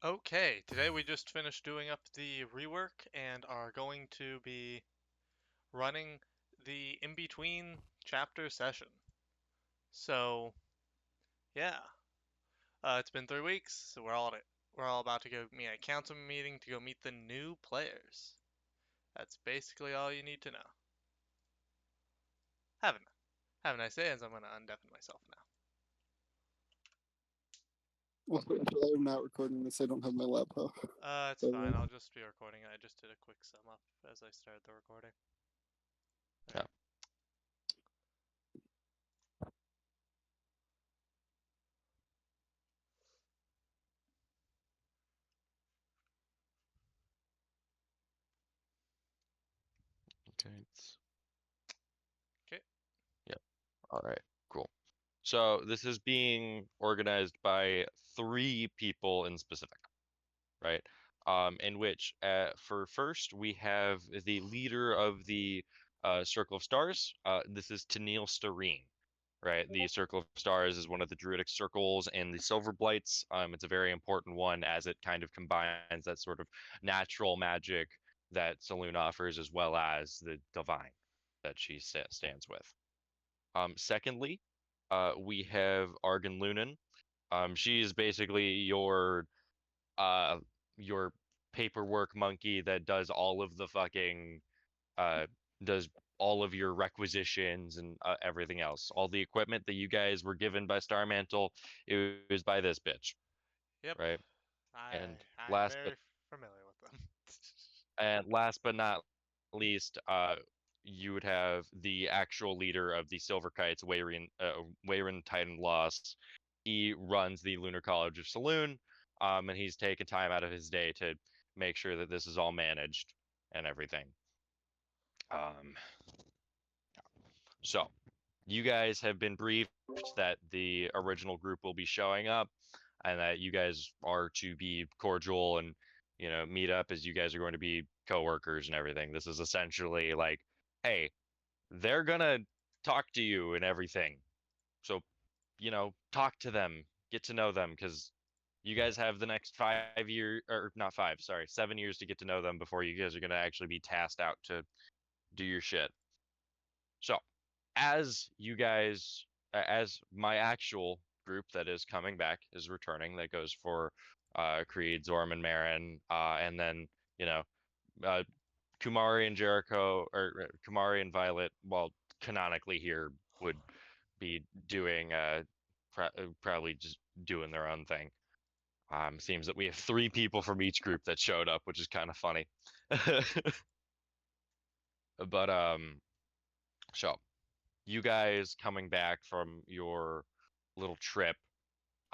Okay, today we just finished doing up the rework and are going to be running the in-between chapter session. So, yeah, it's been 3 weeks, so we're all about to go meet a council meeting to go meet the new players. That's basically all you need to know. Have a, have a nice day, as I'm gonna undeafen myself now. Well, actually, I'm not recording this. I don't have my laptop. It's fine. So, I'll just be recording. I just did a quick sum up as I started the recording. All Yeah. right. Okay. Okay. Yep. All right. Cool. So this is being organized by three people in specific, right? In which, for first, we have the leader of the Circle of Stars. This is Tennille Starine, right? The Circle of Stars is one of the druidic circles in the Silver Blights. It's a very important one as it kind of combines that sort of natural magic that Saloon offers as well as the divine that she stands with. Secondly, we have Argan Lunan. She is basically uh your paperwork monkey that does all of the fucking uh does all of your requisitions and everything else. All the equipment that you guys were given by Star Mantle, it was by this bitch, Yep. right? I And I'm last but very familiar with them. not least, you would have the actual leader of the Silver Kites, Wayrin Titan Lost. He runs the Lunar College of Saloon, and he's taken time out of his day to make sure that this is all managed and everything. Um, so you guys have been briefed that the original group will be showing up and that you guys are to be cordial and meet up as you guys are going to be coworkers and everything. This is essentially like, hey, they're gonna talk to you and everything. So, talk to them, get to know them, because you guys have the next 5 years, or not five, sorry, 7 years to get to know them before you guys are gonna actually be tasked out to do your shit. So, as you guys, as my actual group that is coming back is returning, that goes for Creed, Zorm, and Marin, and then you know, uh, Kumari and Jericho, or Kumari and Violet, well, canonically here would be doing probably just doing their own thing. Seems that we have three people from each group that showed up, which is kind of funny. But so you guys coming back from your little trip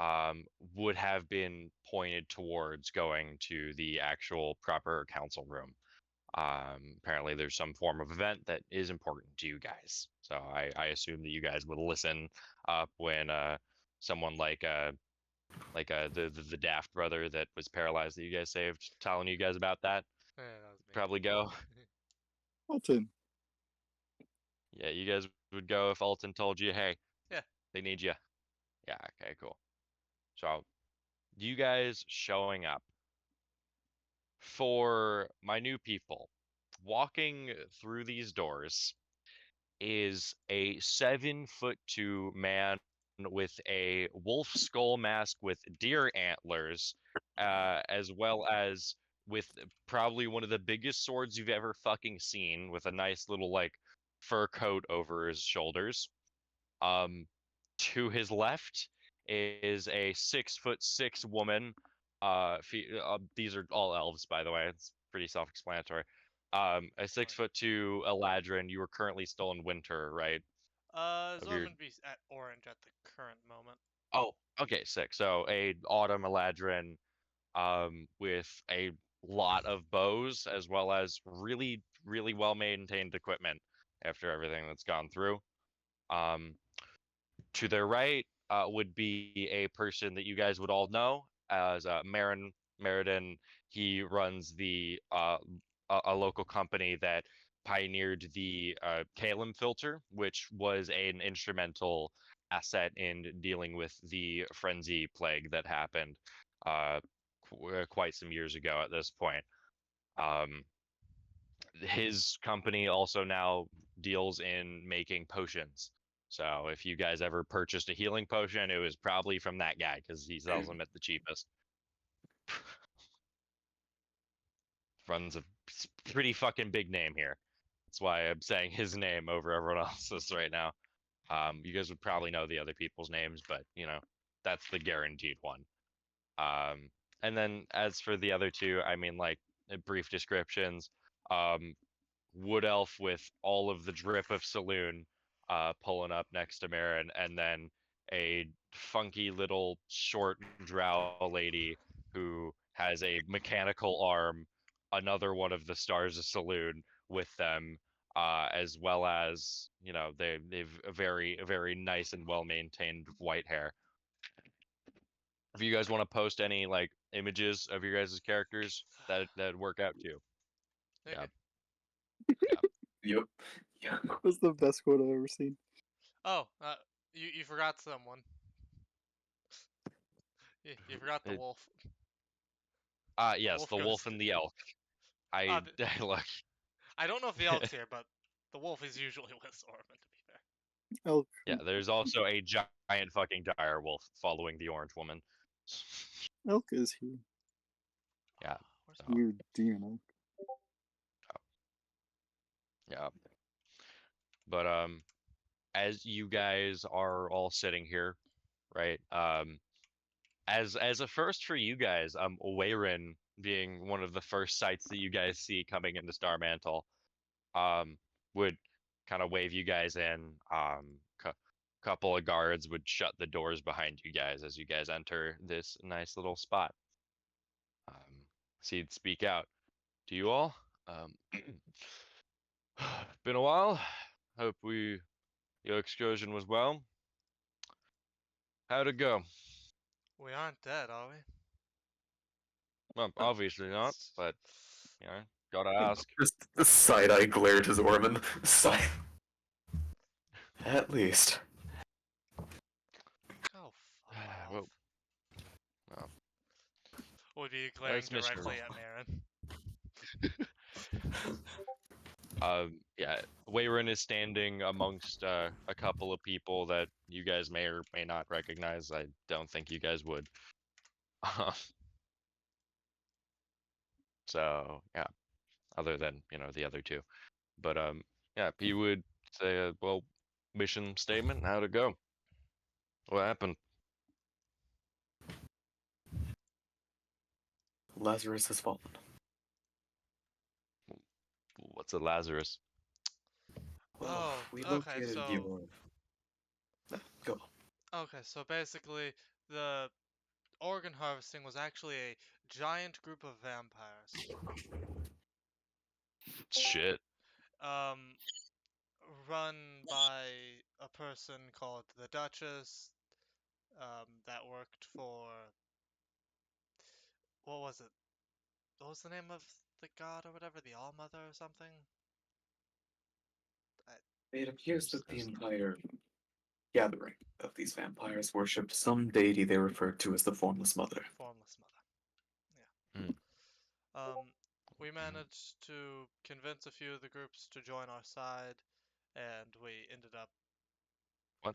um, would have been pointed towards going to the actual proper council room. Apparently, there's some form of event that is important to you guys. So I assume that you guys would listen up when someone like the Daft brother that was paralyzed that you guys saved, telling you guys about that. Yeah, that was me. Probably go. Alton, Yeah, you guys would go if Alton told you, hey, Yeah. they need you. Yeah, okay, cool. So you guys showing up for my new people, walking through these doors is a 7'2" man with a wolf skull mask with deer antlers, as well as with probably one of the biggest swords you've ever fucking seen, with a nice little like fur coat over his shoulders. Um, to his left is a 6'6" woman. These are all elves, by the way. It's pretty self-explanatory. A six Fine. foot two Eladrin. You are currently still in winter, right? Of your Zorman be at orange at the current moment. Oh, okay, sick. So a autumn Eladrin, with a lot of bows as well as really, really well maintained equipment after everything that's gone through. Um, to their right would be a person that you guys would all know as Marin Meriden. He runs a local company that pioneered the Kalem filter, which was an instrumental asset in dealing with the frenzy plague that happened uh, quite some years ago at this point. His company also now deals in making potions. So if you guys ever purchased a healing potion, it was probably from that guy because he sells them at the cheapest. Runs a pretty fucking big name here. That's why I'm saying his name over everyone else's right now. You guys would probably know the other people's names, but that's the guaranteed one. And then as for the other two, I mean, like brief descriptions. Wood elf with all of the drip of saloon, pulling up next to Marin, and then a funky little short drow lady who has a mechanical arm, another one of the stars of saloon with them, as well as they've a very nice and well maintained white hair. If you guys want to post any like images of your guys' characters, that'd work out too. Okay. Yeah. Yep. Yeah. That's the best quote I've ever seen. Oh, you forgot someone. You forgot the It- wolf. Yes, wolf the goes- wolf and the elk. I look. I don't know if the elk's here, but the wolf is usually with Orman, to be fair. Elk. Yeah, there's also a giant fucking dire wolf following the orange woman. Elk is here. Yeah. Where's So, Weird demon elk. yeah. But as you guys are all sitting here, right? As a first for you guys, Wayrin being one of the first sights that you guys see coming into Starmantle, would kind of wave you guys in. Couple of guards would shut the doors behind you guys as you guys enter this nice little spot. So he'd speak out to you all. Been a while. Hope your excursion was well. How'd it go? We aren't dead, are we? Well, obviously not, but gotta ask. Just the side-eye glare to Zorman. Side. At least. Oh, fuck Well, off. Would be glaring That's Mr. directly at Marin. Yeah, Wayron is standing amongst a couple of people that you guys may or may not recognize. I don't think you guys would. So yeah, other than the other two, but yeah, he would say, well, mission statement, how'd it go? What happened? Lazarus has fallen. What's a Lazarus? Well, Oh, we okay, located so- your... Go. Okay, so basically, the organ harvesting was actually a giant group of vampires. Shit. Run by a person called the Duchess, that worked for... What was it? What was the name of the god or whatever? The All-Mother or something? It appears that the entire gathering of these vampires worshipped some deity they referred to as the Formless Mother. Formless Mother. Yeah. We managed to convince a few of the groups to join our side, and we ended up. What?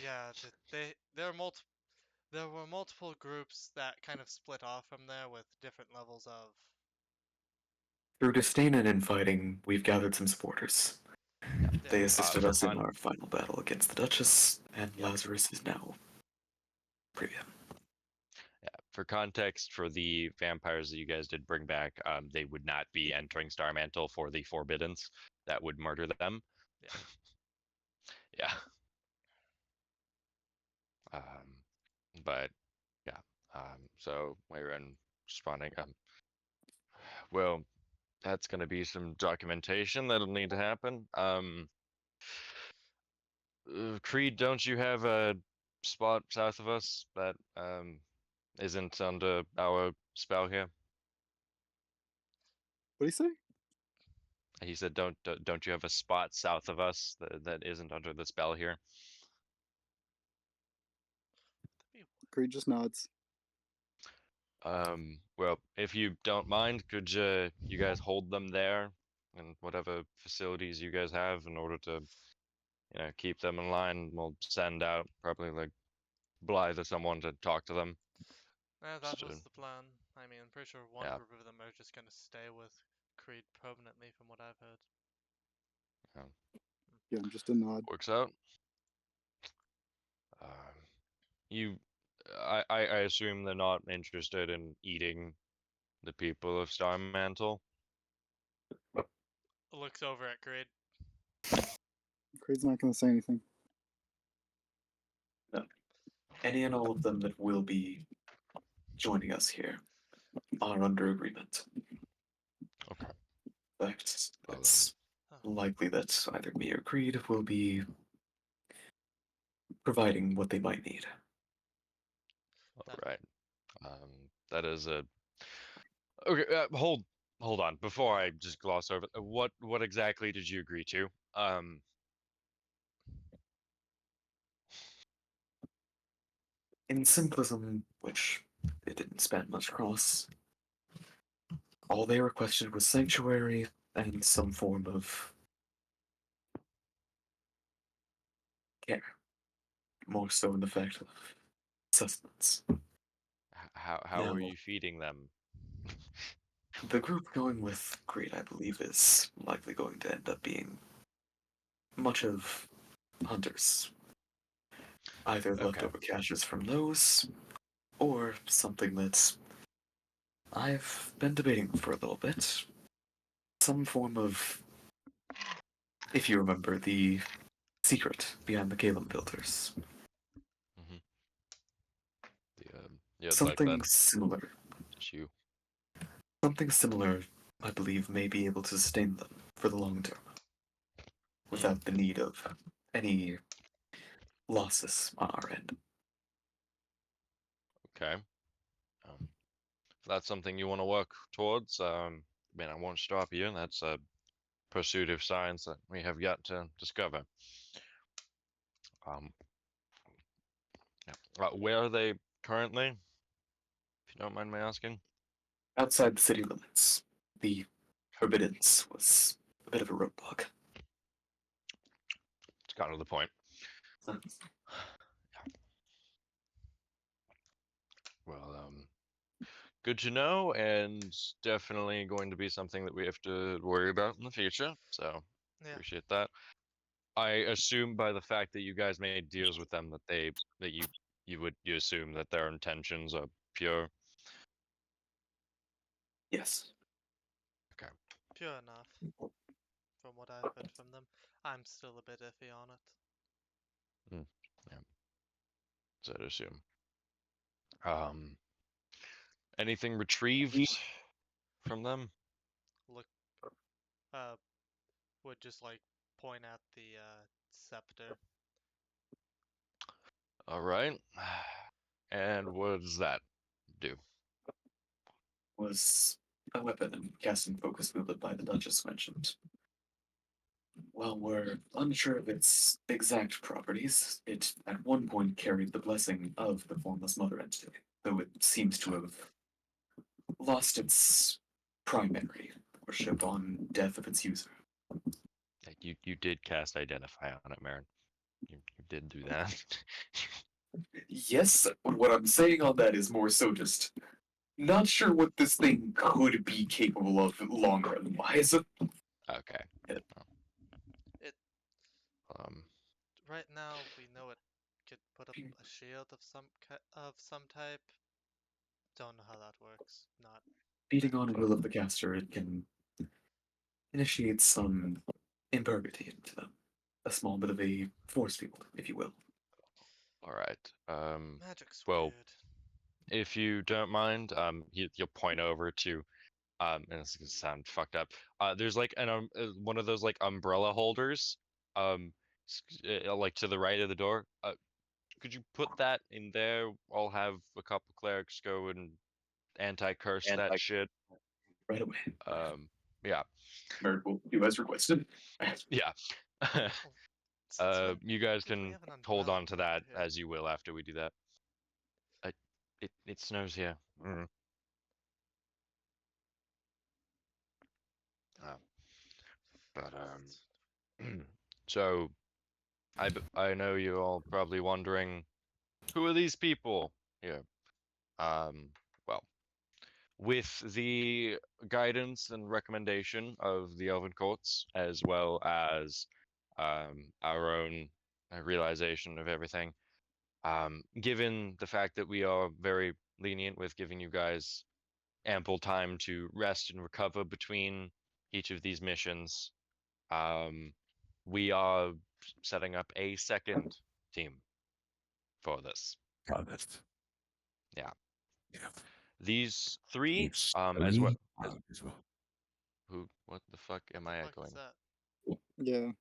Yeah, there were multiple groups that kind of split off from there with different levels of. Through disdain and infighting, we've gathered some supporters. They Yeah. assisted for us in fun. our final battle against the Duchess, and Yep. Lazarus is now preview. Yeah, for context, for the vampires that you guys did bring back, they would not be entering Starmantle for the Forbiddens. That would murder them. Yeah. Yeah. But yeah. So Wayron responding. Well, that's gonna be some documentation that'll need to happen. Creed, don't you have a spot south of us that isn't under our spell here? What do you say? He said, "Don't you have a spot south of us that isn't under the spell here?" Creed just nods. Well, if you don't mind, could you guys hold them there in whatever facilities you guys have in order to, keep them in line? We'll send out probably like Blythe or someone to talk to them. Yeah, that So, was the plan. I mean, I'm pretty sure one Yeah. group of them are just gonna stay with Creed permanently, from what I've heard. Yeah, just a nod. works out. You, I assume they're not interested in eating the people of Star Mantle. Looks over at Creed. Creed's not going to say anything. Any and all of them that will be joining us here are under agreement. Okay. But it's likely that either me or Creed will be providing what they might need. All right. That is a. Okay. Hold on. Before I just gloss over, what exactly did you agree to? In simplism, which it didn't span much across, all they requested was sanctuary and some form of care. More so in the fact of sustenance. How are Now- you feeding them? The group going with Creed, I believe, is likely going to end up being much of hunters. Either Okay. leftover caches from those, or something that's I've been debating for a little bit. Some form of, if you remember, the secret behind the Calum builders. Yeah, like Something that similar. issue. Something similar, I believe, may be able to sustain them for the long term. Without the need of any losses on our end. Okay. If that's something you want to work towards, I mean, I won't stop you. That's a pursuit of science that we have yet to discover. Where are they currently? If you don't mind me asking. Outside the city limits, the forbiddance was a bit of a roadblock. It's kind of the point. Well, good to know, and definitely going to be something that we have to worry about in the future. So Yeah. appreciate that. I assume by the fact that you guys made deals with them that you assume that their intentions are pure. Yes. Pure enough. From what I've heard from them. I'm still a bit iffy on it. So I'd assume. Anything retrieved from them? Look, would just like point at the scepter. All right. And what does that do? Was a weapon and casting focus wielded by the Duchess mentioned. While we're unsure of its exact properties, it at one point carried the blessing of the Formless Mother entity, though it seems to have lost its primary worship on death of its user. You did cast Identify on it, Marin. You did do that. Yes, what I'm saying on that is more so just not sure what this thing could be capable of long run wise. Okay. It- It Um. right now we know it could put up a shield of some type. Don't know how that works. Not Beating on a will of the caster, it can initiate some imperviety into them. A small bit of a force field, if you will. All right. magic's Well, weird. if you don't mind, you'll point over to, and it's gonna sound fucked up. There's like one of those like umbrella holders, like to the right of the door. Could you put that in there? I'll have a couple clerics go and anti-curse that shit. Right away. Yeah, Merrick will do as requested. yeah. You guys Since we can have an hold umbrella on to over that here. as you will after we do that. It snows here. But so I know you're all probably wondering, who are these people here? Well, with the guidance and recommendation of the Elven Courts, as well as our own realization of everything, given the fact that we are very lenient with giving you guys ample time to rest and recover between each of these missions, we are setting up a second team for this. Got it. Yeah. Yeah. These three, It's as well. three, Who? What the fuck am I Fuck echoing? is that? Yeah,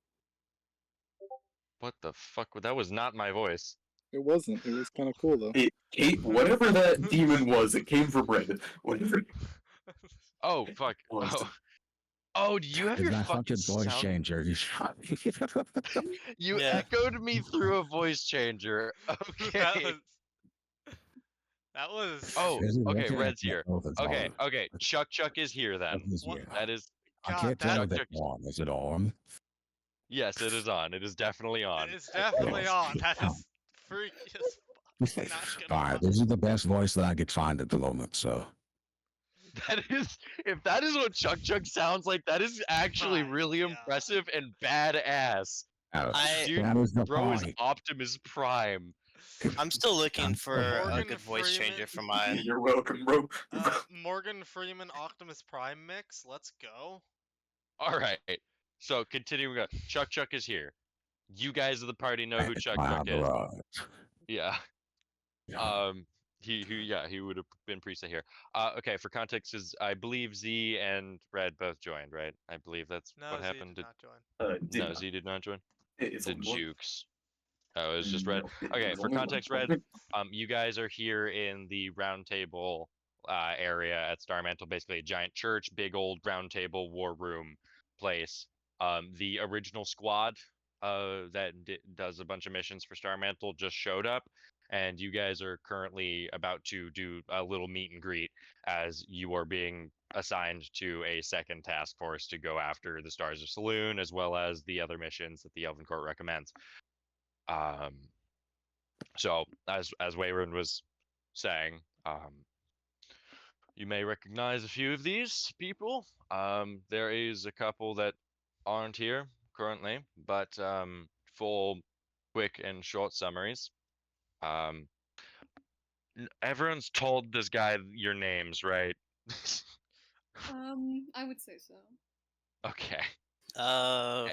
What the fuck? That was not my voice. it wasn't. It was kind of cool though. Whatever that demon was, it came from Red. Whatever. Oh fuck. Was. Oh. Oh, do you have Is your that fucking fucking voice sound? changer? You Yeah. echoed me through a voice changer. Okay. That was. Oh, Is it okay. working? Red's here. Oh, that's Okay, on. okay. Chuck is here then. Chuck is What? here. That is I God, can't tell that- if it's on. Is it on? yes, it is on. It is definitely on. It's definitely on. That is freaky as fuck. Not gonna All lie. right, this is the best voice that I could find at the moment. So That is, if that is what Chuck sounds like, that is actually My really God. impressive and badass. Dude, that is the Bro is point. Optimus Prime. I'm still looking for a Morgan good voice changer Freeman. for mine. You're welcome, bro. Morgan Freeman Optimus Prime mix. Let's go. All right. So continuing on, Chuck is here. You guys of the party know who Chuck is. Yeah. Yeah. He would have been preset here. Okay, for context, is I believe Z and Red both joined, right? I believe that's No, what Z happened. did not join. No, Z did not join. It's Did only one. Jukes? Oh, it was just Red. No, Okay, it's for only one. context, Red, you guys are here in the round table area at Star Mantle, basically a giant church, big old round table war room place. The original squad that does a bunch of missions for Star Mantle just showed up, and you guys are currently about to do a little meet and greet as you are being assigned to a second task force to go after the Stars of Saloon, as well as the other missions that the Elven Court recommends. So as Wayward was saying, you may recognize a few of these people. There is a couple that aren't here currently, but for quick and short summaries, everyone's told this guy your names, right? I would say so. Okay. I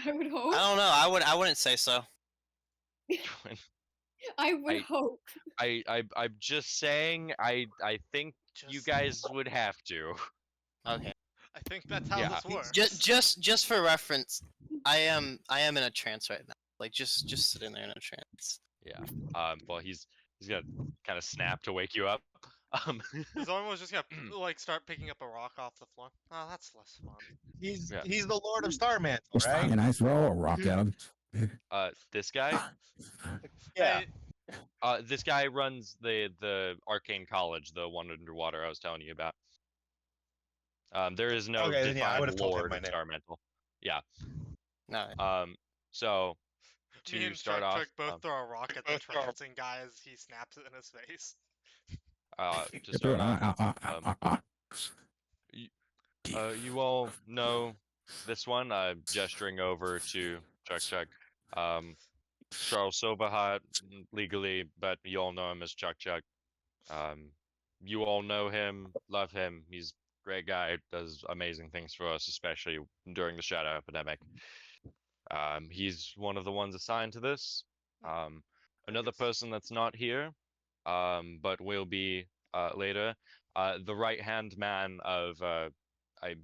I would hope. don't know. I wouldn't say so. I would I- hope. I'm just saying. I think you Just- guys would have to. Okay. I think that's how Yeah. this works. Just for reference, I am in a trance right now. Like just sitting there in a trance. Yeah. Well, he's gonna kind of snap to wake you up. Zorn was just gonna like start picking up a rock off the floor. Oh, that's less fun. He's Yeah. he's the Lord of Starmantle, right? Can I throw a rock at him? This guy. Yeah. Hey, This guy runs the Arcane College, the one underwater I was telling you about. There is no Okay, then, yeah, I would've defined told him lord my in name. Starmantle. Yeah. No. So me to and start Chuck off, Chuck both throw a rock at the trancing guy as he snaps it in his face. to start off, you all know this one. I'm gesturing over to Chuck. Charles Silverheart, legally, but you all know him as Chuck. You all know him, love him. He's a great guy, does amazing things for us, especially during the Shadow Epidemic. He's one of the ones assigned to this. Another Nice. person that's not here, but will be later. The right-hand man of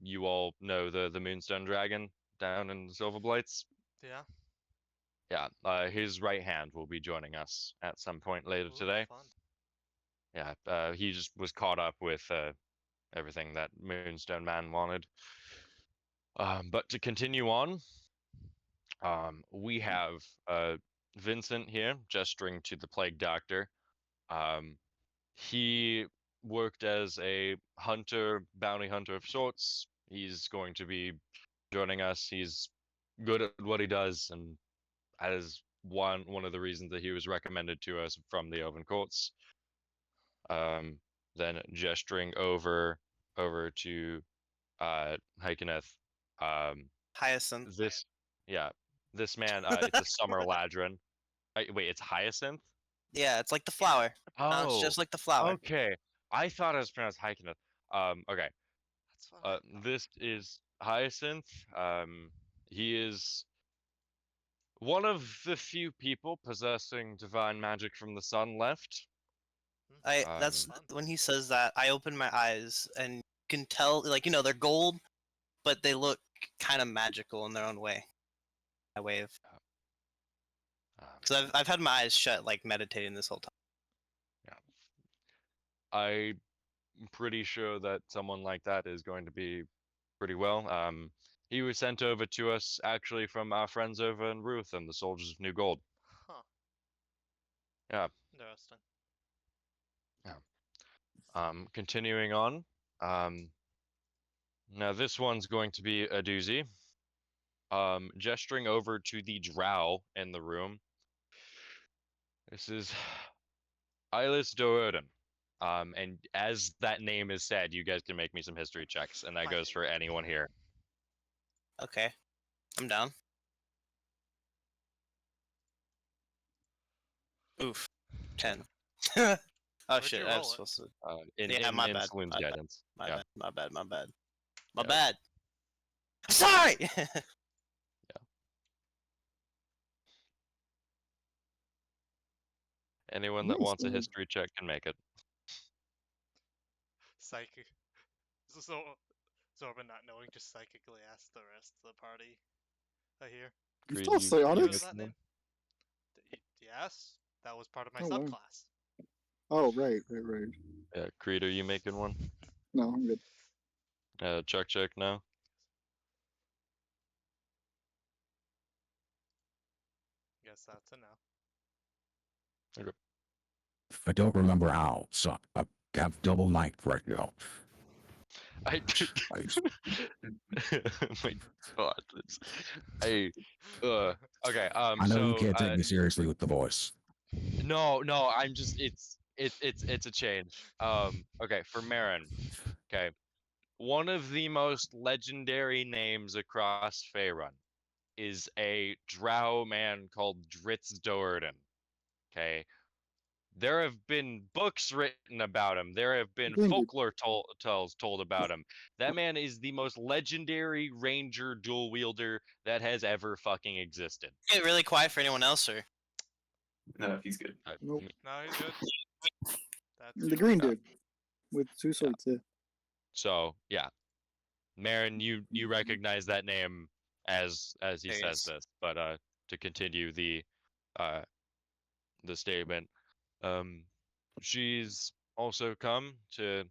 you all know the Moonstone Dragon down in the Silverblights. Yeah. Yeah, his right hand will be joining us at some point later Ooh, today. Fun. Yeah, he just was caught up with everything that Moonstone Man wanted. But to continue on, we have Vincent here, gesturing to the Plague Doctor. He worked as a hunter, bounty hunter of sorts. He's going to be joining us. He's good at what he does, and that is one of the reasons that he was recommended to us from the Oven Courts. Then gesturing over to Hykeneth. Hyacinth. This man, it's a Summer Ladrin. Wait, it's Hyacinth? Yeah, it's like the flower. No, it's Oh, just like the flower. okay. I thought it was pronounced Hykeneth. Okay. That's what I thought. This is Hyacinth. He is one of the few people possessing divine magic from the sun left. That's Fun. when he says that, I open my eyes and you can tell, like, they're gold, but they look kind of magical in their own way. I wave. Because I've had my eyes shut, like, meditating this whole time. I'm pretty sure that someone like that is going to be pretty well. He was sent over to us actually from our friends over in Ruth and the Soldiers of New Gold. Huh. Yeah. Interesting. Continuing on. Now this one's going to be a doozy. Gesturing over to the drow in the room. This is Eilis Doerden. And as that name is said, you guys can make me some history checks, and that goes for anyone here. Okay. I'm down. Oof. 10. Oh Where'd shit, you I roll was it? supposed to. In Yeah, my bad, Saloon's my bad, guidance. My Yeah. bad, my bad, my bad. Yeah. Bad. Sorry! Anyone that Nice, wants a man. history check can make it. Psychic. So Zorba not knowing, just psychically asked the rest of the party. I hear. You Creed, still say You know Onyx? that name? Yes, that was part of my Oh, wow. subclass. Oh, right. Yeah, Creed, are you making one? No, I'm good. Check now. Guess that's a no. I don't remember how, so I have double night right now. I Nice. my God, okay. I know so you can't take me seriously with the voice. no, I'm just it's a change. Okay, for Marin. Okay, one of the most legendary names across Faerun is a drow man called Dritz Doerden. Okay. There have been books written about him. There have been Indeed. folklore tales told about him. That man is the most legendary ranger dual wielder that has ever fucking existed. Get really quiet for anyone else, or? No, he's good. Nope. No, he's good. That's The green dude with two swords. Yeah. So yeah, Marin, you recognize that name as he There he says is. this, but to continue the statement, she's also come to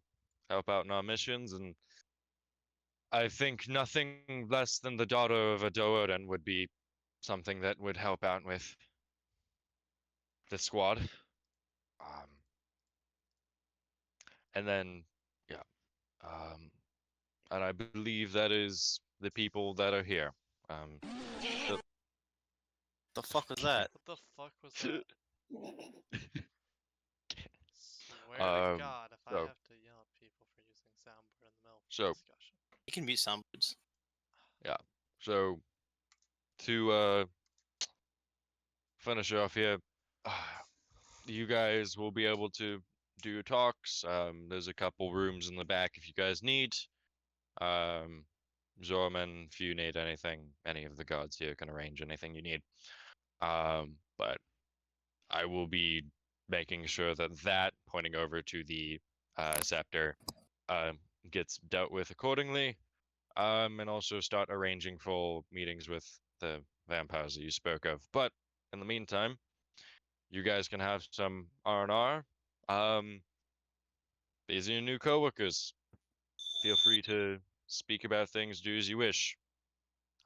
help out in our missions, and I think nothing less than the daughter of a Doerden would be something that would help out with the squad. And then, yeah, and I believe that is the people that are here. The fuck was that? What the fuck was that? Swear to Um, God, if I so- have to yell at people for using soundboard in the middle of So- the discussion. You can mute soundboards. So, to finish off here, you guys will be able to do your talks. There's a couple rooms in the back if you guys need. Zorman, if you need anything, any of the gods here can arrange anything you need. But I will be making sure that pointing over to the scepter gets dealt with accordingly. And also start arranging for meetings with the vampires that you spoke of. But in the meantime, you guys can have some R&R. These are your new coworkers. Feel free to speak about things, do as you wish.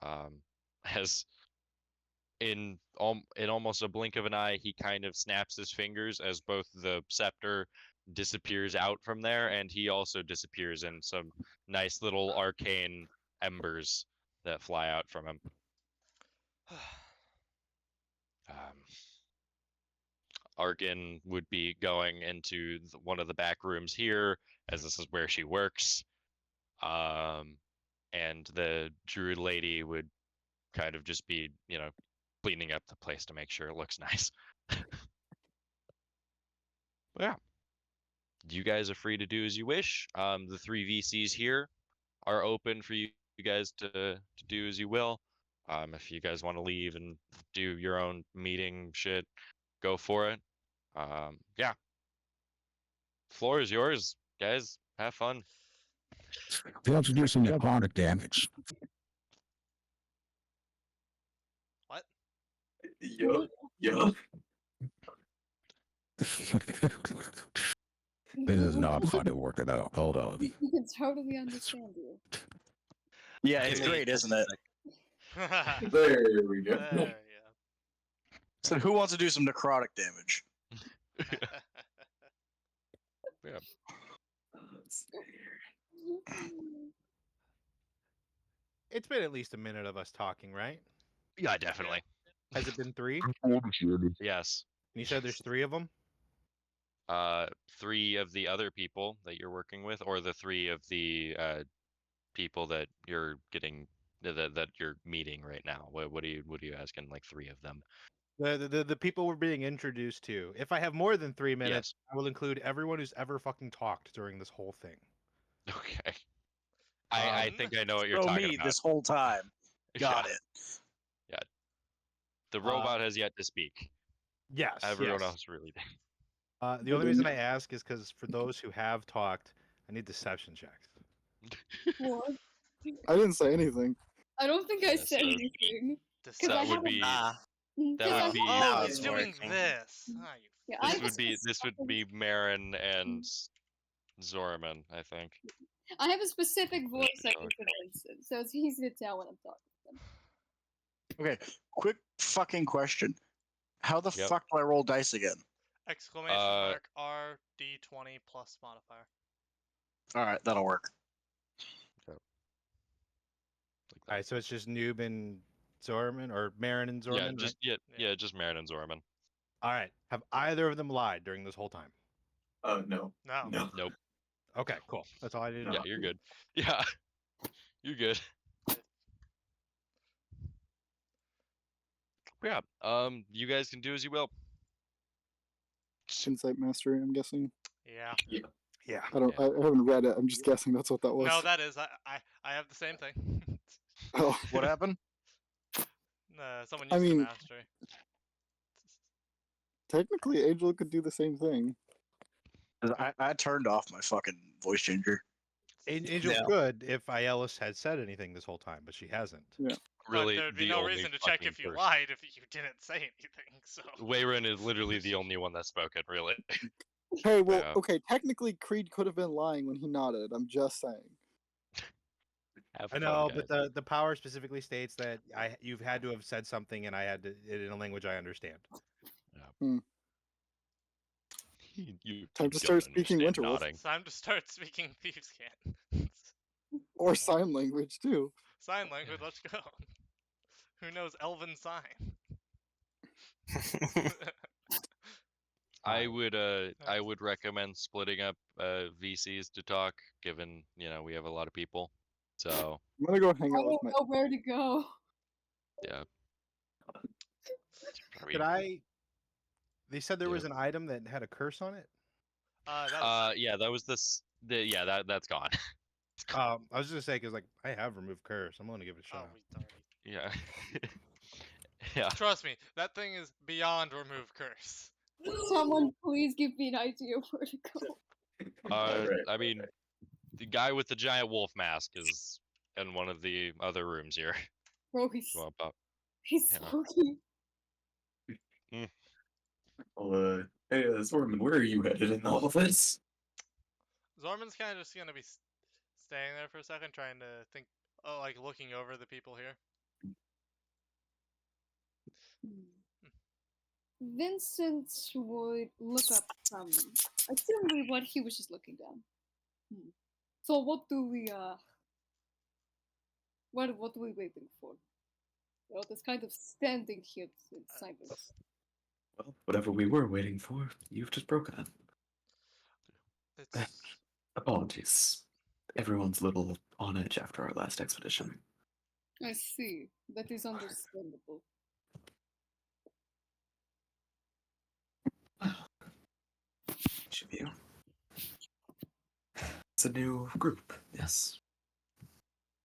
As in almost a blink of an eye, he kind of snaps his fingers as both the scepter disappears out from there, and he also disappears in some nice little arcane embers that fly out from him. Arkin would be going into one of the back rooms here, as this is where she works. And the druid lady would kind of just be, cleaning up the place to make sure it looks nice. Yeah. You guys are free to do as you wish. The 3 VCs here are open for you guys to do as you will. If you guys want to leave and do your own meeting shit, go for it. Yeah. Floor is yours, guys. Have fun. Failed to do some necrotic damage. What? Yup. Yup. This is not fun to work it out. Hold on. We can totally understand you. Yeah, it's great, isn't it? There we go. Yeah. So who wants to do some necrotic damage? Let's see here. It's been at least a minute of us talking, right? Yeah, definitely. Has it been 3? Yes. And you said there's 3 of them? 3 of the other people that you're working with, or the 3 of the people that you're getting that you're meeting right now. What are you asking? Like 3 of them? The people we're being introduced to. If I have more than 3 minutes, Yes. I will include everyone who's ever fucking talked during this whole thing. Okay. I think I know what you're So talking me about. this whole time. Got Yeah. it. The robot has yet to speak. Yes. Everyone yes. else really did. The only reason I ask is because for those who have talked, I need deception checks. What? I didn't say anything. I don't think I Yes, said so- anything. Decide- I That would haven't- be Ah, that would be Oh, Now he's it's doing working. this. Ah, you Yeah, I this have would a be specific- Marin and Zorman, I think. I have a specific voice I Sure. can for Vincent, so it's easy to tell when I'm talking to them. Okay, quick fucking question. How the Yep. fuck do I roll dice again? Exclamation mark R D20 plus modifier. Alright, that'll work. Like that. All right, so it's just Noob and Zorman, or Marin and Zorman. Yeah, right? just Yeah. just Marin and Zorman. All right. Have either of them lied during this whole time? No. No. No. Nope. Okay, cool. That's all I needed to Yeah, know. you're good. Yeah, you're good. Yeah. You guys can do as you will. Insight mastery, I'm guessing. Yeah. Yeah. I don't. Yeah. I haven't read it. I'm just guessing that's what that was. No, that is. I have the same thing. Oh, What happened? Someone I used mean- the mastery. technically, Angel could do the same thing. 'Cause I turned off my fucking voice changer. Angel Yeah. could if Ielis had said anything this whole time, but she hasn't. Really, but there'd be the no only reason to check fucking if you person. lied if you didn't say anything. So. Wayron is literally the only one that spoke it. Really. Hey, well, Yeah. okay. Technically, Creed could have been lying when he nodded. I'm just saying. Have I fun, know, guys. but the power specifically states that you've had to have said something, and I had to it in a language I understand. You Time to don't start speaking understand Winterwolf. nodding. It's time to start speaking thieves' cant. Or sign language too. Sign language. Let's go. Who knows Elven sign? I would recommend splitting up VCs to talk, given we have a lot of people. So I'm gonna go hang I out with don't my. know where to go. yeah. Could I? They said there Yeah. was an item that had a curse on it. Yeah, that was this. That's gone. I was just gonna say because like I have removed curse. I'm gonna give it a Oh, shot. we already. Yeah. Yeah. Trust me, that thing is beyond remove curse. Someone please give me an idea of where to go. Alright. I mean, the guy with the giant wolf mask is in one of the other rooms here. Bro, he's Go up. he's yeah. spooky. Well, hey, Zorman, where are you headed in all of this? Zorman's kind of just gonna be staying there for a second, trying to think. Oh, like looking over the people here. Vincent would look up some, assumably what he was just looking down. So what do we What are we waiting for? Well, just kind of standing here in silence. Well, whatever we were waiting for, you've just broken it. It's Apologies. Everyone's a little on edge after our last expedition. I see. That is understandable. Each of you. It's a new group, yes.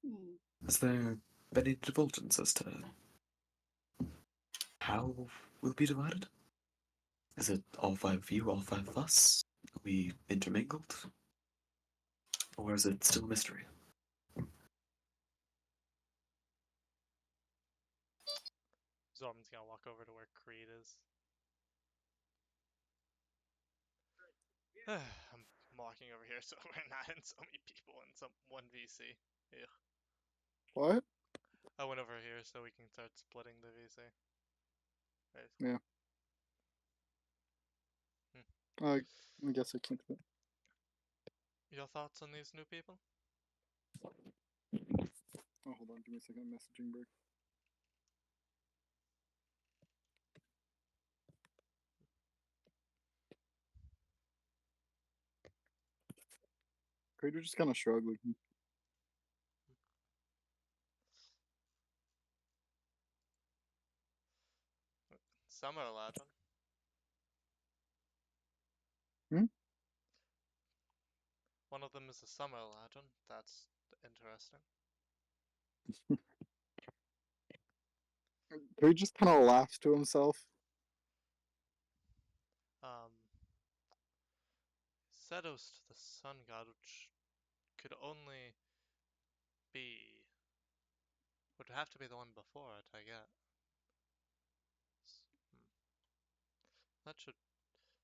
Hmm. Has there been any divulgence as to how we'll be divided? Is it all five of you, all five of us? Are we intermingled? Or is it still a mystery? Zorman's gonna walk over to where Creed is. I'm walking over here so we're not in so many people in some one VC. Ugh. What? I went over here so we can start splitting the VC. Right. Yeah. I guess I can't. Your thoughts on these new people? Oh, hold on. Give me a second. I'm messaging Berg. Crater just kind of shrugged. Like, Some are Eladrin. Hmm? One of them is a Summer Eladrin. That's interesting. he just kind of laughs to himself. Sedos to the Sun God, which could only be... would have to be the one before it, I guess. That should...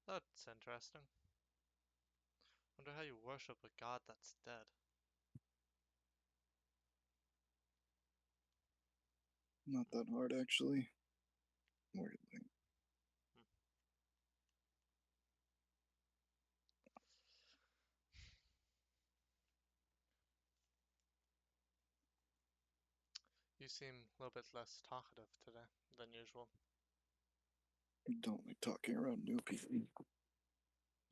that's interesting. Wonder how you worship a god that's dead. Not that hard, actually. Weirdly. You seem a little bit less talkative today than usual. Don't like talking around new people.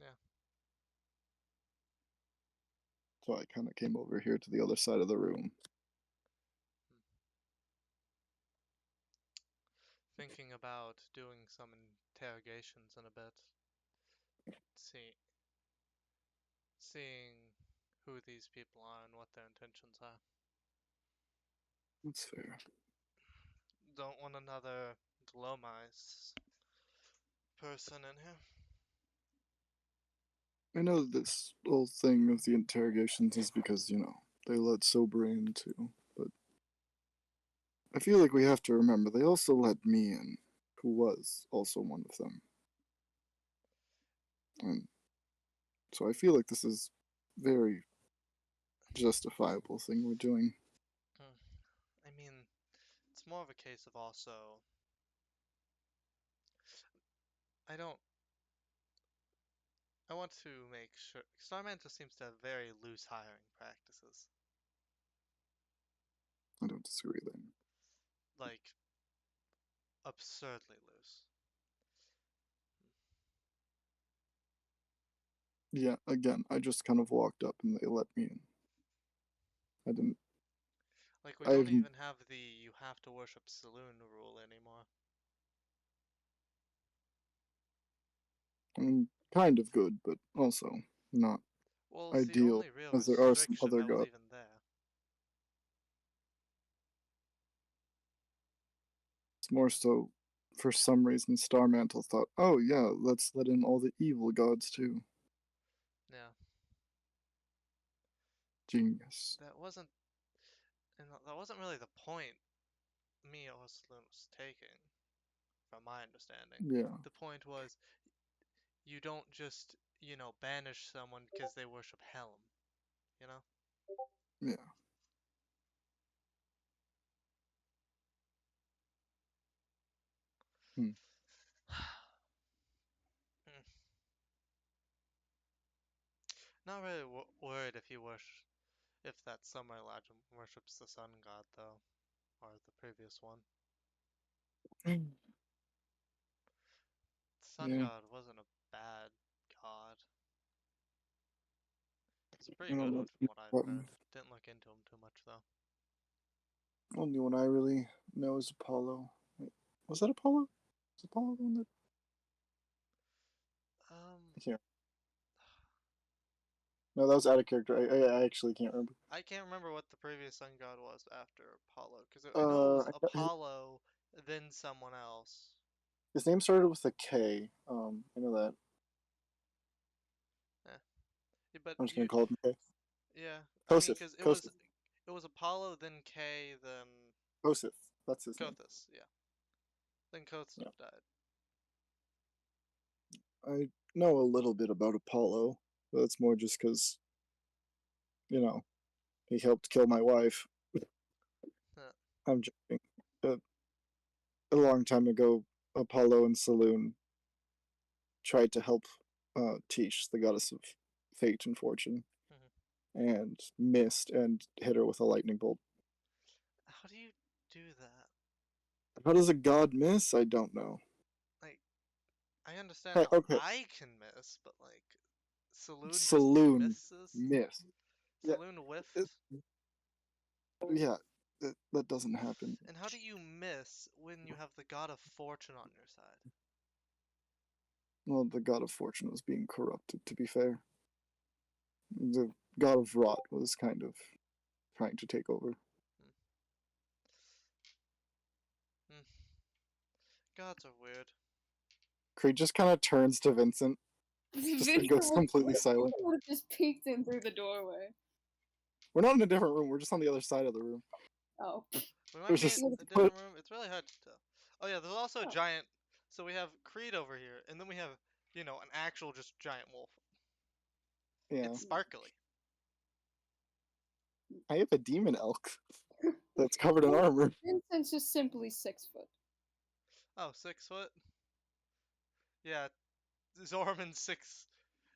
Yeah. So I kind of came over here to the other side of the room. Thinking about doing some interrogations in a bit. Seeing who these people are and what their intentions are. That's fair. Don't want another Glomais person in here. I know this whole thing of the interrogations is because, they let Sober in too, but I feel like we have to remember they also let me in, who was also one of them. And so I feel like this is very justifiable thing we're doing. I mean, it's more of a case of also... I want to make sure... Starmantis seems to have very loose hiring practices. I don't disagree there. Like, absurdly loose. Yeah, again, I just kind of walked up and they let me in. I didn't. Like, we don't even have the you have to worship Saloon rule anymore. I mean, kind of good, but also not Well, it's the ideal, only real as there are some restriction other that was gods. even there. It's more so, for some reason, Starmantle thought, oh yeah, let's let in all the evil gods too. Yeah. Genius. That wasn't really the point me or Saloon was taking, from my understanding. Yeah. The point was, you don't just, banish someone because they worship Helm, you know? Yeah. Hmm. Not really worried if you If that Summer Lodge worships the sun god, though, or the previous one. Sun Yeah. god wasn't a bad god. He's a pretty I good don't one know from what I've button. heard. Didn't look into him too much though. Only one I really know is Apollo. Wait, was that Apollo? Was Apollo the one that I can't? No, that was out of character. I actually can't remember. I can't remember what the previous sun god was after Apollo, because I know it was Apollo, then someone else. His name started with a K. I know that. Yeah, but I'm just gonna call him K. yeah, I mean, Kosith. because Kosith. it was Apollo, then K, then Kosith. That's his name. Kothis, yeah. Then Kothis Yeah. died. I know a little bit about Apollo, but it's more just because, you know, he helped kill my wife. I'm joking. A long time ago, Apollo and Saloon tried to help Tish, the goddess of fate and fortune, and missed and hit her with a lightning bolt. How do you do that? How does a god miss? I don't know. Like, I understand Hey, how okay. I can miss, but like, Saloon Saloon just misses? missed. Yeah, Saloon whiffed? yeah, that doesn't happen. And how do you miss when you have the god of fortune on your side? Well, the god of fortune was being corrupted, to be fair. The god of rot was kind of trying to take over. Gods are weird. Creed just kind of turns to Vincent, just goes completely silent. Would have just peeked in through the doorway. We're not in a different room, we're just on the other side of the room. Oh. We might There's be just- in a different room. It's really hard to tell. Oh yeah, there's also a giant. So we have Creed over here, and then we have, an actual just giant wolf. Yeah. It's sparkly. I have a demon elk that's covered in armor. Vincent's just simply 6 foot. Oh, 6 foot. Yeah, Zorman's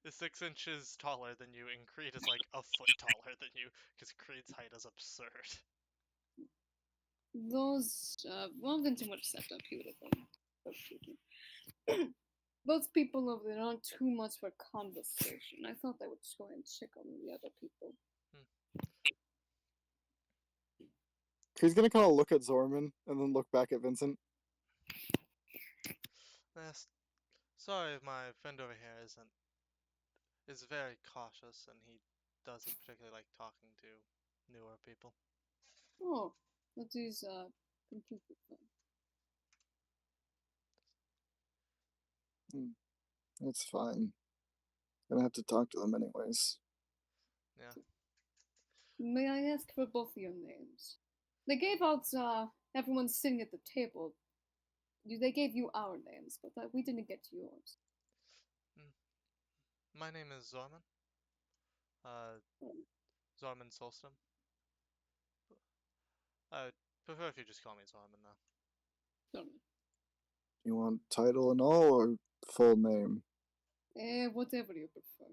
is 6 inches taller than you, and Creed is like a foot taller than you, because Creed's height is absurd. Those, well, Vincent would have stepped up, he would have done. Those people over there aren't too much for conversation. I thought they would just go and check on the other people. He's gonna kind of look at Zorman and then look back at Vincent. Yes. Sorry, my friend over here is very cautious, and he doesn't particularly like talking to newer people. Oh, that is, completely fine. That's fine. Gonna have to talk to them anyways. Yeah. May I ask for both your names? They gave out, everyone sitting at the table. They gave you our names, but we didn't get yours. My name is Zorman. Zorman Solstum. I prefer if you just call me Zorman now. Sorry. You want title and all, or full name? Whatever you prefer.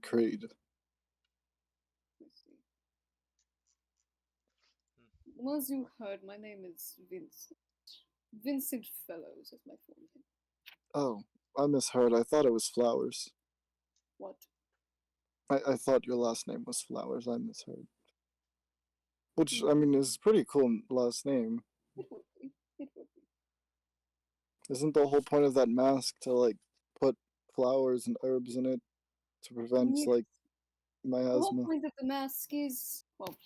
Creed. I see. Well, as you heard, my name is Vincent. Vincent Fellows is my full name. Oh, I misheard. I thought it was Flowers. What? I thought your last name was Flowers. I misheard. Which, I mean, is a pretty cool last name. It would be. It would be. Isn't the whole point of that mask to, like, put flowers and herbs in it to prevent, Yes. like, The whole miasma? point of the mask is, well,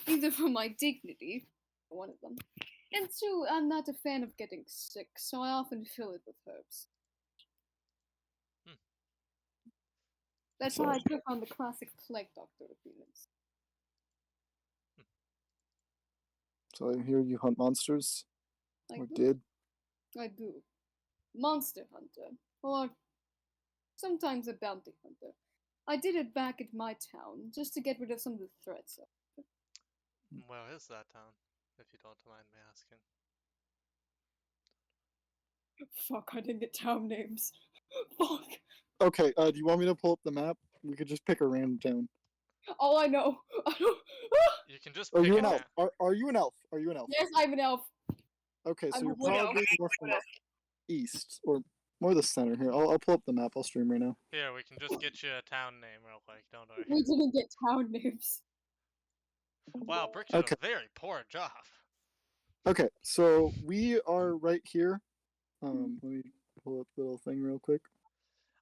either for my dignity, one of them, and two, I'm not a fan of getting sick, so I often fill it with herbs. That's why I took on the classic plague doctor appearance. So I hear you hunt monsters? I Or do. did? I do. Monster hunter, or sometimes a bounty hunter. I did it back at my town, just to get rid of some of the threats. Where is that town, if you don't mind me asking? Fuck, I didn't get town names. Fuck. Okay, do you want me to pull up the map? We could just pick a random town. Oh, I know. I don't. You can just Are pick you a an elf? town. Are you an elf? Are you an elf? Yes, I'm an elf. Okay, so I'm a you're wood elf. probably more from the east or more the center here. I'll pull up the map. I'll stream right now. Here, we can just get you a town name real quick. Don't worry. We didn't get town names. Wow, Brick did Okay. a very poor job. Okay, so we are right here. Let me pull up the little thing real quick.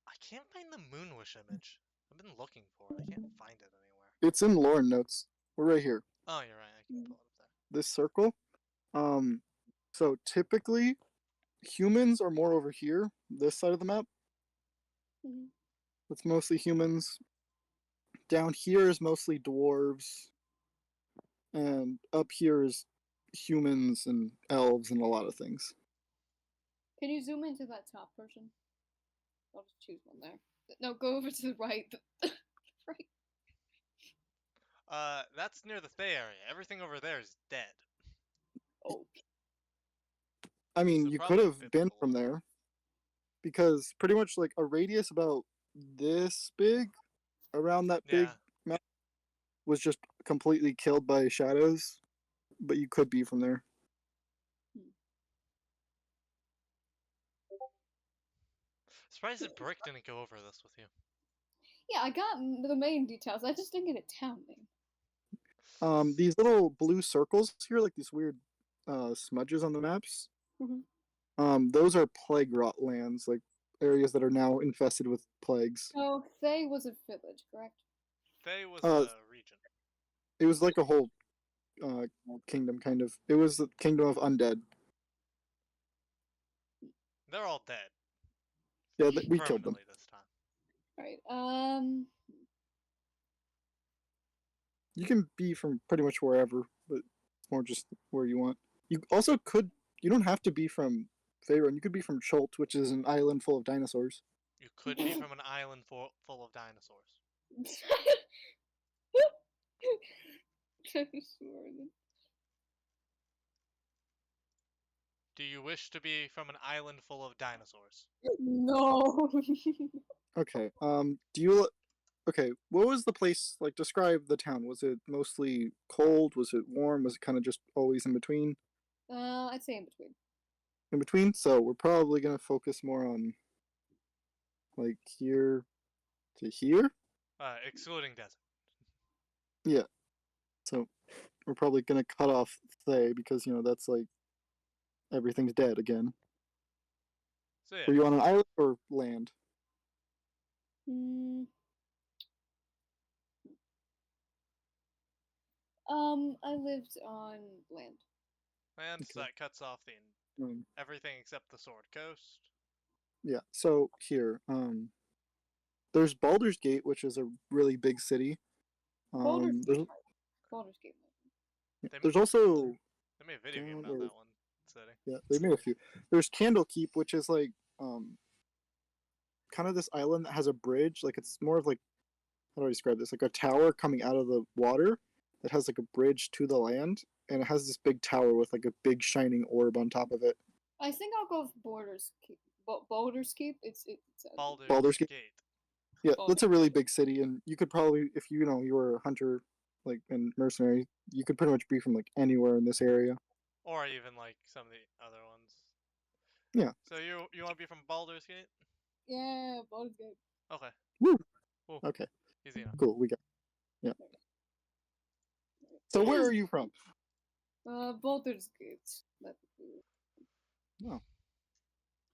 I can't find the Moonwish image. I've been looking for it. I can't find it anywhere. It's in Lauren notes. We're right here. Oh, you're right. I can pull it up there. This circle. So typically humans are more over here, this side of the map. Mhm. It's mostly humans. Down here is mostly dwarves. And up here is humans and elves and a lot of things. Can you zoom into that top person? I'll just choose one there. No, go over to the right. Right. That's near the Thay area. Everything over there is dead. Oh. I mean, So you probably could a have bit been below. from there. Because pretty much like a radius about this big, around that big Yeah. map, was just completely killed by shadows. But you could be from there. Surprised that Brick didn't go over this with you. Yeah, I got the main details. I just didn't get a town name. These little blue circles here, like these weird smudges on the maps. Mhm. Those are plague rot lands, like areas that are now infested with plagues. Oh, Thay was a village, correct? Thay was Uh, a region. It was like a whole kingdom, kind of. It was the kingdom of undead. They're all dead. Yeah, we killed them. Permanently this time. Right. You can be from pretty much wherever, but it's more just where you want. You also could. You don't have to be from Faerun. You could be from Chult, which is an island full of dinosaurs. You could be from an island full of dinosaurs. Do you wish to be from an island full of dinosaurs? No. Okay. Do you? Okay. What was the place like? Describe the town. Was it mostly cold? Was it warm? Was it kind of just always in between? I'd say in between. In between. So we're probably gonna focus more on like here to here. Excluding desert. Yeah. So we're probably gonna cut off Thay because that's like everything's dead again. So yeah. Were you on an island or land? I lived on land. And so Okay. that cuts off the everything except the Sword Coast. Yeah. So here, there's Baldur's Gate, which is a really big city. Baldur's There's, Gate. Baldur's Gate. there's also They made a video game down about there- that one city. yeah, they made a few. There's Candlekeep, which is like kind of this island that has a bridge. Like it's more of like, how do I describe this? Like a tower coming out of the water that has like a bridge to the land, and it has this big tower with like a big shining orb on top of it. I think I'll go with Baldur's Keep. Baldur's Keep. It's Baldur's Gate. Yeah, Baldur's that's a really big city, and you could probably, if you were a hunter, like and mercenary, you could pretty much be from like anywhere in this area. Or even like some of the other ones. Yeah. So you want to be from Baldur's Gate? Yeah, Baldur's Gate. Okay. Woo. Cool. Okay. Easy enough. Cool. We got. Yeah. So where are you from? Baldur's Gate. Oh.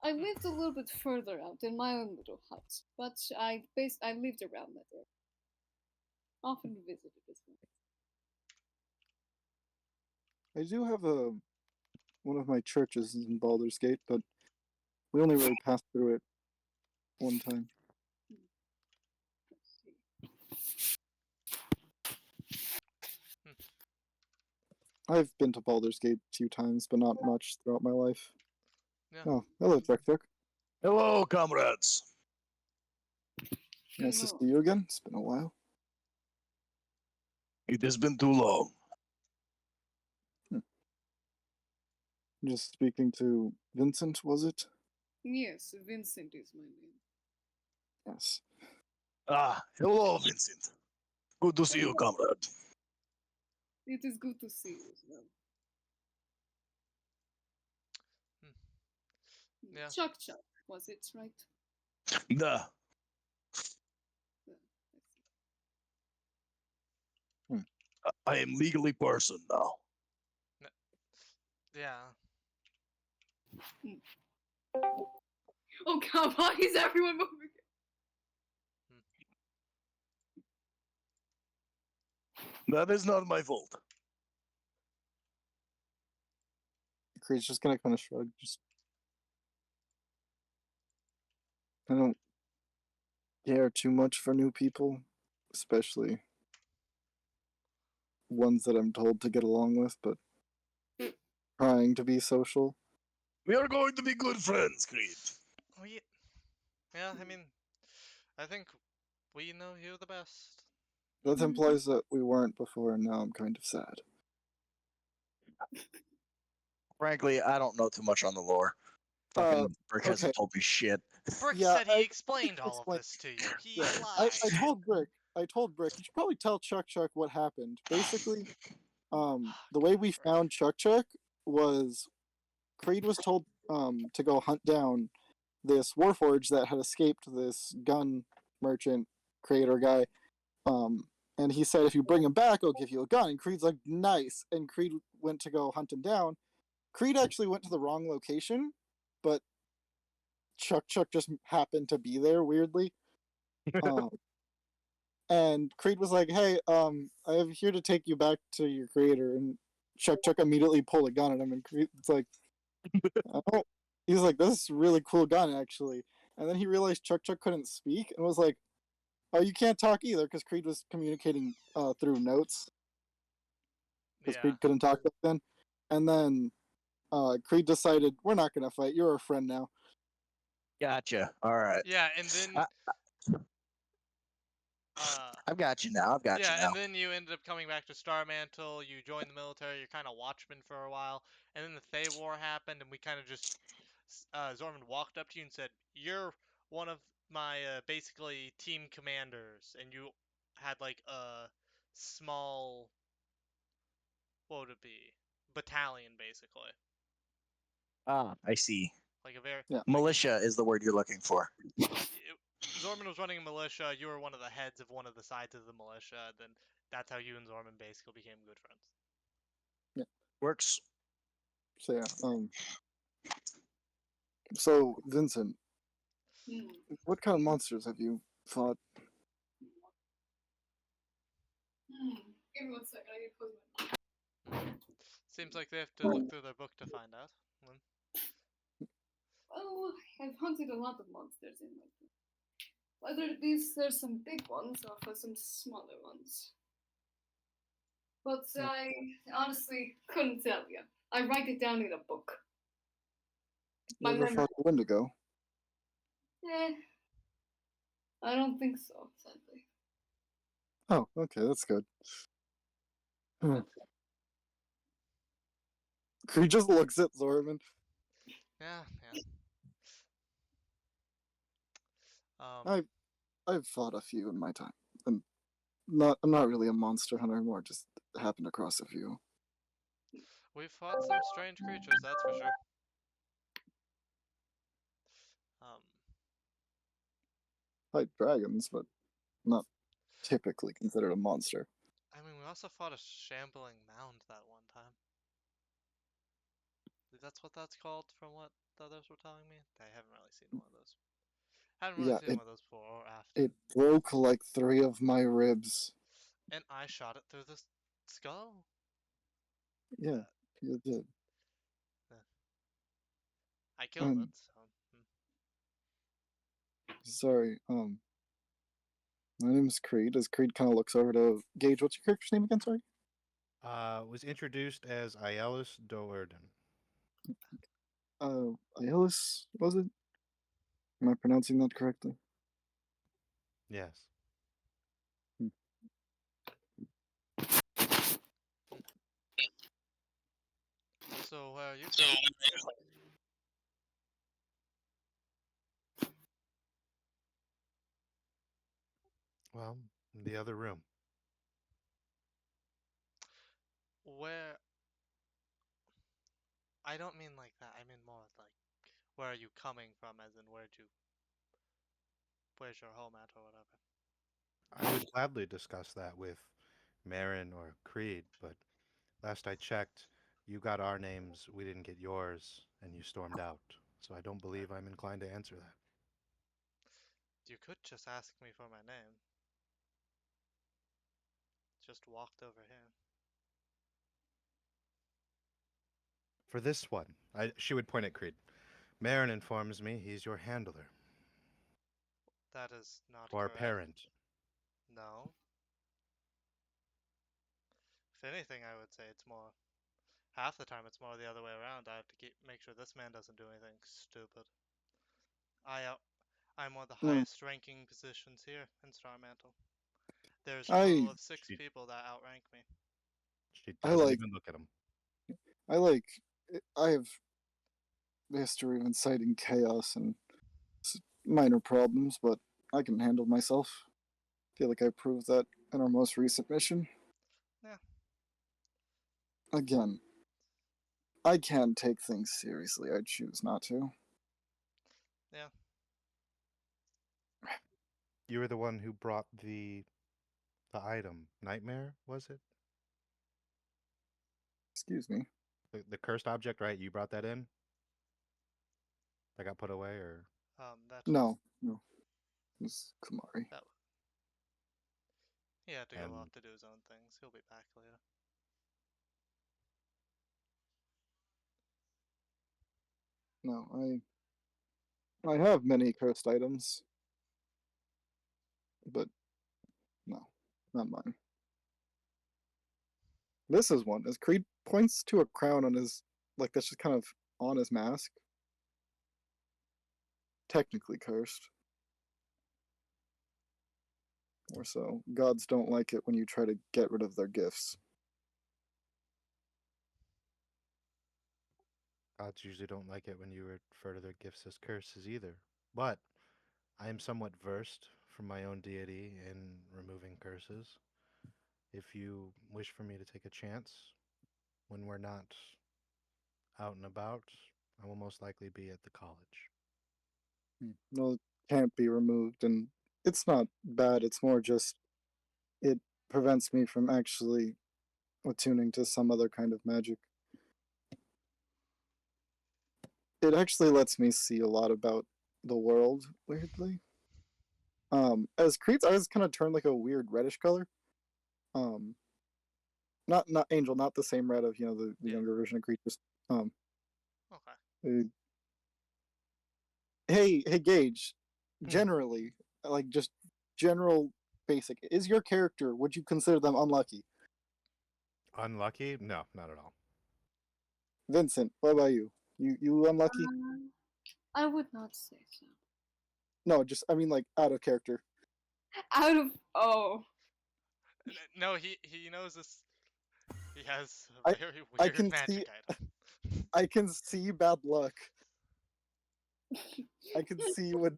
I lived a little bit further out in my own little hut, but I lived around that area. Often visited this one. I do have one of my churches is in Baldur's Gate, but we only really passed through it one time. I've been to Baldur's Gate a few times, but not much throughout my life. Yeah. Oh, hello, Trektuk. Hello, comrades. Nice to see you again. It's been a while. It has been too long. Just speaking to Vincent, was it? Yes, Vincent is my name. Yes. Ah, hello, Vincent. Good to see you, comrade. It is good to see you as well. Yeah. Chuck Chuck, was it right? Nah. I am legally person now. Yeah. Oh god, why is everyone moving? That is not my fault. Creed's just gonna kind of shrug. Just I don't care too much for new people, especially ones that I'm told to get along with, but trying to be social. We are going to be good friends, Creed. Oh, yeah, I mean, I think we know you the best. That implies that we weren't before, and now I'm kind of sad. Frankly, I don't know too much on the lore. Fucking Brick hasn't okay. told me shit. Brick Yeah, said he I explained all of explained- this to you. He Yeah, lied. I told Brick. You should probably tell Chuck what happened. Basically, the way we found Chuck was Creed was told to go hunt down this Warforge that had escaped this gun merchant creator guy. And he said, if you bring him back, I'll give you a gun. And Creed's like, nice. And Creed went to go hunt him down. Creed actually went to the wrong location, but Chuck just happened to be there weirdly. And Creed was like, hey, I'm here to take you back to your creator. And Chuck immediately pulled a gun at him. And Creed's like, oh. He's like, this is a really cool gun, actually. And then he realized Chuck couldn't speak and was like, oh, you can't talk either, because Creed was communicating through notes. Because Yeah. Creed couldn't talk back then. And then Creed decided, we're not going to fight. You're a friend now. Gotcha. All right. Yeah, and then I've got you now. I've got you yeah, now. and then you ended up coming back to Star Mantle. You joined the military. You're kind of watchman for a while, and then the Thay War happened, and we kind of just Zorman walked up to you and said, "You're one of my basically team commanders," and you had like a small, what would it be, battalion basically, Ah, I see. like a very Yeah. Militia is the word you're looking for. Zorman was running a militia. You were one of the heads of one of the sides of the militia. Then that's how you and Zorman basically became good friends. Works. So yeah. So Vincent, what kind of monsters have you fought? Give me 1 second, I need to close my. Seems like they have to look through their book to find out. Oh, I've hunted a lot of monsters in my life. Whether there's some big ones or for some smaller ones. But I honestly couldn't tell you. I write it down in a book. My Never memory. fought a Wendigo. I don't think so, sadly. Oh, okay, that's good. Creed just looks at Zorman. Yeah. I've fought a few in my time. I'm not really a monster hunter anymore, just happened across a few. We've fought some strange creatures, that's for sure. Fight dragons, but not typically considered a monster. I mean, we also fought a shambling mound that one time. That's what that's called, from what the others were telling me. I haven't really seen one of those. Haven't really seen one of those before or after. It broke like 3 of my ribs. And I shot it through the skull. Yeah, you did. I killed it, so. Sorry, my name is Creed. As Creed kind of looks over to Gage, what's your character's name again? Sorry. Was introduced as Aeolus Doerden. Aeolus, was it? Am I pronouncing that correctly? Yes. So where are you? Well, the other room. Where? I don't mean like that. I mean more like, where are you coming from? As in, where's your home at, or whatever. I would gladly discuss that with Marin or Creed, but last I checked, you got our names, we didn't get yours, and you stormed out. So I don't believe I'm inclined to answer that. You could just ask me for my name. Just walked over here. For this one, she would point at Creed. Marin informs me he's your handler, That is not or correct. parent. No. If anything, I would say it's more. Half the time, it's more the other way around. I have to make sure this man doesn't do anything stupid. I'm one of the Hmm. highest ranking positions here in Star Mantle. There's a I- total of 6 She- people that outrank me. She I doesn't like- even look at him. I have a history of inciting chaos and minor problems, but I can handle myself. Feel like I proved that in our most recent mission. Yeah. Again, I can take things seriously. I choose not to. Yeah. You were the one who brought the item. Nightmare, was it? Excuse me. The cursed object, right? You brought that in? That got put away, or? That No. It was Kumari. he had to go And- off to do his own things. He'll be back later. No, I have many cursed items, but no, not mine. This is one. As Creed points to a crown on his, like that's just kind of on his mask. Technically cursed. Or so. Gods don't like it when you try to get rid of their gifts. Gods usually don't like it when you refer to their gifts as curses either. But I am somewhat versed from my own deity in removing curses. If you wish for me to take a chance when we're not out and about, I will most likely be at the college. No, it can't be removed, and it's not bad. It's more just it prevents me from actually attuning to some other kind of magic. It actually lets me see a lot about the world, weirdly. As Creed's eyes kind of turned like a weird reddish color. Not Angel, not the same red of the Yeah. younger version of Creed. Just Okay. hey Gage, generally, like just general basic. Is your character? Would you consider them unlucky? Unlucky? No, not at all. Vincent, what about you? You unlucky? I would not say so. No, just I mean like out of character. Out of No, he knows this. He has I- a very I weird can magic see- item. I can see bad luck. I can see what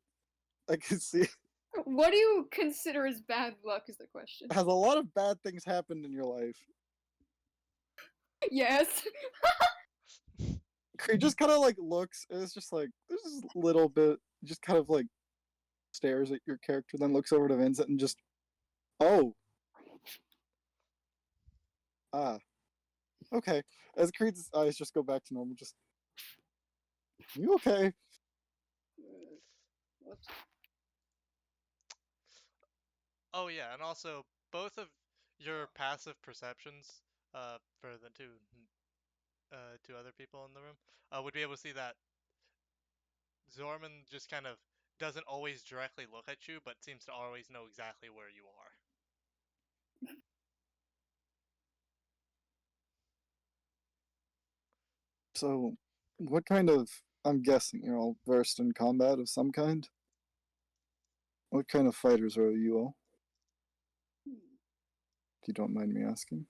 I can see. What do you consider as bad luck? Is the question. Has a lot of bad things happened in your life? Yes. Creed just kind of like looks. And it's just like there's this little bit. Just kind of like stares at your character, then looks over to Vincent and just, oh, okay. As Creed's eyes just go back to normal, just, you okay? Whoops. Oh yeah, and also both of your passive perceptions, for the two other people in the room, would be able to see that Zorman just kind of doesn't always directly look at you, but seems to always know exactly where you are. So, what kind of? I'm guessing you're all versed in combat of some kind. What kind of fighters are you all? If you don't mind me asking.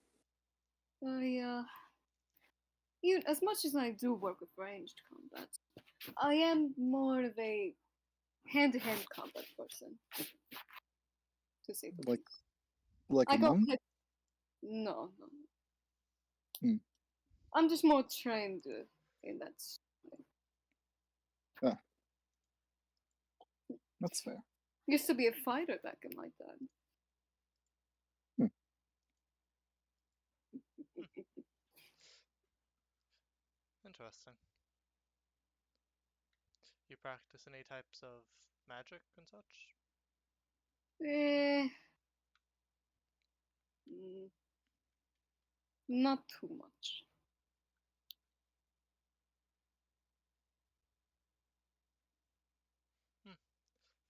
As much as I do work with ranged combat, I am more of a hand-to-hand combat person. To say the Like- least. Like I a go monk? no. I'm just more trained in that. That's fair. Used to be a fighter back in my time. Interesting. You practice any types of magic and such? Mm, not too much.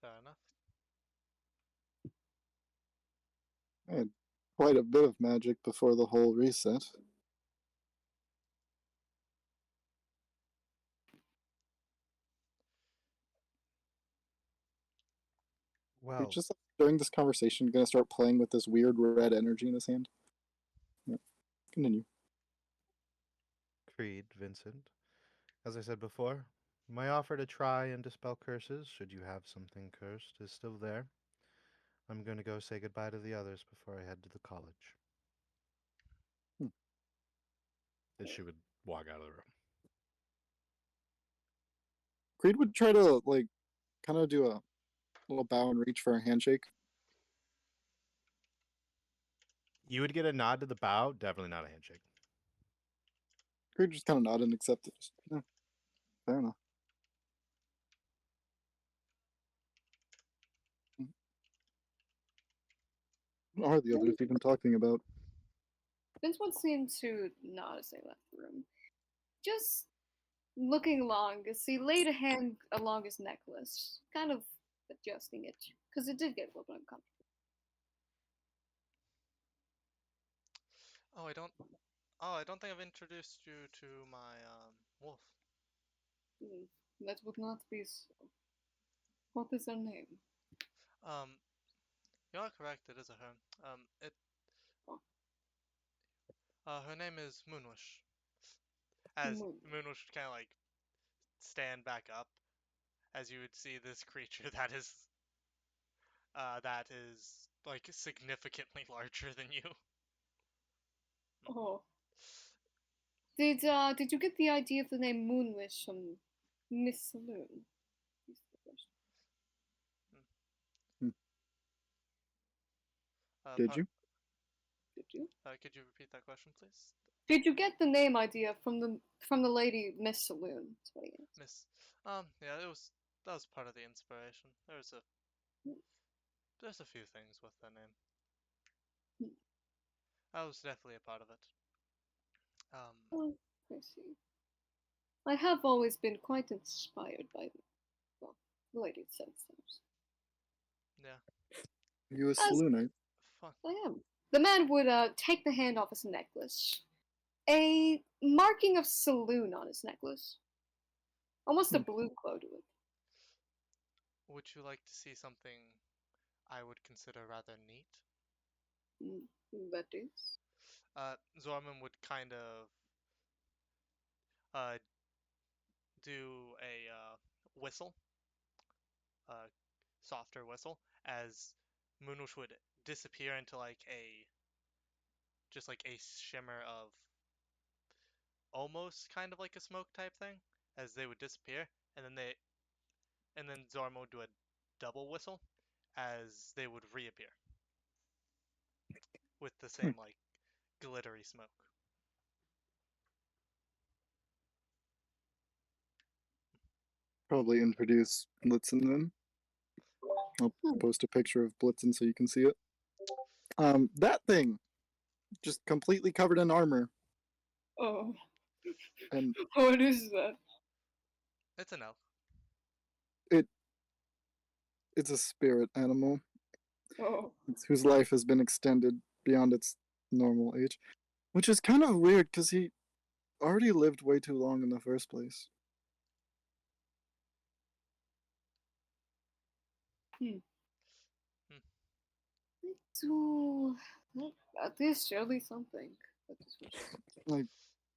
Fair enough. I had quite a bit of magic before the whole reset. You're Well, just during this conversation gonna start playing with this weird red energy in his hand. Yeah. Continue. Creed, Vincent. As I said before, my offer to try and dispel curses, should you have something cursed, is still there. I'm going to go say goodbye to the others before I head to the college. And she would walk out of the room. Creed would try to like kind of do a little bow and reach for a handshake. You would get a nod to the bow, definitely not a handshake. Creed just kind of nodded and accepted. Yeah, fair enough. What are the others even talking about? Vince would seem to not as they left the room. Just looking along as he laid a hand along his necklace, kind of adjusting it, because it did get a little bit uncomfortable. I don't think I've introduced you to my wolf. That would not be so. What is her name? Um, you are correct. It is a her. Her name is Moonwish. As Moonwish would kind of like stand back up, as you would see this creature that is like significantly larger than you. Oh. Did you get the idea of the name Moonwish from Miss Saloon? Did you? Did you? Could you repeat that question, please? Did you get the name idea from the lady Miss Saloon? That's what he asked. Miss. Yeah, that was part of the inspiration. There's a few things with the name. That was definitely a part of it. Oh, I see. I have always been quite inspired by the lady said so. Yeah. You a saloonite? Fun. I am. The man would take the hand off his necklace. A marking of saloon on his necklace. Almost a blue glow to it. Would you like to see something I would consider rather neat? That is? Zorman would kind of do a whistle, softer whistle, as Moonwish would disappear into like just like a shimmer of almost kind of like a smoke type thing, as they would disappear, and then Zorman would do a double whistle, as they would reappear with the same like glittery smoke. Probably introduce Blitzen then. I'll post a picture of Blitzen so you can see it. That thing, just completely covered in armor. Oh. And what is that? It's an elf. It's a spirit animal. Oh. Whose life has been extended beyond its normal age. Which is kind of weird because he already lived way too long in the first place. So, that is surely something. Like,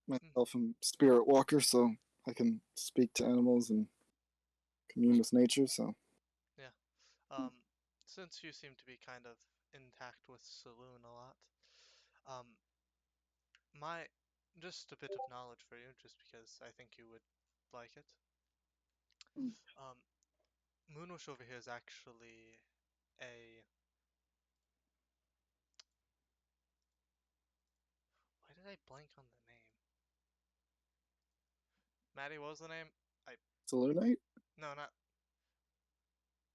myself am spirit walker, so I can speak to animals and commune with nature, so. Yeah. Since you seem to be kind of intact with Saloon a lot, my just a bit of knowledge for you, just because I think you would like it. Um, Moonwish over here is actually a. Why did I blank on the name? Maddie, what was the name? Selunite? No, not.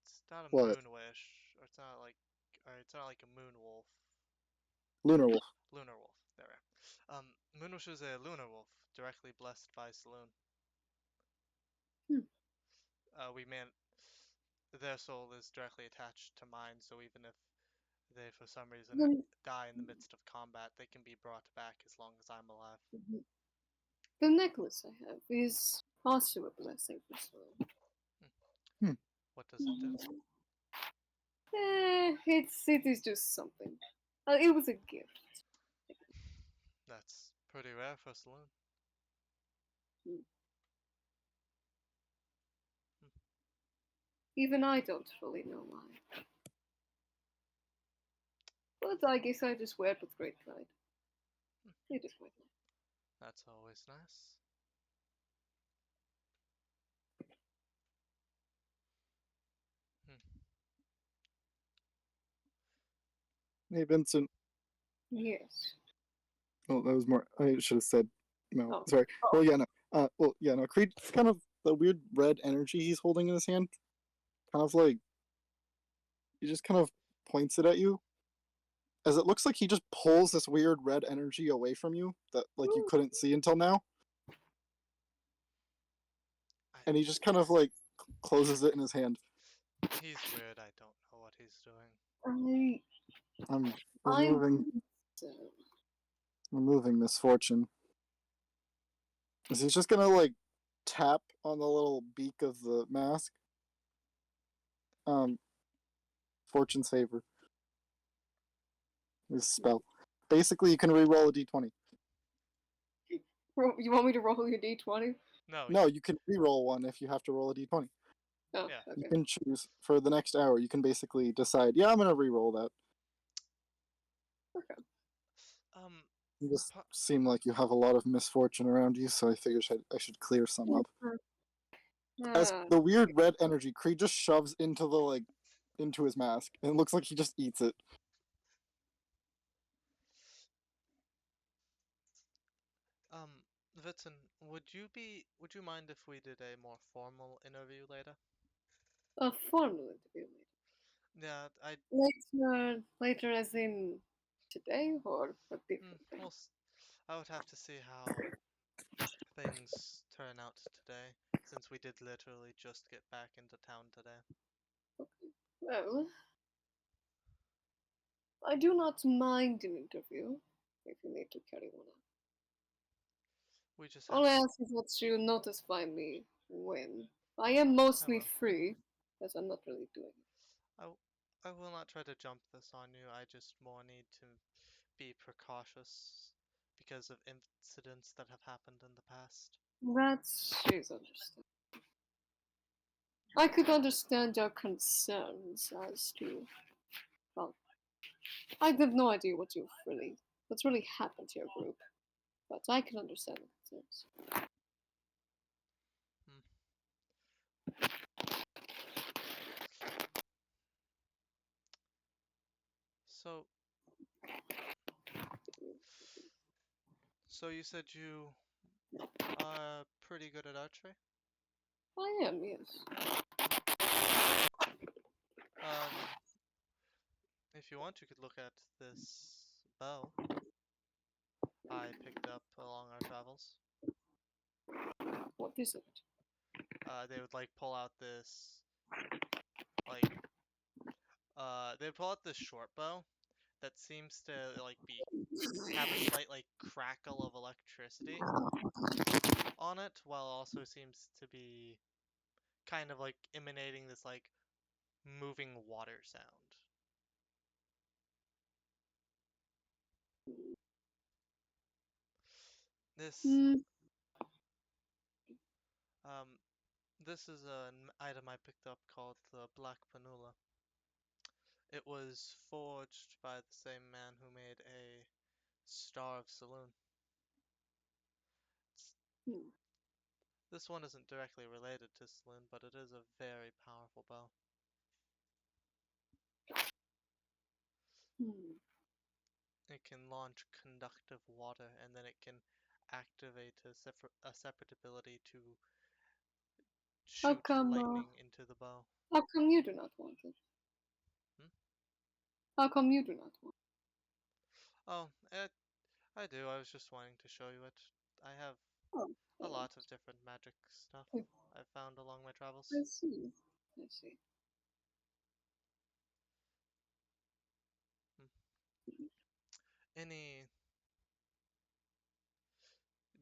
It's not a What? Moonwish, or it's not like a Moon Wolf. Lunar Wolf. Lunar Wolf. There we are. Moonwish is a Lunar Wolf, directly blessed by Saloon. We man, their soul is directly attached to mine, so even if they, for some reason, The, die in the midst of combat, they can be brought back as long as I'm alive. the necklace I have is also a blessing for Sloan. What does it do? It is just something. It was a gift. That's pretty rare for Saloon. Even I don't fully know why. But I guess I just wear it with great pride. It is quite nice. That's always nice. Hey, Vincent. Yes. Oh, that was more. I should have said no. Oh. Sorry. Well, yeah, no. No. Creed, kind of the weird red energy he's holding in his hand, kind of like he just kind of points it at you, as it looks like he just pulls this weird red energy away from you that like you couldn't see until now, and he just kind of like closes it in his hand. He's weird. I don't know what he's doing. I'm I'm removing misfortune. Is he just gonna like tap on the little beak of the mask? Fortune saver. This spell. Basically, you can re-roll a d20. You want me to roll your d20? No, you can re-roll one if you have to roll a d20. Oh, Yeah. okay. You can choose for the next hour. You can basically decide, yeah, I'm gonna re-roll that. Okay. You just seem like you have a lot of misfortune around you, so I figured I should clear some up. As the weird red energy, Creed just shoves into his mask, and it looks like he just eats it. Vitson, would you mind if we did a more formal interview later? A formal interview Yeah, later as in today or a different day? I would have to see how things turn out today, since we did literally just get back into town today. Okay. Well, I do not mind an interview if you need to carry one out. We just All have I ask is that you notify me when. I am mostly free, as I'm not really doing it. I will not try to jump this on you. I just more need to be precautious because of incidents that have happened in the past. That is understandable. I could understand your concerns as to, well, I have no idea what's really happened to your group, but I can understand the concerns. So you said you are pretty good at archery? I am, yes. If you want, you could look at this bow I picked up along our travels. What is it? They would pull out this they would pull out this short bow that seems to have a slight crackle of electricity on it, while also seems to be kind of emanating this moving water sound. This is an item I picked up called the Black Panula. It was forged by the same man who made a Star of Saloon. Hmm. This one isn't directly related to Saloon, but it is a very powerful bow. Hmm. It can launch conductive water, and then it can activate a separate ability to How shoot come? lightning into the bow. How come you do not want it? Hmm? How come you do not want Oh, I do. I was just wanting to show you it. I have it? Oh, a yeah. lot of different magic stuff I I've found along my travels. I see. I see. Any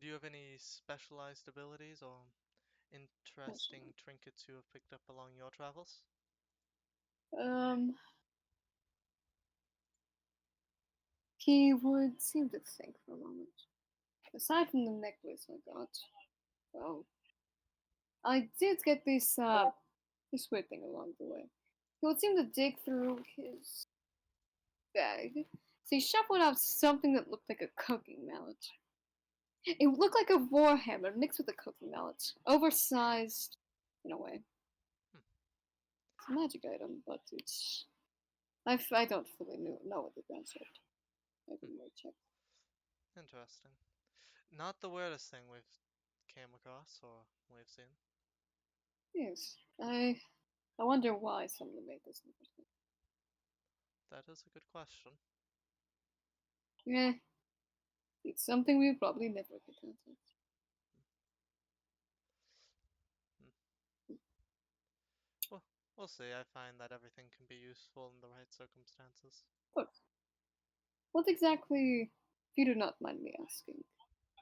Do you have any specialized abilities or interesting trinkets you have picked up along your travels? He would seem to think for a moment. Aside from the necklace I got, well, I did get this weird thing along the way. He would seem to dig through his bag. So he shuffled out something that looked like a cooking mallet. It looked like a warhammer mixed with a cooking mallet. Oversized, in a way. It's a magic item, but it's... I don't fully know what the concept. I didn't really check. Interesting. Not the weirdest thing we've came across or we've seen. Yes, I wonder why someone made this in the first place. That is a good question. Yeah, it's something we probably never get answered. Well, we'll see. I find that everything can be useful in the right circumstances. But what exactly, if you do not mind me asking,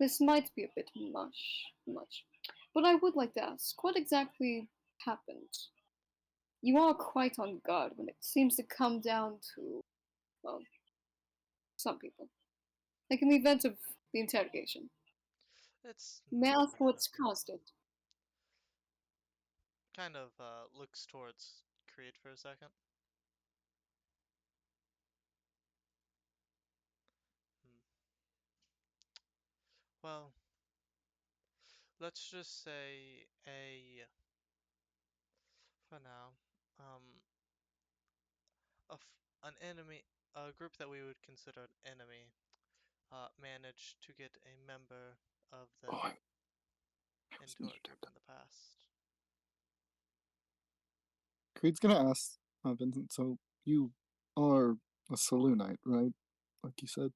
this might be a bit much, but I would like to ask, what exactly happened? You are quite on guard when it seems to come down to, well, some people. Like in the event of the interrogation. It's May I ask nothing out what's of the caused it? kind of looks towards Creed for a second. Well, let's just say for now, an enemy, a group that we would consider an enemy, managed to get a member of them Oh, into our group in the past. Creed's gonna ask Vincent, so you are a Saloonite, right? Like you said.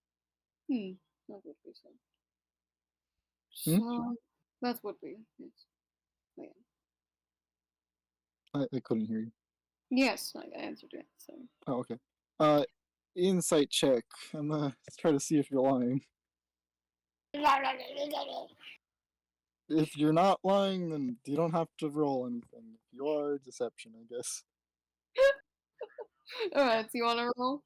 That would be so. Hmm? So, that would be, yes. I am. I couldn't hear you. Yes, I answered it, so. Oh, okay. Insight check. I'm gonna try to see if you're lying. If you're not lying, then you don't have to roll anything. If you are, deception, I guess. Alright, so you wanna roll?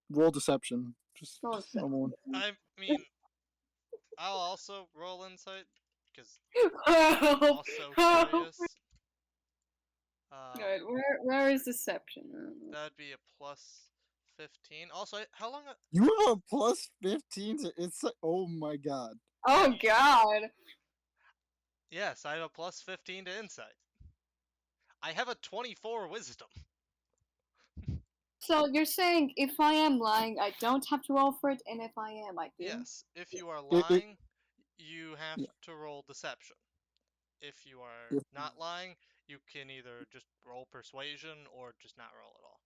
Roll deception. Just Roll deception. normal one. I mean, I'll also roll insight because Oh, I'm also curious. Alright, where is deception? That'd be a plus 15. Also, how long? You have a plus 15 to insight. Oh my god. Oh god! Yes, I have a plus 15 to insight. I have a 24 wisdom. So you're saying if I am lying, I don't have to roll for it, and if I am, I do? Yes, if you are It- lying, you have yeah. to roll deception. If you are If- not lying, you can either just roll persuasion or just not roll at all.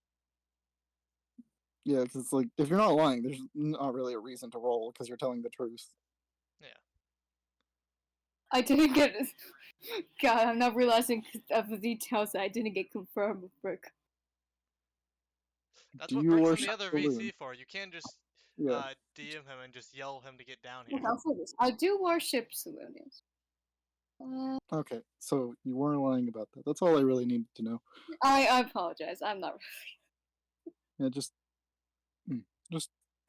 Yeah, because like if you're not lying, there's not really a reason to roll because you're telling the truth. Yeah. I didn't get it. God, I'm not realizing of the details that I didn't get confirmed with Brick. That's Do what you Brick's in worship the other Saloon? VC for. You can't just Yeah. DM him and just yell him to get down here. Look, I'll say this. I do worship Saloon, yes. Okay, so you weren't lying about that. That's all I really needed to know. I apologize. I'm not. Yeah, just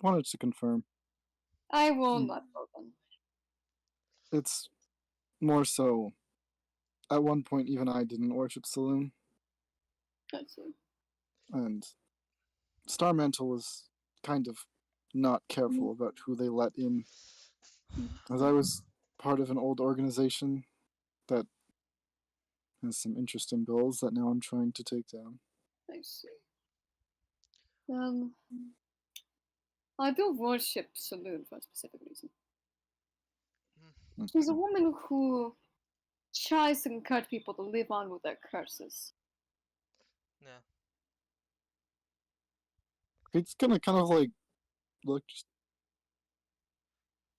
wanted to confirm. I will not roll then. It's more so. At one point, even I didn't worship Saloon, Let's see. and Star Mantle was kind of not careful about who they let in. As I was part of an old organization that has some interesting goals that now I'm trying to take down. I see. I do worship Saloon for a specific reason. She's a woman who tries to encourage people to live on with their curses. Yeah. It's gonna kind of like look.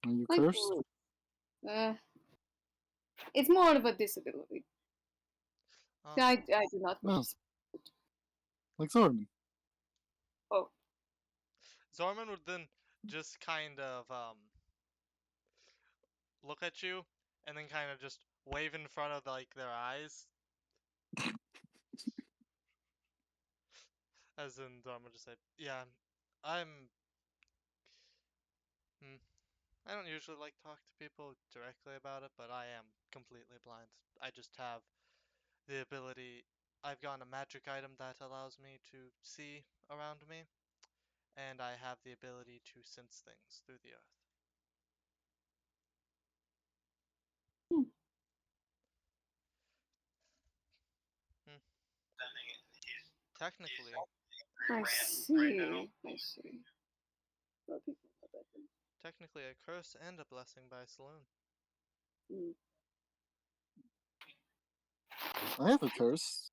Are you I cursed? do. It's more of a disability. I do not No. wish. Like Zorman. Oh, Zorman would then just kind of look at you and then kind of just wave in front of like their eyes. As in Zorman just say, "Yeah, I'm I don't usually like talk to people directly about it, but I am completely blind. I just have the ability. I've gotten a magic item that allows me to see around me, and I have the ability to sense things through the earth." Technically, I see. I see. Well, people know better. technically a curse and a blessing by Saloon. I have a curse.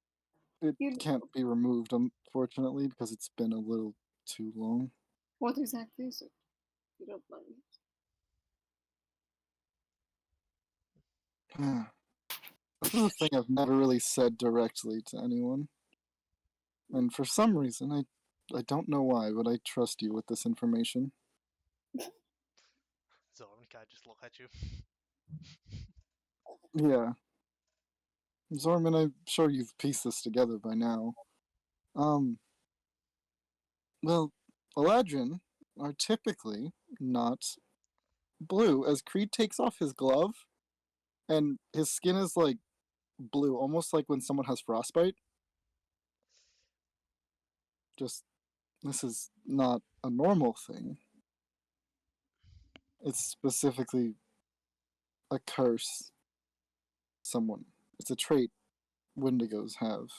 It You- can't be removed, unfortunately, because it's been a little too long. What exactly is it? You don't mind me. This is a thing I've never really said directly to anyone. And for some reason, I don't know why, but I trust you with this information. Zorman kind of just look at you. Yeah. Zorman, I'm sure you've pieced this together by now. Well, Eladrin are typically not blue, as Creed takes off his glove, and his skin is like blue, almost like when someone has frostbite. Just, this is not a normal thing. It's specifically a curse. It's a trait Wendigos have.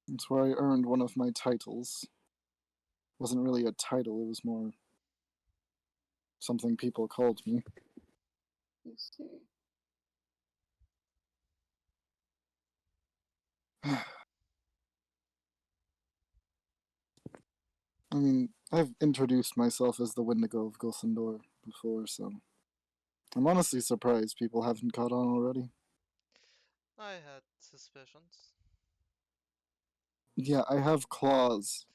It's where I earned one of my titles. It wasn't really a title, it was more something people called me. I see. I mean, I've introduced myself as the Wendigo of Gulsendor before, so I'm honestly surprised people haven't caught on already. I had suspicions. Yeah, I have claws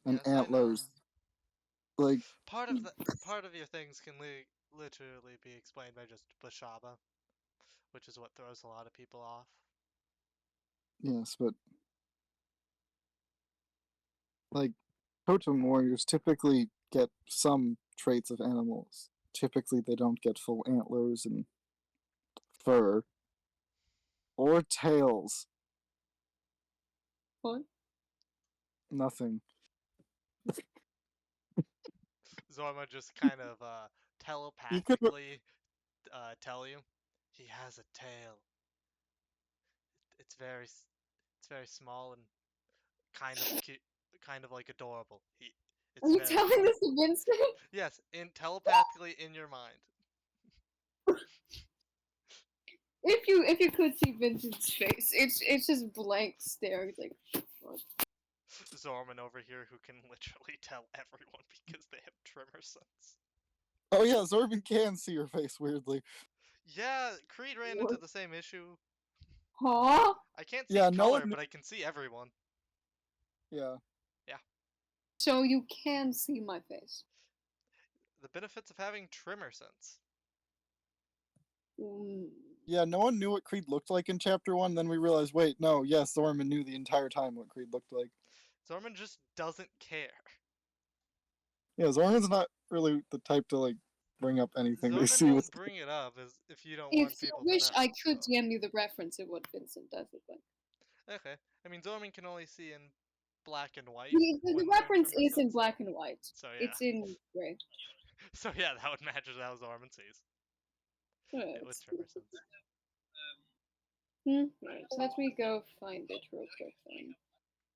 and Yes, I know. antlers. Like, Part of your things can literally be explained by just Bashaba, which is what throws a lot of people off. yes, but like totem warriors typically get some traits of animals. Typically, they don't get full antlers and fur or tails. What? Nothing. Zorma just kind of telepathically tell you he has a tail. It's very small and kind of cute, kind of like adorable. Are you telling this to Vincent? Yes, telepathically in your mind. If you could see Vincent's face, it's just blank stare. He's like, what? Zorman over here who can literally tell everyone because they have tremor sense. Oh yeah, Zorban can see your face weirdly. Yeah, Creed ran into the same issue. Huh? I can't see Yeah, color, Nolan. but I can see everyone. Yeah. So you can see my face. The benefits of having tremor sense. Yeah, no one knew what Creed looked like in Chapter 1, then we realized, wait, no, yes, Zorman knew the entire time what Creed looked like. Zorman just doesn't care. Yeah, Zorman's not really the type to, like, bring up anything they Zorman see won't with... bring it up if you don't If want you people wish, to know. I could DM you the reference of what Vincent does look like. Okay. I mean, Zorman can only see in black and white. The when doing reference tremor is in sense. black and white. So yeah. It's in gray. So yeah, that would match how Zorman sees. It would tremor sense. Right, so let me go find it real quick then.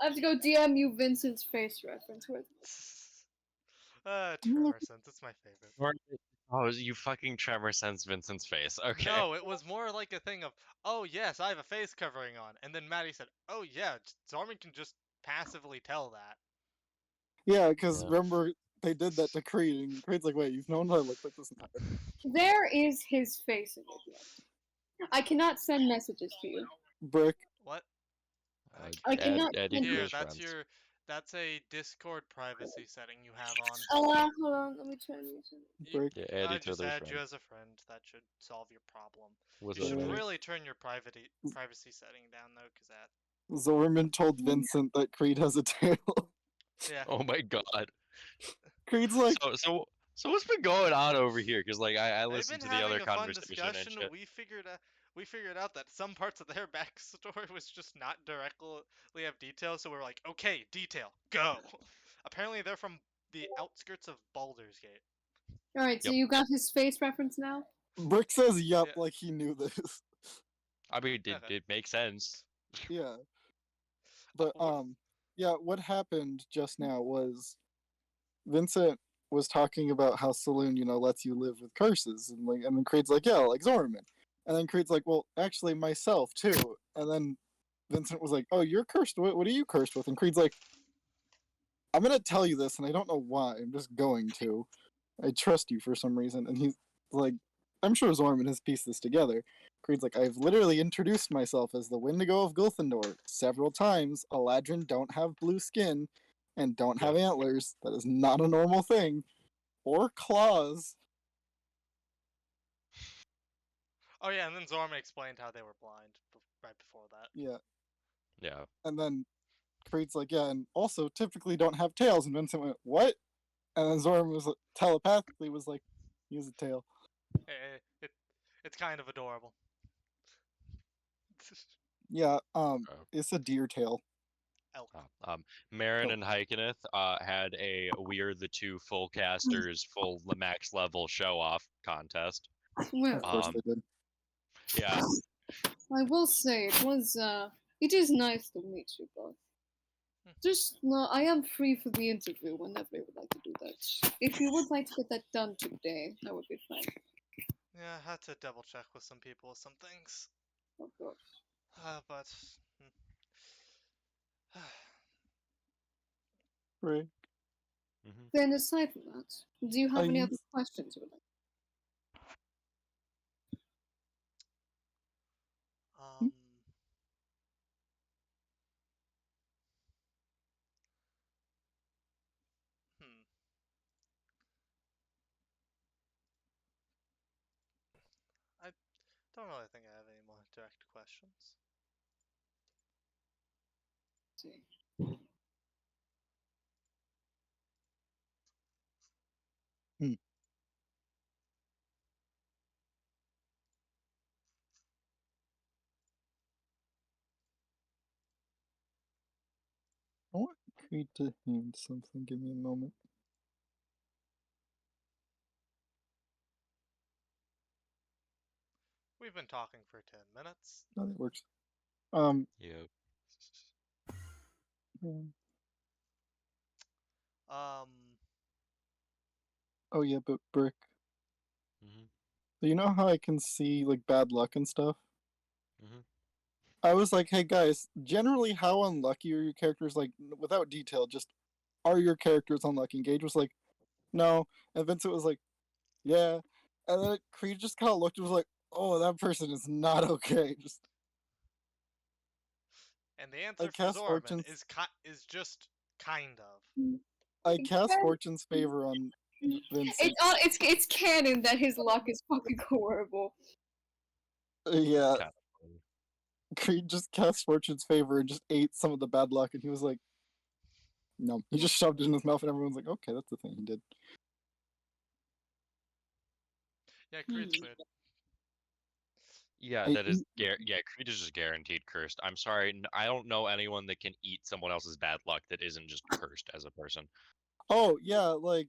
I have to go DM you Vincent's face reference. Where Tremor sense. It's my favorite. Oh, you fucking tremor sense Vincent's face. Okay. No, it was more like a thing of, oh yes, I have a face covering on, and then Maddie said, oh yeah, Zorman can just passively tell that. Yeah, because Yeah. remember they did that to Creed, and Creed's like, wait, you've known I look like this entire. there is his face in it. Yet. I cannot send messages to you. Brick. What? I cannot Eddie send Here, Cruz that's friends. that's a Discord privacy setting you have on. hold on, let me try and use it. Brick. Yeah, Eddie I just Tother's add you friend. as a friend. That should solve your problem. Was You should Alright. really turn your privacy setting down though, because that. Zorman told Vincent that Creed has a tail. Yeah. Oh my god. Creed's like, So what's been going on over here? Because like I They've listened been to the having other a fun conversation and discussion. shit. We figured out that some parts of their backstory was just not directly have detail, so we're like, okay, detail, go. Apparently they're from the outskirts of Baldur's Gate. Alright, so Yep. you got his face reference now? Brick says yup Yeah. like he knew this. I mean, Okay. it makes sense. Yeah. But yeah, what happened just now was Vincent was talking about how Saloon, lets you live with curses, and then Creed's like, yeah, like Zorman. And then Creed's like, well, actually myself too. And then Vincent was like, oh, you're cursed. What are you cursed with? And Creed's like, I'm gonna tell you this, and I don't know why. I'm just going to. I trust you for some reason. And he's like, I'm sure Zorman has pieced this together. Creed's like, I've literally introduced myself as the Wendigo of Gulthendor several times. Eladrin don't have blue skin and don't have antlers. That is not a normal thing. Or claws. Oh yeah, and then Zorman explained how they were blind right before that. Yeah. Yeah. And then Creed's like, yeah, and also typically don't have tails. And Vincent went, what? And then Zorman was telepathically was like, use a tail. It's kind of adorable. Yeah, it's a deer tail. Elk. Marin and Heikeneth had a We're the Two full casters full max level show off contest. Well, Of course they did. Yeah. I will say it is nice to meet you both. Just no, I am free for the interview whenever you would like to do that. If you would like to get that done today, that would be fine. Yeah, I had to double check with some people with some things. Of course. But Right. Then aside from that, do you have any other questions you would like? I don't really think I have any more direct questions. I want Creed to hand something. Give me a moment. We've been talking for 10 minutes. No, that works. Yep. Oh yeah, but Brick. Mhm. So you know how I can see like bad luck and stuff? Mhm. I was like, hey guys, generally how unlucky are your characters? Like, without detail, just are your characters unlucky? And Gage was like, no. And Vincent was like, yeah. And then Creed just kind of looked and was like, oh, that person is not okay. Just And the answer for Zorman is just kind of. I cast Fortune's favor on Vincent. It's canon that his luck is fucking horrible. Yeah. Creed just cast Fortune's favor and just ate some of the bad luck, and he was like, no. He just shoved it in his mouth, and everyone's like, okay, that's the thing he did. Yeah, Creed's weird. Yeah, that is Creed is just guaranteed cursed. I'm sorry, I don't know anyone that can eat someone else's bad luck that isn't just cursed as a person. Oh yeah, like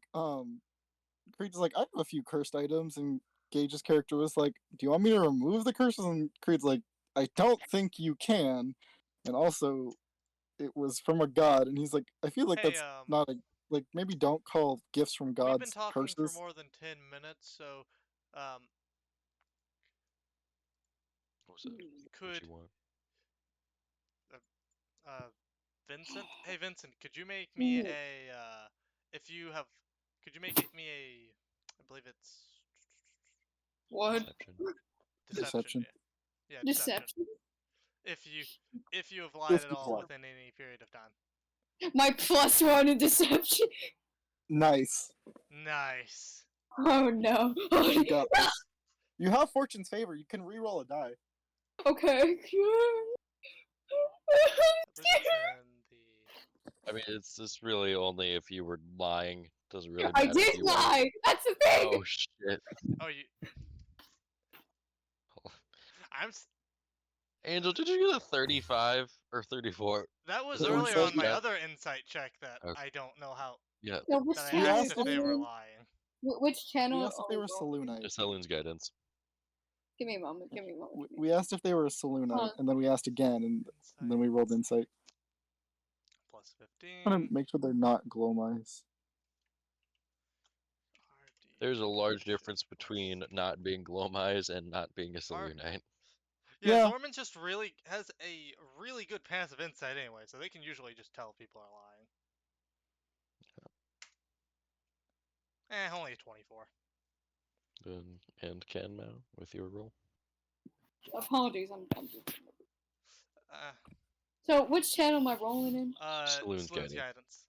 Creed's like, I have a few cursed items, and Gage's character was like, do you want me to remove the curses? And Creed's like, I don't think you can. And also, it was from a god, and he's like, I feel like Hey, that's not a like. Maybe don't call gifts from we've been gods talking for curses. more than 10 minutes, so What was it? What could you want? Vincent? Hey Vincent, could you make me a if you have could you make me a I believe it's What? Deception. Yeah, Deception? if you have lied Just at all before. within any period of time. My +1 in deception. Nice. Nice. Oh no. You got this. You have Fortune's favor. You can re-roll a die. Okay. I believe it's in the I mean, it's just really only if you were lying. Doesn't really I matter. if did you weren't. lie. That's the thing. Oh shit! Oh, you I'm s- Angel, did you get a 35 or 34? that was Is it earlier insight on my check? other insight check that Okay. I don't know how Yeah, No, which that I We channel? asked asked if they were Saloon? lying. Which channel? We asked if they were Oh, Salunite. Saloon's guidance. give me a moment. Give me a moment. We asked if they were a Salunite, and then we asked again, and then we rolled insight. Plus I want 15. to make sure they're not Glowmice. There's a large difference between not being Glowmize and not being a Saloonite. Yeah, Yeah. Zorman just really has a really good passive insight anyway, so they can usually just tell if people are lying. Only a 24. And Ken now with your roll. Apologies, I'm just... Uh, So, which channel am I rolling in? Saloon's Saloon's guidance. guidance.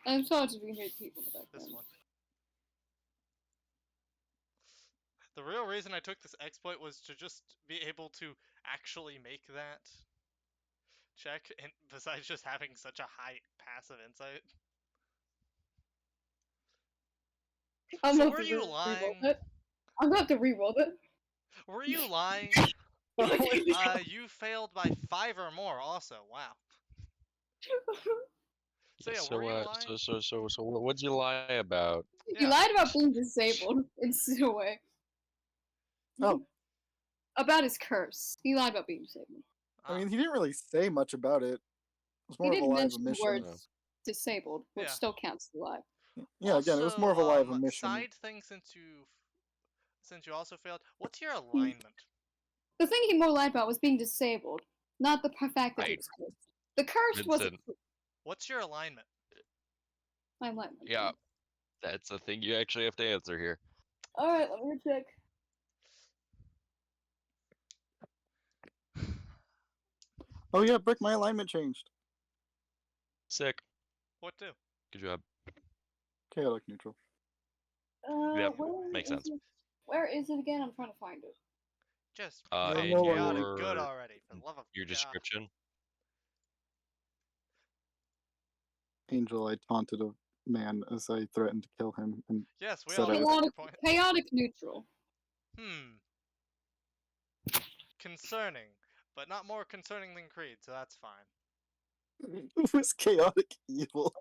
I'm sorry to be here, people in the This background. one. The real reason I took this exploit was to just be able to actually make that check, and besides just having such a high passive insight. I'm So gonna were have to you re-roll lying? it. I'm gonna have to re-roll it. Were you lying? You failed by 5 or more. Also, wow. So yeah, So were you lying? so what'd you lie about? You Yeah. lied about being disabled in a way. Oh. About his curse. He lied about being disabled. I mean, he didn't really say much about it. It was He more of a didn't lie of mention the omission. words disabled, which Yeah. still counts as a lie. Yeah, again, it was more of a lie of Also, omission. side thing since you also failed. What's your alignment? The thing he more lied about was being disabled, not the fact that he Right. was cursed. The curse wasn't Vincent. What's your alignment? my alignment. Yeah, that's a thing you actually have to answer here. Alright, let me check. Oh yeah, Brick, my alignment changed. Sick. What do? Good job. Chaotic neutral. Yep, Where makes is sense. it? Where is it again? I'm trying to find it. Just Yeah, make no longer- chaotic good already, for the love of your God. description. Angel, I taunted a man as I threatened to kill him, and Yes, we said all I know was- your point. Chaotic neutral. Concerning, but not more concerning than Creed, so that's fine. it was chaotic evil.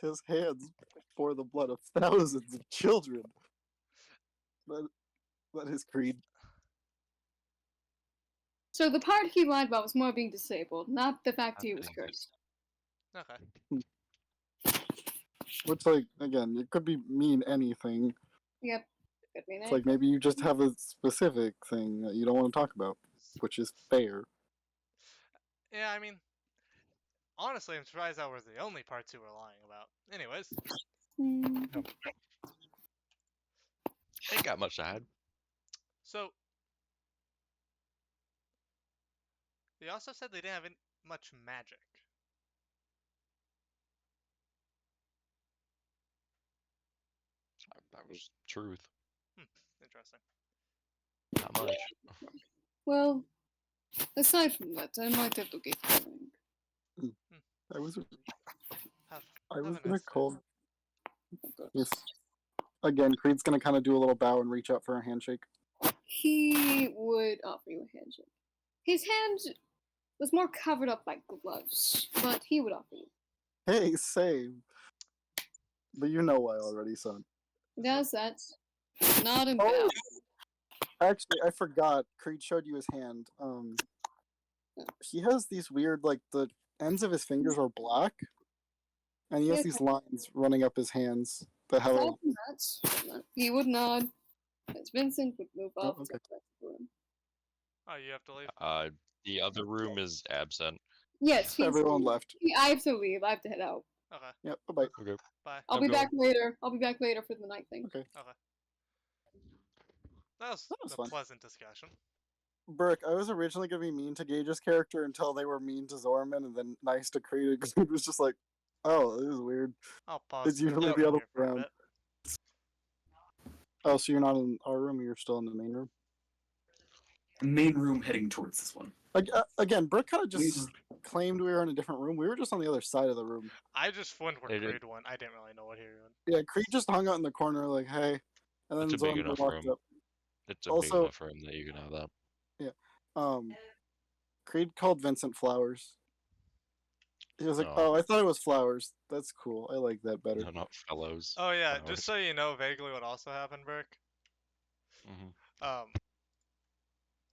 His hands bore the blood of thousands of children. That is Creed. So the part he lied about was more being disabled, not the fact he was cursed. Okay. Which, like, again, it could be mean anything. Yep. Could be It's like maybe you just have a specific thing that you don't want to talk about, which is fair. Yeah, I mean, honestly, I'm surprised that was the only parts you were lying about. Anyways. Ain't got much to hide. So, they also said they didn't have much magic. That was truth. Interesting. Not much. Well, aside from that, I might have to get going. I was Have a gonna nice day. call. Yes. Again, Creed's gonna kind of do a little bow and reach out for a handshake. He would offer you a handshake. His hand was more covered up by gloves, but he would offer you. Hey, same. But you know why already, son. Does that? Not in Oh, bad. actually, I forgot. Creed showed you his hand. He has these weird, like, the ends of his fingers are black, and he has Yes, these lines running up his hands that have a. Aside from that, he would nod. As Vincent would move Oh, off okay. to the rest of the room. Oh, you have to leave. The other room is absent. Yes, he's, Everyone left. I have to leave. I have to head out. Okay, Yep. Bye bye. Okay. bye. I'll I'm be going. back later. I'll be back later for the night thing. Okay. Okay. That was was a fun. pleasant discussion. Burke, I was originally gonna be mean to Gage's character until they were mean to Zorman and then nice to Creed because it was just like, oh, this is weird. I'll pause. It's usually over the other here for a way around. bit. Oh, so you're not in our room, you're still in the main room? Main room heading towards this one. Like, again, Brooke kind of We just claimed we were in a different room. We were just on the other side of the room. I just went where They did. Creed went. I didn't really know what he was Yeah, Creed just hung out in the corner like, hey. And then It's a big Zorman enough walked room. up. It's a Also- big enough room that you can have that. Creed called Vincent Flowers. He was like, Oh. oh, I thought it was Flowers. That's cool. I like that better. No, not fellows. Oh yeah, Flowers. just so you know vaguely what also happened, Burke. Mhm.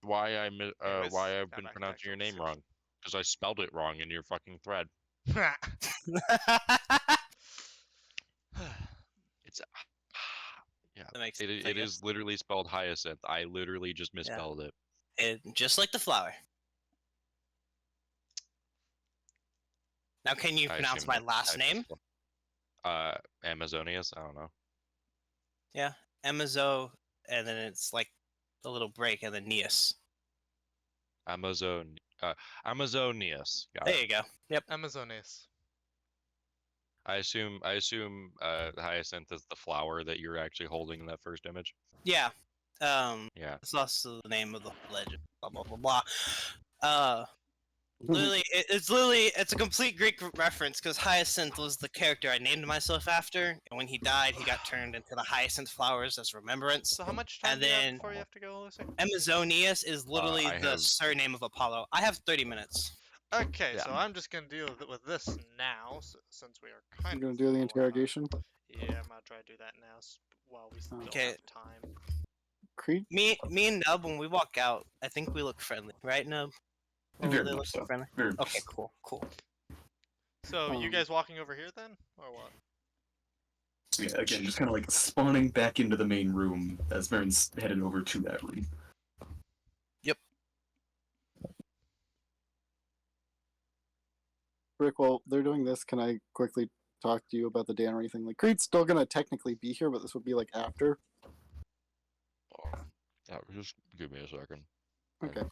Why Anyways, why I've now been back to pronouncing your actual name wrong? Because I spelled it wrong in your fucking thread. It's yeah. That makes It sense, I it guess. is literally spelled hyacinth. I literally just misspelled it. Just like the flower. Now, can you I pronounce assume my that last I name? just- Amazonius. I don't know. Amazo, and then it's like a little break, and then Neus. Amazonius. Got There it. you go. Yep. Amazones. I assume hyacinth is the flower that you're actually holding in that first image. Yeah. Yeah. It's also the name of the legend. Blah blah blah blah. Literally, it's a complete Greek reference because Hyacinth was the character I named myself after, and when he died, he got turned into the hyacinth flowers as remembrance. So how much time And do you have then- before you have to go, Lucy? Amazonius is literally I the have- surname of Apollo. I have 30 minutes. Okay, Yeah. so I'm just gonna deal with this now, since we are kind You're of. gonna do the low on- interrogation? Yeah, I'm gonna try to do that now while we still Okay. have time. Creed? Me and Nub, when we walk out, I think we look friendly, right, Nub? Or Very they much look so. friendly? Very much Okay, so. cool. So you Um, guys walking over here then, or what? So yeah, again, just kind of like spawning back into the main room as Marin's headed over to that room. Rick, while they're doing this, can I quickly talk to you about the Dannery thing? Like, Creed's still gonna technically be here, but this would be like after. Yeah, just give me a second. Okay.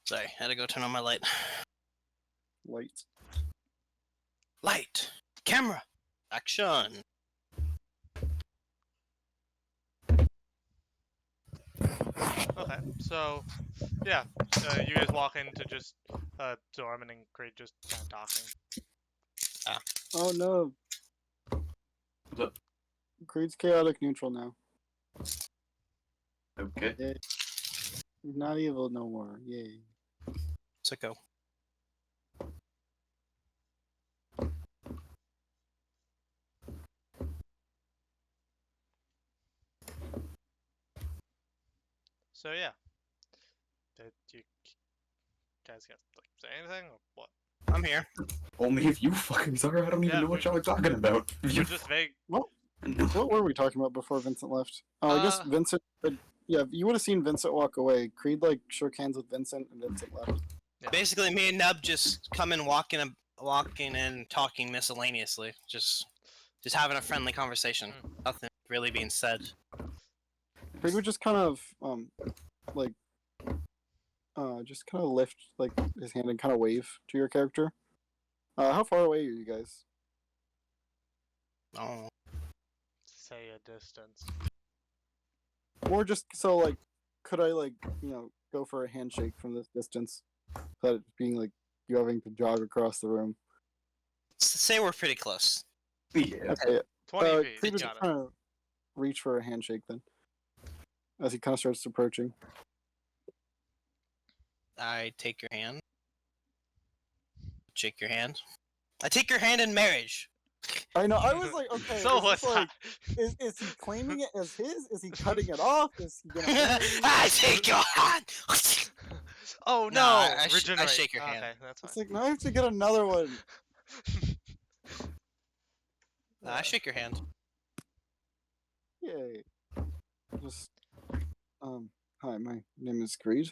Sorry, had to go turn on my light. Light. Light, camera, action. Okay, so yeah, you guys walk into just Zorman and Creed just kind of talking. Oh no. What's up? Creed's chaotic neutral now. Okay. Yay. He's not evil no more. Yay. Sicko. So yeah, did you guys gonna like say anything or what? I'm here. Only if you fuckers are. I don't even Yeah, know what we- y'all are talking about. We're You just vague. What were we talking about before Vincent left? Oh, I guess Uh, Vincent. Yeah, you would have seen Vincent walk away. Creed like shook hands with Vincent, and Vincent left. Yeah. Basically, me and Nub just come in, walking and talking miscellaneously, just having a friendly conversation. Nothing really being said. Creed would just kind of like just kind of lift like his hand and kind of wave to your character. How far away are you guys? Oh, Say a distance. Or just so like, could I like go for a handshake from this distance, without it being like you having to jog across the room? say we're pretty close. yeah. Okay. 20 feet. Creed You would got just it. kind of reach for a handshake then, as he kind of starts approaching. I take your hand. Shake your hand. I take your hand in marriage. I know. I was like, okay, So is was this like, I. is he claiming it as his? Is he cutting it off? Is he gonna? marry me? I take your hand. Oh No, no! I Regenerate. shake your hand. Okay, that's It's fine. like now I have to get another one. I shake your hand. Yay. Just hi, my name is Greed.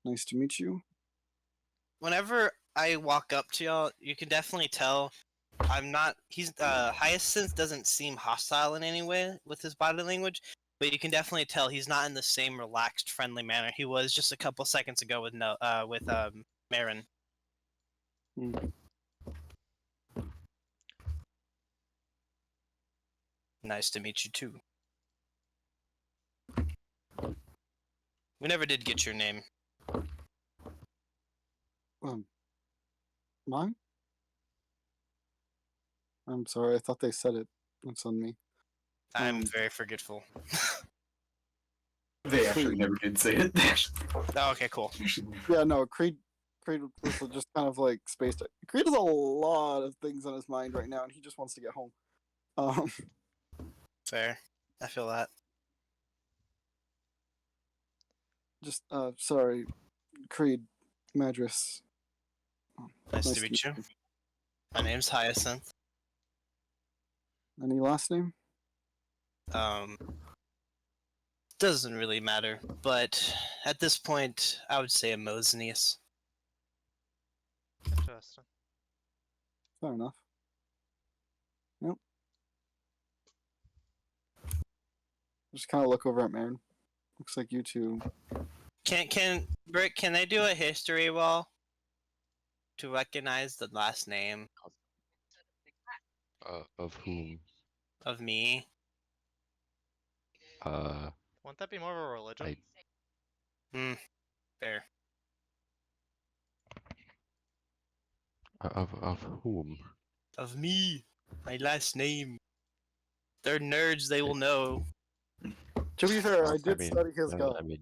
Nice to meet you. Whenever I walk up to y'all, you can definitely tell I'm not. Hyacinth doesn't seem hostile in any way with his body language, but you can definitely tell he's not in the same relaxed, friendly manner he was just a couple seconds ago with Marin. Nice to meet you too. We never did get your name. Mine? I'm sorry, I thought they said it. It's on me. I'm very forgetful. They actually never did say it. Oh, okay, cool. Yeah, no, Creed was just kind of like spaced out. Creed has a lot of things on his mind right now, and he just wants to get home. Fair. I feel that. Just sorry, Creed, Madras. Nice to meet you. My name's Hyacinth. Any last name? Doesn't really matter, but at this point, I would say Amosnius. Interesting. Fair enough. Nope. Just kind of look over at Marin. Looks like you two. Brick, can I do a history wall to recognize the last name Of whom? of me? Won't that be more of a religion? Fair. Of whom? Of me. My last name. They're nerds, they will know. To be fair, I did mean, study his god. I mean,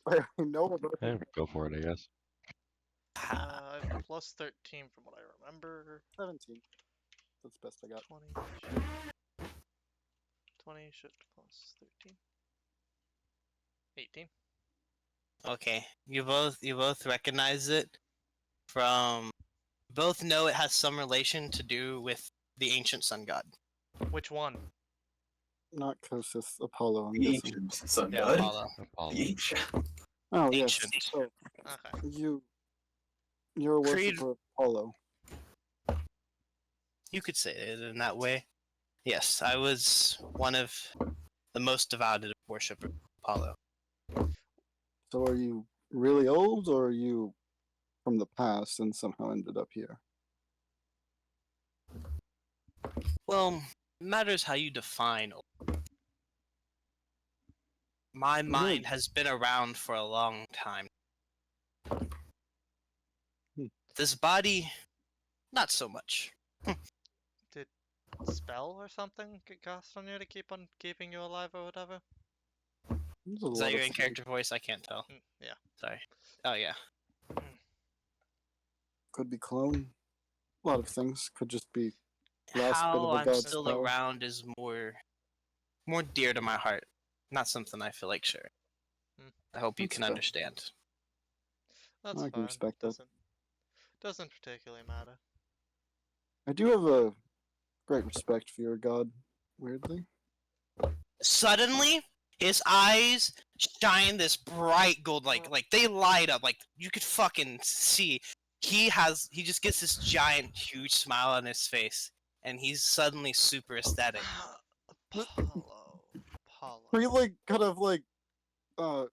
I know about it. go for it, I guess. I have plus 13 from what I remember. 17. That's the best I got. 20 should plus 13. 18. Okay. You both recognize it from both know it has some relation to do with the ancient sun god. Which one? Not Kosith, Apollo. I'm The guessing. ancient sun Yeah, god. Apollo. The ancient. Oh Ancient. yes. So Okay. you're a Creed- worshiper of Apollo. You could say it in that way. Yes, I was one of the most devoted worshippers of Apollo. So are you really old, or are you from the past and somehow ended up here? Well, it matters how you define old. My mind has been around for a long time. This body, not so much. Did spell or something get cast on you to keep on keeping you alive or whatever? There's a Is lot that your of in-character voice? I can't tell. Yeah. Sorry. Oh, yeah. Could be clone. A lot of things could just be last bit How of a I'm god's still power. around is more dear to my heart. Not something I feel like sharing. I hope you That's can fair. understand. That's I can fine. respect that. Doesn't particularly matter. I do have a great respect for your god. Weirdly. Suddenly, his eyes shine this bright gold, like they light up, like you could fucking see. He just gets this giant, huge smile on his face, and he's suddenly super aesthetic. Apollo. He like kind of like moves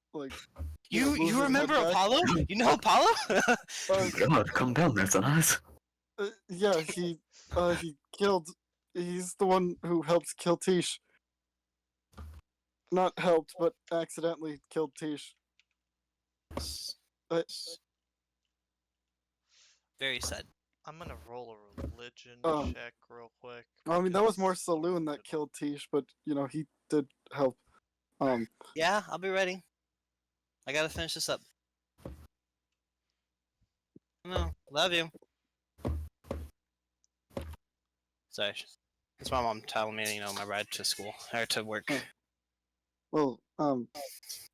You his remember head back. Apollo? You know Apollo? God, calm down there, Zanaz. Yeah, he killed. He's the one who helped kill Tish. Not helped, but accidentally killed Tish. Very sad. I'm gonna roll a religion Um, check real quick. I mean, that was more because Saloon that killed Tish, but you know he did help. Yeah, I'll be ready. I gotta finish this up. No, love you. Sorry, it's my mom telling me, my ride to school or to work. Well,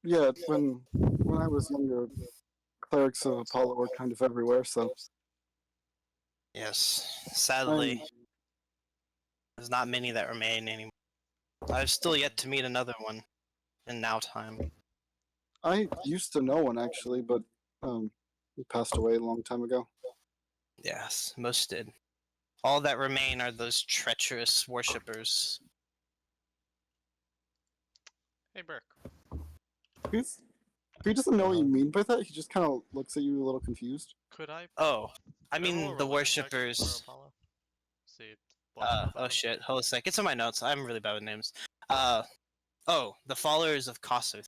yeah, when I was younger, clerics of Apollo were kind of everywhere, so Yes, sadly, there's not many that remain anymore. I've still yet to meet another one in now time. I used to know one actually, but he passed away a long time ago. Yes, most did. All that remain are those treacherous worshippers. Hey, Burke. If he doesn't know what you mean by that, he just kind of looks at you a little confused. Could I? Oh, I could roll mean a the religion check for worshippers. Apollo? See what I can Oh find. shit, hold a sec. It's in my notes. I'm really bad with names. The followers of Kosuth.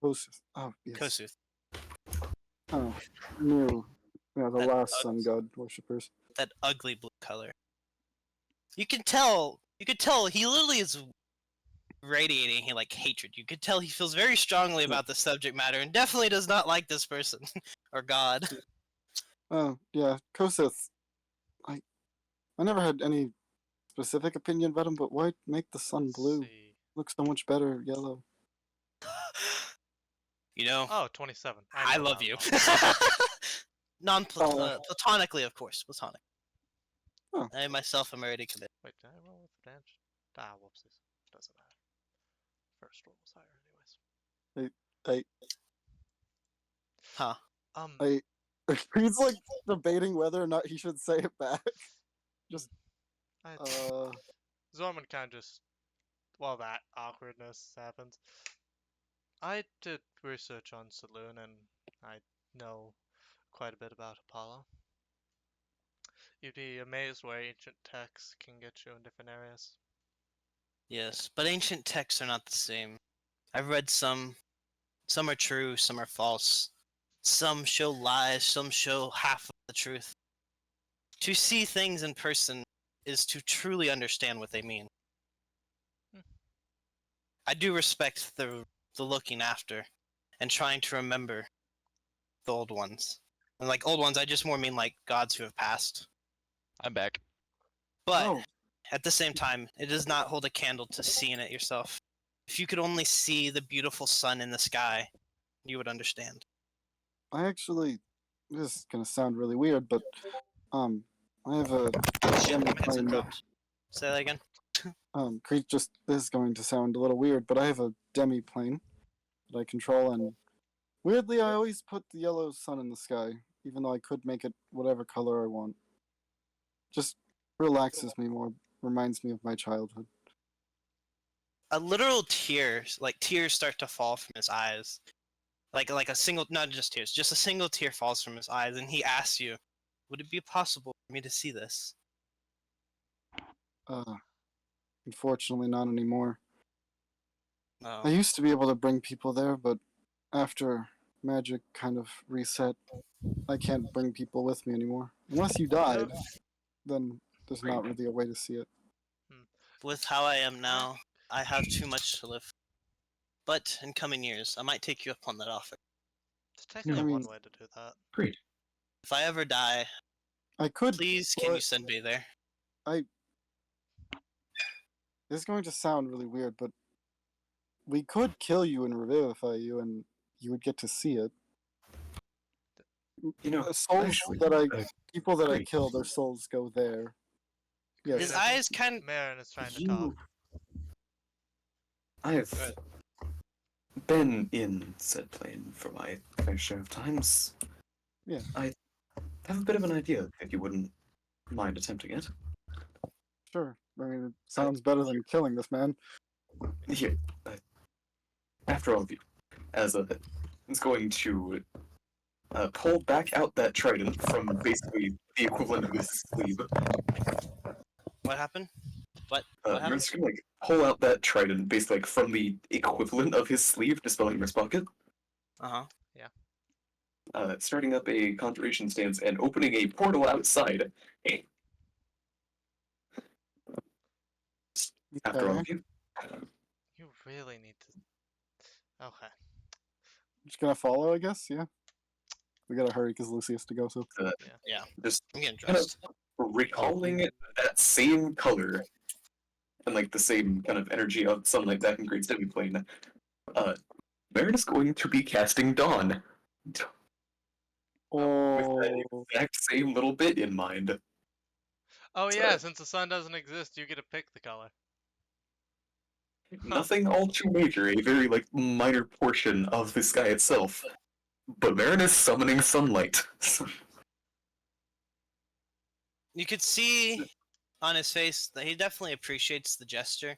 Kosuth. Oh, yes. Kosuth. Oh, new. Yeah, the That last sun god worshippers. That ugly blue color. You can tell he literally is radiating hatred. You could tell he feels very strongly about the subject matter and definitely does not like this person or God. Oh, yeah, Kosuth. I never had any specific opinion about him, but why make the sun Let's blue? see. Looks so much better yellow. Oh, 27. I know love that you. one. Platonically, of course, platonic. Oh. I myself am already committed. Wait, did I roll with advantage? Whoopsies. Doesn't matter. First roll was higher, anyways. Huh. He's like debating whether or not he should say it back. Just Zorman kind of just, while that awkwardness happens, I did research on Saloon and I know quite a bit about Apollo. You'd be amazed where ancient texts can get you in different areas. Yes, but ancient texts are not the same. I've read some. Some are true, some are false. Some show lies, some show half of the truth. To see things in person is to truly understand what they mean. I do respect the looking after and trying to remember the old ones. And old ones, I just more mean gods who have passed. I'm back. But at the same time, it does not hold a candle to seeing it yourself. If you could only see the beautiful sun in the sky, you would understand. I actually, this is gonna sound really weird, but I have a demi plane that Say that again. this is going to sound a little weird, but I have a demi plane that I control, and weirdly, I always put the yellow sun in the sky, even though I could make it whatever color I want. Just relaxes me more, reminds me of my childhood. A literal tears start to fall from his eyes. Like a single, not just tears, just a single tear falls from his eyes, and he asks you, "Would it be possible for me to see this?" Unfortunately, not anymore. Oh. I used to be able to bring people there, but after magic kind of reset, I can't bring people with me anymore. Unless you died, then there's not really a way to see it. With how I am now, I have too much to live. But in coming years, I might take you up on that offer. There's technically one way to do that. Great. If I ever die, please can you send me there? This is going to sound really weird, but we could kill you and revivify you, and you would get to see it. People that I kill, their souls go there. Yes. His eyes kind of. Marin is trying to talk. I have been in said plane for my fair share of times. Yeah. I have a bit of an idea, if you wouldn't mind attempting it. Sure. I mean, it sounds better than killing this man. Here, after all of you, as it's going to pull back out that trident from basically the equivalent of his sleeve. What happened? What You're happened? just gonna pull out that trident basically from the equivalent of his sleeve, dispelling his pocket. Uh-huh. Yeah. starting up a conjuration stance and opening a portal outside. Hey. After all Okay. of you. You really need to. Okay. Just gonna follow, I guess. Yeah. We gotta hurry because Lucy has to go. So Yeah, Just I'm getting kind of dressed. recalling that same color and like the same kind of energy of sunlight back in Great Stepping Plane. Baron is going to be casting Dawn. With that oh, exact same little bit in mind. Oh So- yeah, since the sun doesn't exist, you get to pick the color. Nothing all too major, a very like minor portion of the sky itself. But Baron is summoning sunlight. You could see on his face that he definitely appreciates the gesture,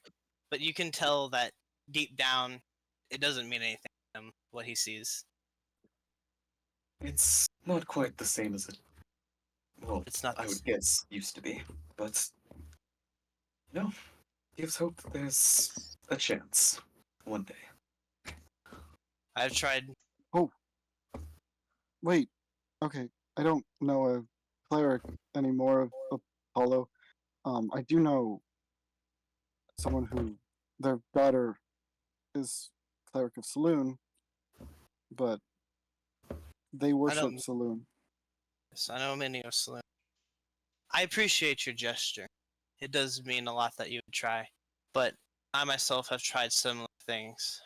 but you can tell that deep down, it doesn't mean anything to him, what he sees. It's not quite the same as it. Well, It's not I the would guess used to be, but gives hope that there's a chance one day. I've tried. wait. Okay, I don't know a cleric anymore of Apollo. I do know someone who their daughter is cleric of Saloon, but they worship Saloon. Yes, I know many of Saloon. I appreciate your gesture. It does mean a lot that you would try, but I myself have tried similar things.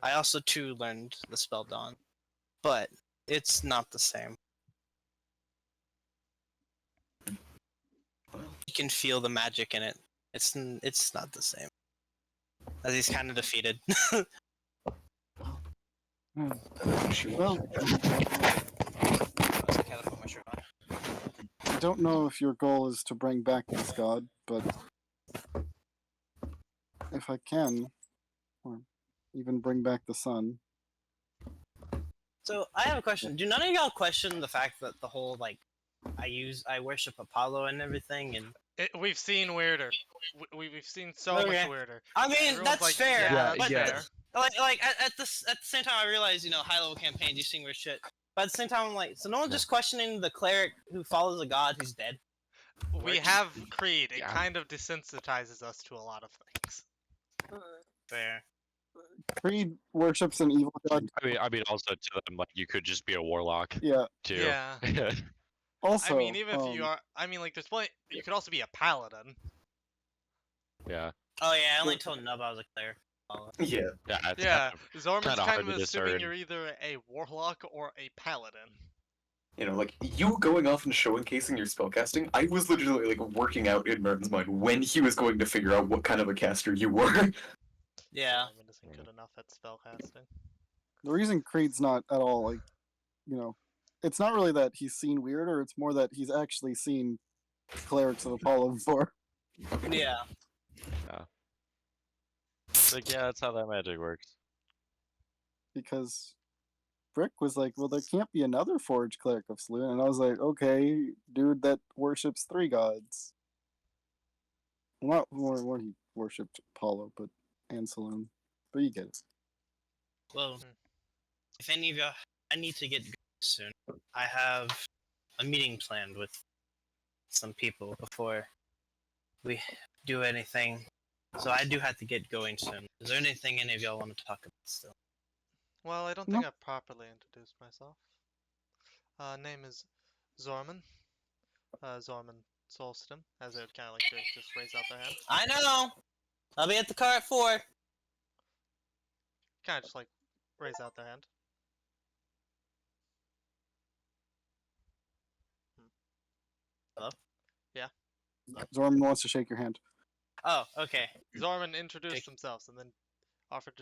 I also too learned the spell Dawn, but it's not the same. You can feel the magic in it. It's not the same. As he's kind of defeated. Well, I don't know if your goal is to bring back this god, but if I can, or even bring back the sun. So I have a question. Do none of y'all question the fact that the whole like I worship Apollo and everything and We've seen weirder. We've seen so Okay. much weirder. I mean Everyone's that's like, fair. Yeah, but that's fair. like at the same time I realize, high level campaigns you sing weird shit. But at the same time I'm like, so no one's just questioning the cleric who follows a god who's dead. We have Creed. It Yeah. kind of desensitizes us to a lot of things. Fair. Creed worships an evil god. I mean, also to them, like you could just be a warlock Yeah. too. Yeah. Also, I mean, even if you are, I mean, like, there's plenty. You could also be a paladin. yeah, Oh yeah, I only told Nub I was a cleric. Yeah. yeah, it's Yeah, kind of- Zorman's kinda kind hard of to assuming discern. you're either a warlock or a paladin. Like you going off and showcasing your spellcasting, I was literally like working out in Martin's mind when he was going to figure out what kind of a caster you were. Yeah. Zorman isn't good enough at spellcasting. the reason Creed's not at all like, it's not really that he's seen weirder. It's more that he's actually seen clerics of Apollo before. Yeah. like yeah, that's how that magic works. Because Brick was like, well, there can't be another forge cleric of Saloon. And I was like, okay, dude that worships 3 gods. Not more he worshipped Apollo, but and Saloon. But you get it. Well, if any of you, I need to get going soon. I have a meeting planned with some people before we do anything. So I do have to get going soon. Is there anything any of y'all want to talk about still? Well, I don't think I've properly introduced myself. Name is Zorman. Zorman Solston, as they would kind of like to just raise out their hand. I know! I'll be at the car at 4. Kind of just like raise out their hand. Hello? Yeah. Zorman wants to shake your hand. Oh, okay. Zorman introduced themselves and then offered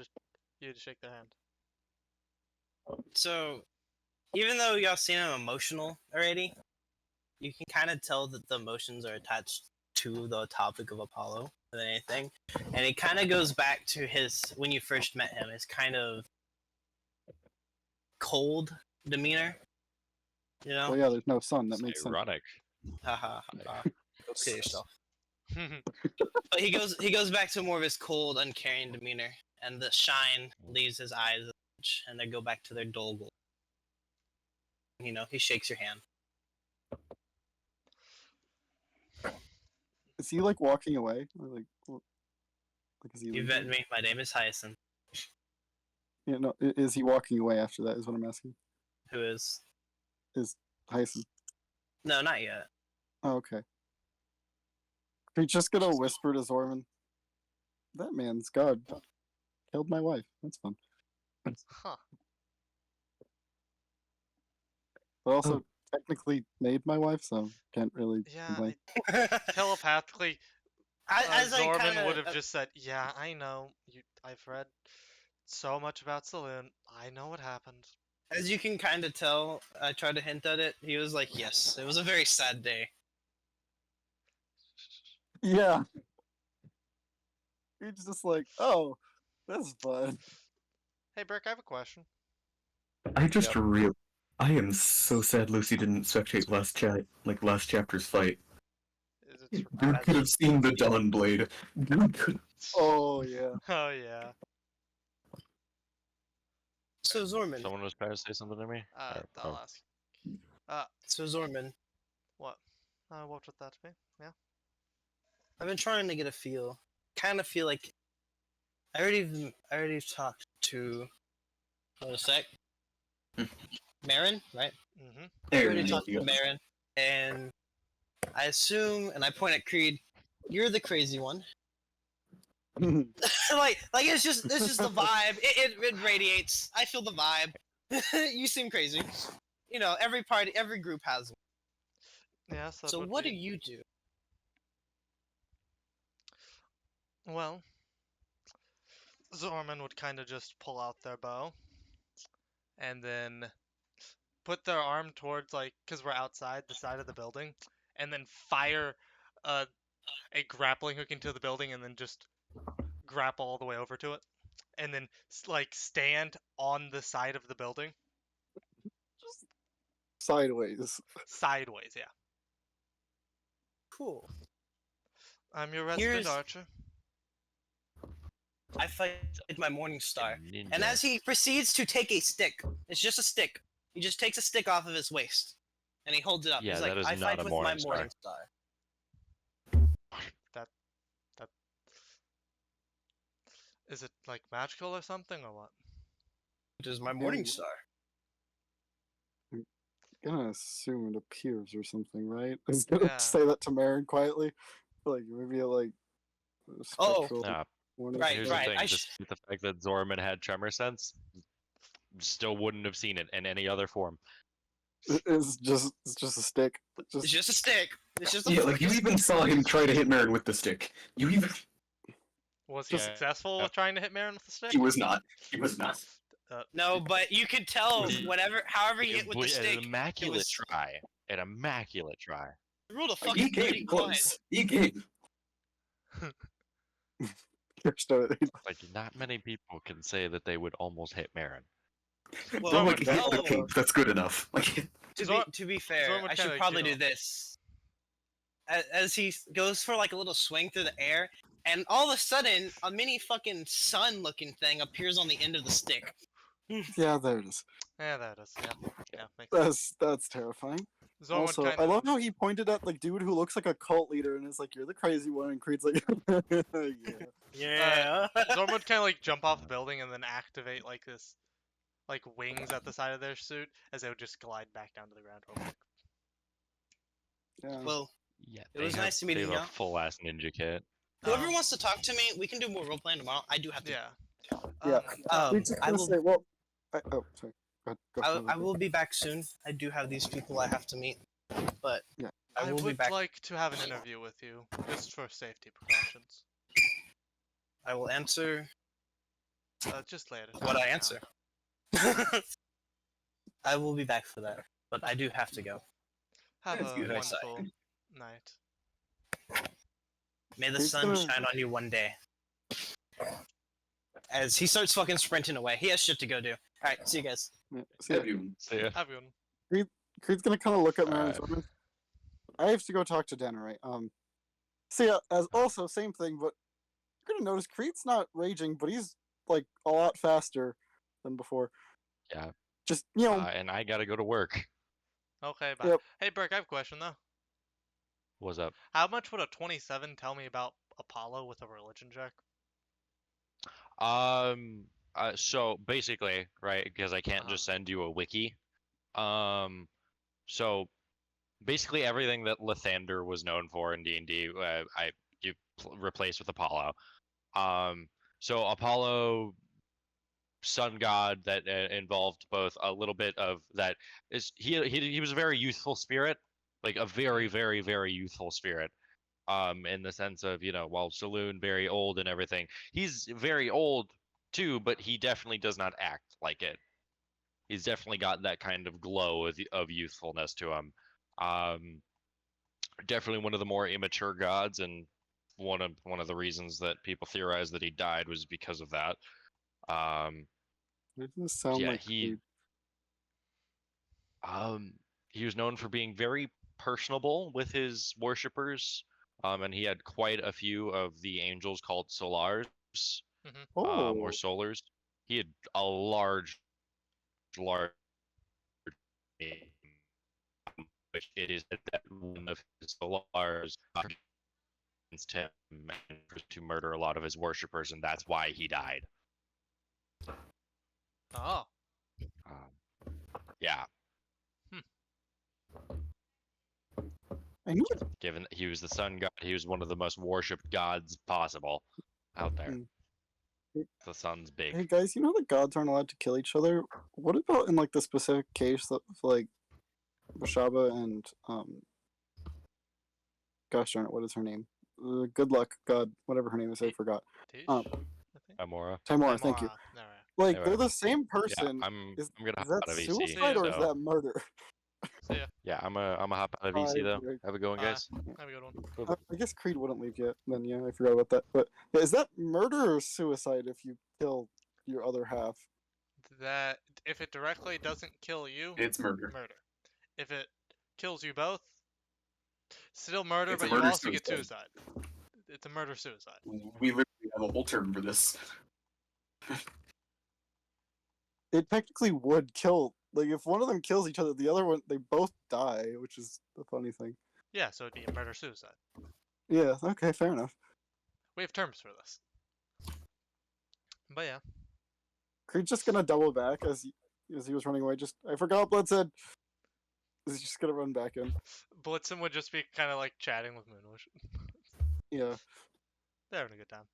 you to shake their hand. So, even though y'all seen him emotional already, you can kind of tell that the emotions are attached to the topic of Apollo than anything. And it kind of goes back to when you first met him, his kind of cold demeanor. Well, yeah, there's no sun. That It's makes sense. ironic. Haha. Go kill yourself. But he goes back to more of his cold, uncaring demeanor, and the shine leaves his eyes, and they go back to their dull gold. You know, he shakes your hand. Is he like walking away, or like, like is he? You leaving? met me. My name is Hyacinth. Yeah, no. Is he walking away after that? Is what I'm asking. Who is? Is Hyson? No, not yet. Oh, okay. Are you just gonna whisper to Zorman? That man's god killed my wife. That's fun. Huh. But also technically made my wife, so can't really Yeah, complain. telepathically, As I Zorman kinda, would have just said, "Yeah, I know. I've read so much about Saloon. I know what happened." as you can kind of tell, I tried to hint at it. He was like, "Yes, it was a very sad day." Yeah. He's just like, oh, that's fun. Hey, Brick, I have a question. I just real. I am so sad Lucy didn't spectate last chapter's fight. Is it You true? could have seen the Dawn Blade. You could. Oh yeah. Oh yeah. So Zorman, Someone was trying to say something to me. I'll ask. so Zorman, What? What would that be? Yeah. I've been trying to get a feel. Kind of feel like I already talked to. Hold a sec. Marin, right? Mm-hmm. I already talked to Marin, and I assume, and I point at Creed, you're the crazy one. like it's just the vibe. It radiates. I feel the vibe. You seem crazy. You know, every group has one. Yes. That So would what be... do you do? Well, Zorman would kind of just pull out their bow, and then put their arm towards, like, because we're outside the side of the building, and then fire a grappling hook into the building, and then just grapple all the way over to it, and then like stand on the side of the building. Sideways. Sideways, yeah. Cool. I'm your resident Here's- archer. I fight my morning star. Ninja. And as he proceeds to take a stick, it's just a stick. He just takes a stick off of his waist, and he holds it up. Yeah, He's like, that is "I not fight a with morning my star. morning star." Is it like magical or something, or what? Which is my morning star. Gonna assume it appears or something, right? I was gonna Yeah. say that to Marin quietly. Like maybe like Oh. spectral Nah, warning. Right, here's right. the thing. I Despite the fact that Zorman had tremor sense, still wouldn't have seen it in any other form. It's just a stick. It's just a stick. It's just a Yeah, like you even saw him try to hit Marin with the stick. You even Was he Just- successful with trying to hit Marin with the stick? he was not. He was not. No, but you could tell however you hit with the An stick. immaculate was- try. An immaculate try. You rolled a Like, fucking he came 30 close. He came. Like, not many people can say that they would almost hit Marin. Well, Don't like hit no. the cape. That's good enough. Like To be fair, Zorn would I should kinda, probably you do know- this. As he goes for like a little swing through the air, and all of a sudden, a mini fucking sun-looking thing appears on the end of the stick. Yeah, there it is. Yeah, that is. Yeah, makes sense. That's terrifying. Zorn would Also, kind I of. love how he pointed at like dude who looks like a cult leader and is like, "You're the crazy one," and Creed's like, "Yeah." Yeah. Zorn would kind of like jump off the building and then activate like this, like wings at the side of their suit as they would just glide back down to the ground. Real quick. Yeah. Well, Yeah, It was nice meeting They have you. a full ass ninja kit. whoever Um, wants to talk to me, we can do more role playing tomorrow. I do have to. Yeah. Yeah. Um, Creed's just I gonna will. say, well, oh, sorry. Go ahead. I will be back soon. I do have these people I have to meet, but Yeah. I will be would back. like to have an interview with you, just for safety precautions. I will answer Just later. what I now. answer. I will be back for that, but I do have to go. Have That's a good. wonderful night. May the He's sun gonna- shine on you one day. As he starts fucking sprinting away. He has shit to go do. Alright, see you guys. Yeah, see ya. everyone. So yeah, Everyone. Creed's gonna kind of look at Marin Alright. Zorman. I have to go talk to Dana, right? See, as also same thing, but you're gonna notice Creed's not raging, but he's like a lot faster than before. Yeah. Just and I gotta go to work. Okay, bye. Yep. Hey, Burke, I have a question though. What's up? How much would a 27 tell me about Apollo with a religion check? So basically, right, because I can't Uh-huh. just send you a wiki. So basically everything that Lathander was known for in D&D, you replaced with Apollo. So Apollo, sun god that involved both a little bit of that is he was a very youthful spirit, like a very very very youthful spirit. In the sense of, while Saloon very old and everything, he's very old too, but he definitely does not act like it. He's definitely got that kind of glow of youthfulness to him. Um, Definitely one of the more immature gods, and one of the reasons that people theorize that he died was because of that. It doesn't sound Yeah, like Creed. he was known for being very personable with his worshippers, and he had quite a few of the angels called Solars, Oh, or Solars. He had a large name, which it is that one of his Solars against him and to murder a lot of his worshippers, and that's why he died. Oh. Yeah. I knew it. Given that he was the sun god, he was one of the most worshipped gods possible out there. The sun's big. Hey guys, you know the gods aren't allowed to kill each other. What about in like the specific case of like Bashaba and gosh darn it, what is her name? Good luck god, whatever her name is, I forgot. Tish, I think. Amora. Timora, thank you. Timora, alright. Like Anyway, they're the same yeah, person. I'm gonna Is hop that out of EC. suicide or is so- that murder? See ya. Yeah, I'm a hop out of EC though. Bye. Have a good one, Bye. guys. Have a good one. I guess Creed wouldn't leave yet. Then yeah, I forgot about that. But yeah, is that murder or suicide if you kill your other half? That if it directly doesn't kill you, It's murder. murder. If it kills you both, still murder, It's a but you murder also get suicide. suicide. It's a murder suicide. We literally have a whole term for this. It technically would kill. Like if one of them kills each other, the other one they both die, which is the funny thing. Yeah, so it'd be a murder suicide. Yeah. Okay. Fair enough. We have terms for this. But yeah. Creed's just gonna double back as he was running away. Just I forgot Bloodsaid. He's just gonna run back in. Blitzen would just be kind of like chatting with Moonwish. Yeah. They're having a good time.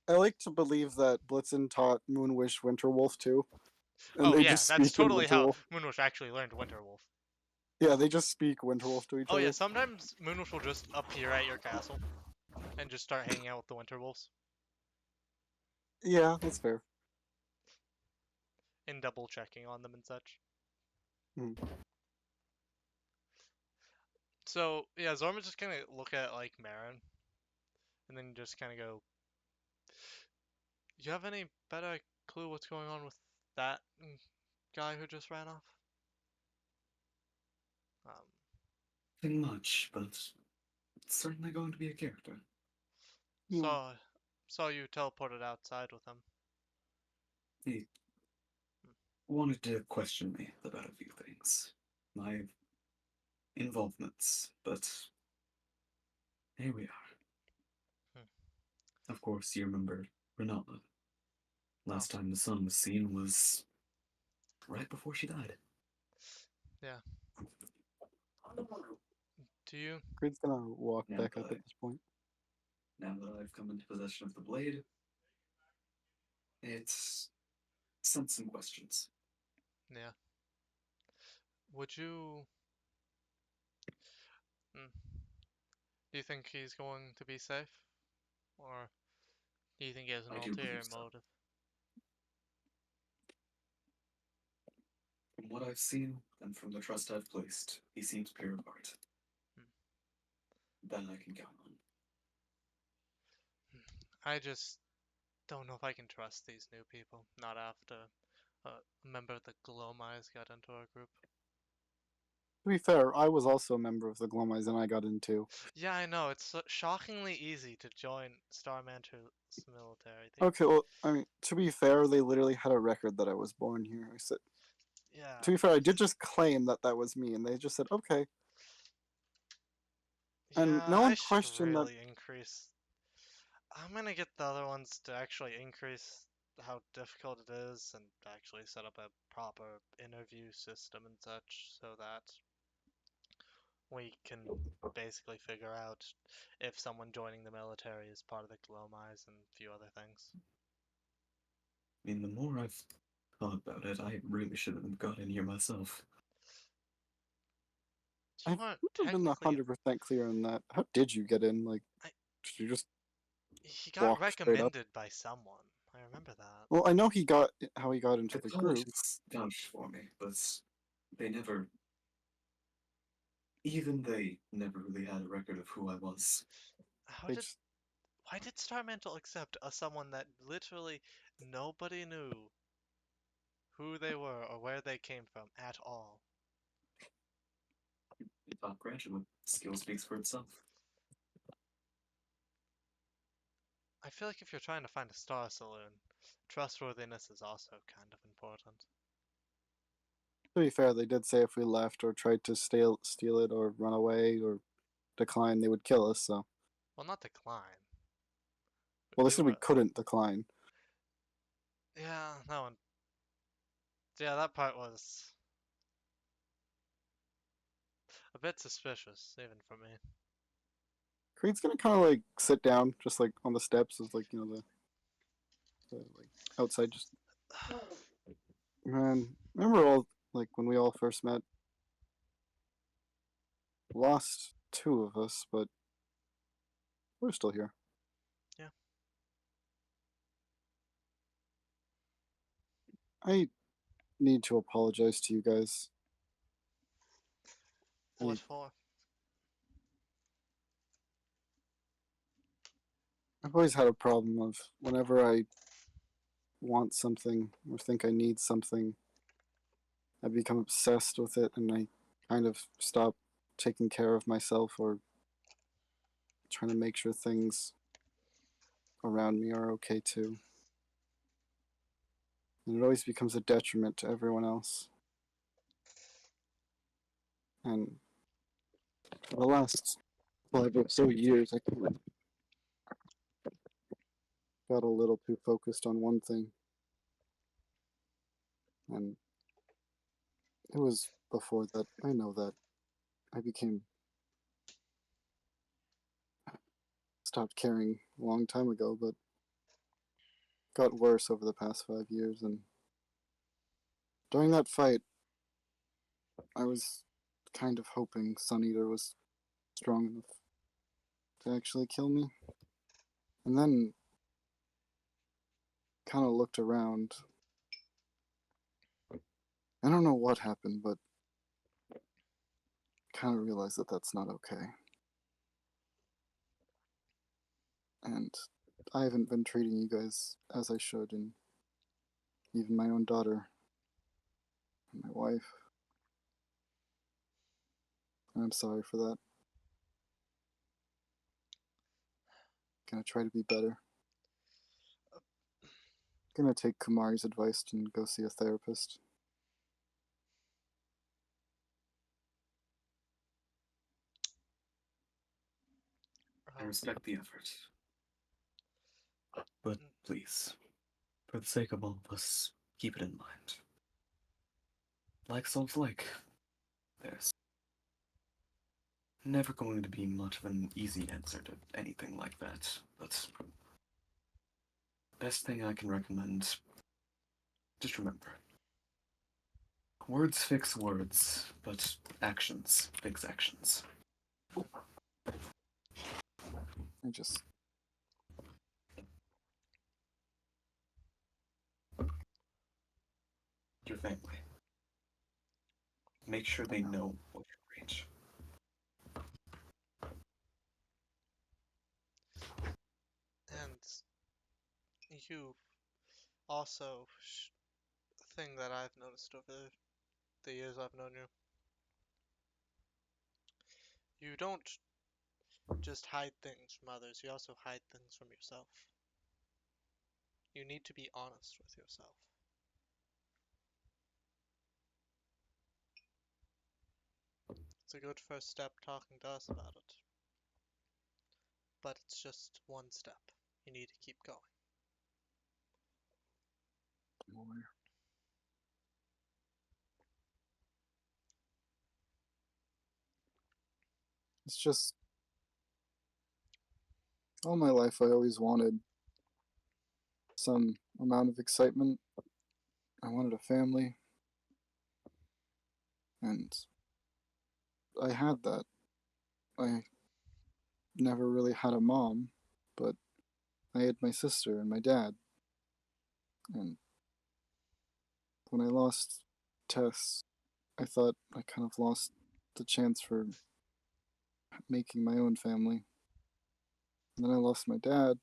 I like to believe that Blitzen taught Moonwish Winterwolf too. And Oh they yeah, just that's speak in totally how Winterwolf. Moonwish actually learned Winterwolf. Yeah, they just speak Winterwolf to each Oh other. yeah, sometimes Moonwish will just appear at your castle and just start hanging out with the Winterwolves Yeah, that's fair. and double checking on them and such. Hmm. So yeah, Zorma's just gonna look at like Marin, and then just kind of go, "You have any better clue what's going on with that guy who just ran off?" Nothing much, but it's certainly going to be a character. Hmm. Saw you teleported outside with him. He wanted to question me about a few things. My involvements, but here we are. Of course, you remember Renata. Last time the sun was seen was right before she died. Yeah. Do you? Creed's gonna walk Yeah, back up but at this point. Now that I've come into possession of the blade, it's sent some questions. Yeah. Would you? Do you think he's going to be safe, or do you think he has an I do ulterior believe so. motive? From what I've seen and from the trust I've placed, he seems pure of heart. That I can count on. I just don't know if I can trust these new people. Not after a member of the Glowmeyes got into our group. To be fair, I was also a member of the Glomeyes and I got in too. Yeah, I know. It's shockingly easy to join Starmancer's military. Okay, well, I mean, to be fair, they literally had a record that I was born here. I said, Yeah. To be fair, I did just claim that that was me, and they just said okay. And Yeah, no one I should questioned that. really increase. I'm gonna get the other ones to actually increase how difficult it is and actually set up a proper interview system and such so that we can basically figure out if someone joining the military is part of the Glomais and a few other things. I mean, the more I've thought about it, I really should have got in here myself. You I've weren't never been technically. 100% clear on that. How did you get in? Like, I- did you just He got walk straight up? recommended by someone. I remember that. Well, I know he got how he got into My the group. colleges vouched for me, but they never. Even they never really had a record of who I was. How They did just, Why did Star Mantle accept someone that literally nobody knew who they were or where they came from at all? Top graduate. Skill speaks for itself. I feel like if you're trying to find a star saloon, trustworthiness is also kind of important. to be fair, they did say if we left or tried to steal it or run away or decline, they would kill us. So, Well, not decline. well, they We said we were. couldn't decline. Yeah, that one. Yeah, that part was a bit suspicious, even for me. Creed's gonna kind of like sit down, just like on the steps, as like the like outside. Just man, remember all like when we all first met? Lost two of us, but we're still here. Yeah. I need to apologize to you guys. What for? I've always had a problem of whenever I want something or think I need something, I become obsessed with it and I kind of stop taking care of myself or trying to make sure things around me are okay too. And it always becomes a detriment to everyone else. And for the last 5 or so years, I kind of got a little too focused on one thing. And it was before that, I know that, I stopped caring a long time ago, but got worse over the past 5 years. And during that fight, I was kind of hoping Sun Eater was strong enough to actually kill me. And then kind of looked around. I don't know what happened, but kind of realized that that's not okay. And I haven't been treating you guys as I should, and even my own daughter and my wife. And I'm sorry for that. Gonna try to be better. Gonna take Kumari's advice and go see a therapist. I respect the effort. But please, for the sake of all of us, keep it in mind. Like Salt Lake, there's never going to be much of an easy answer to anything like that, but best thing I can recommend, just remember. Words fix words, but actions fix actions. I just Your family. Make sure they know what your range. And you also, thing that I've noticed over the years I've known you, you don't just hide things from others, you also hide things from yourself. You need to be honest with yourself. It's a good first step talking to us about it. But it's just one step. You need to keep going. It's just all my life I always wanted some amount of excitement. I wanted a family, and I had that. I never really had a mom, but I had my sister and my dad. And when I lost Tess, I thought I kind of lost the chance for making my own family. And then I lost my dad,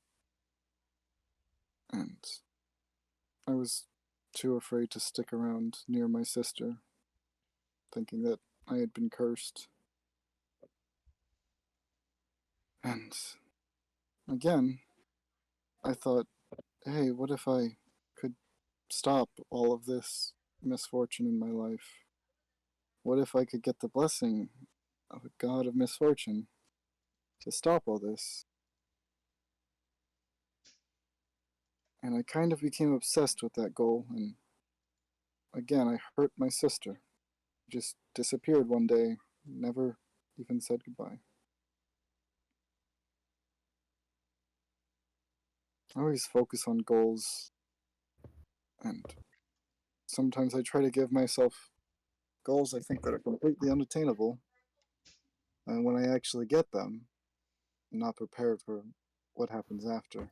and I was too afraid to stick around near my sister, thinking that I had been cursed. And again, I thought, hey, what if I could stop all of this misfortune in my life? What if I could get the blessing of a god of misfortune to stop all this? And I kind of became obsessed with that goal, and again, I hurt my sister. Just disappeared one day, never even said goodbye. I always focus on goals, and sometimes I try to give myself goals I think that are completely unattainable, and when I actually get them, I'm not prepared for what happens after.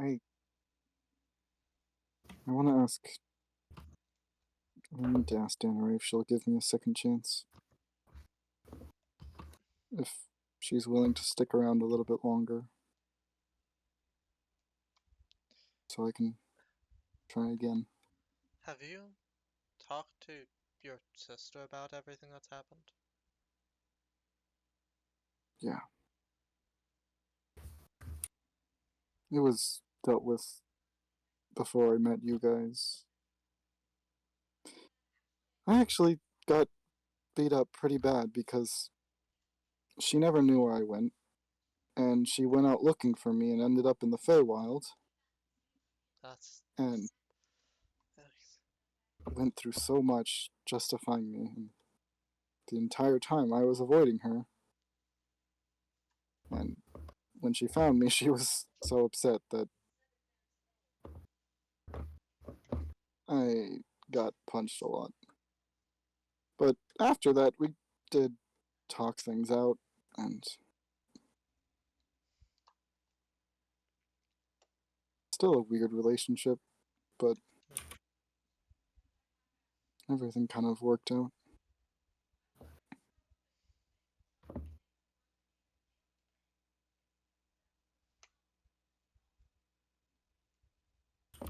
I want to ask. I need to ask Danneray if she'll give me a second chance. If she's willing to stick around a little bit longer. So I can try again. Have you talked to your sister about everything that's happened? Yeah. It was dealt with before I met you guys. I actually got beat up pretty bad because she never knew where I went, and she went out looking for me and ended up in the Feywild, That's and yikes. went through so much just to find me. And the entire time I was avoiding her. And when she found me, she was so upset that I got punched a lot. But after that, we did talk things out, and still a weird relationship, but everything kind of worked out. I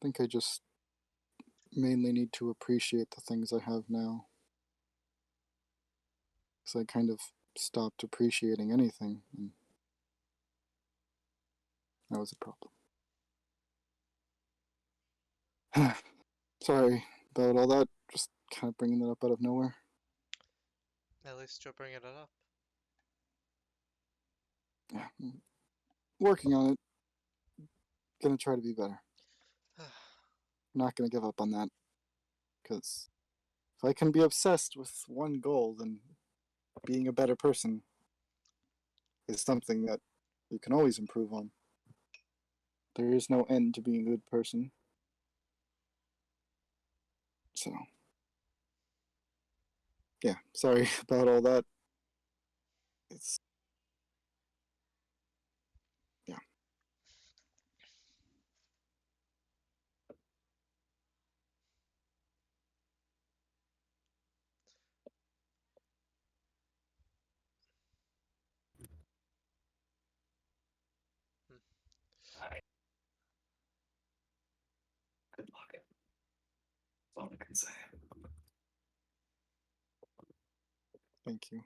think I just mainly need to appreciate the things I have now. Because I kind of stopped appreciating anything, and that was a problem. Sorry about all that, just kind of bringing that up out of nowhere. At least you're bringing it up. Yeah, working on it. Gonna try to be better. Not gonna give up on that. Because if I can be obsessed with one goal, then being a better person is something that you can always improve on. There is no end to being a good person. So, yeah, sorry about all that. It's. Yeah. Good luck. all I can say. Thank you.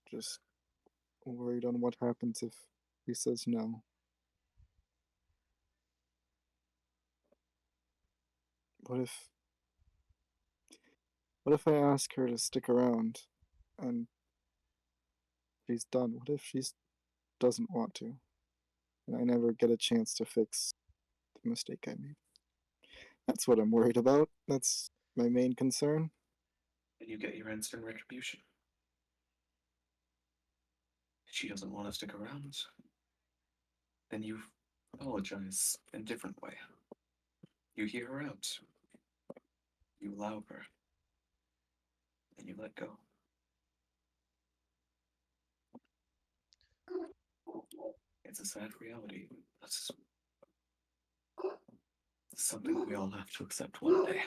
Just worried on what happens if he says no. What if I ask her to stick around and she's done? What if she doesn't want to? And I never get a chance to fix the mistake I made. That's what I'm worried about. That's my main concern. And you get your instant retribution. If she doesn't want to stick around, then you apologize in a different way. You hear her out. You allow her. And you let go. It's a sad reality. That's something we all have to accept one day.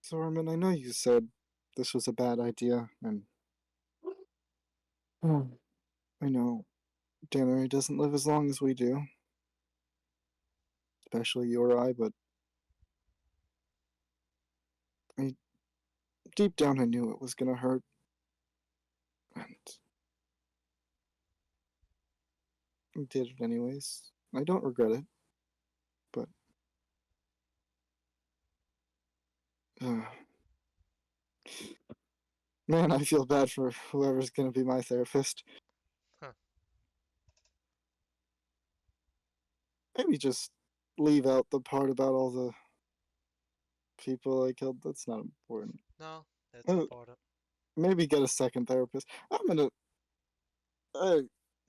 So, Armin, I know you said this was a bad idea, and I know Dannery doesn't live as long as we do, especially you or I, but deep down I knew it was gonna hurt, and I did it anyways. I don't regret it, but man, I feel bad for whoever's gonna be my therapist. Huh. Maybe just leave out the part about all the people I killed. That's not important. No, it's Uh, important. Maybe get a second therapist. I'm gonna.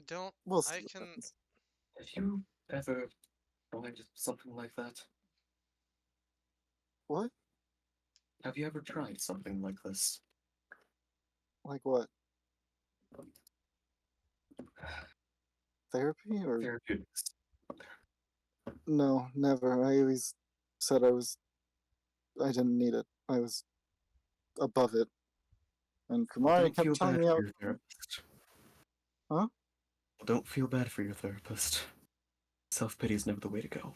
Don't. We'll see I what can. happens. Have you ever tried something like that? What? Have you ever tried something like this? Like what? Therapy or Therapeutics. no? Never. I always said I didn't need it. I was above it. And Kumari Don't kept feel telling bad me for out. your therapist. Huh? Don't feel bad for your therapist. Self-pity is never the way to go.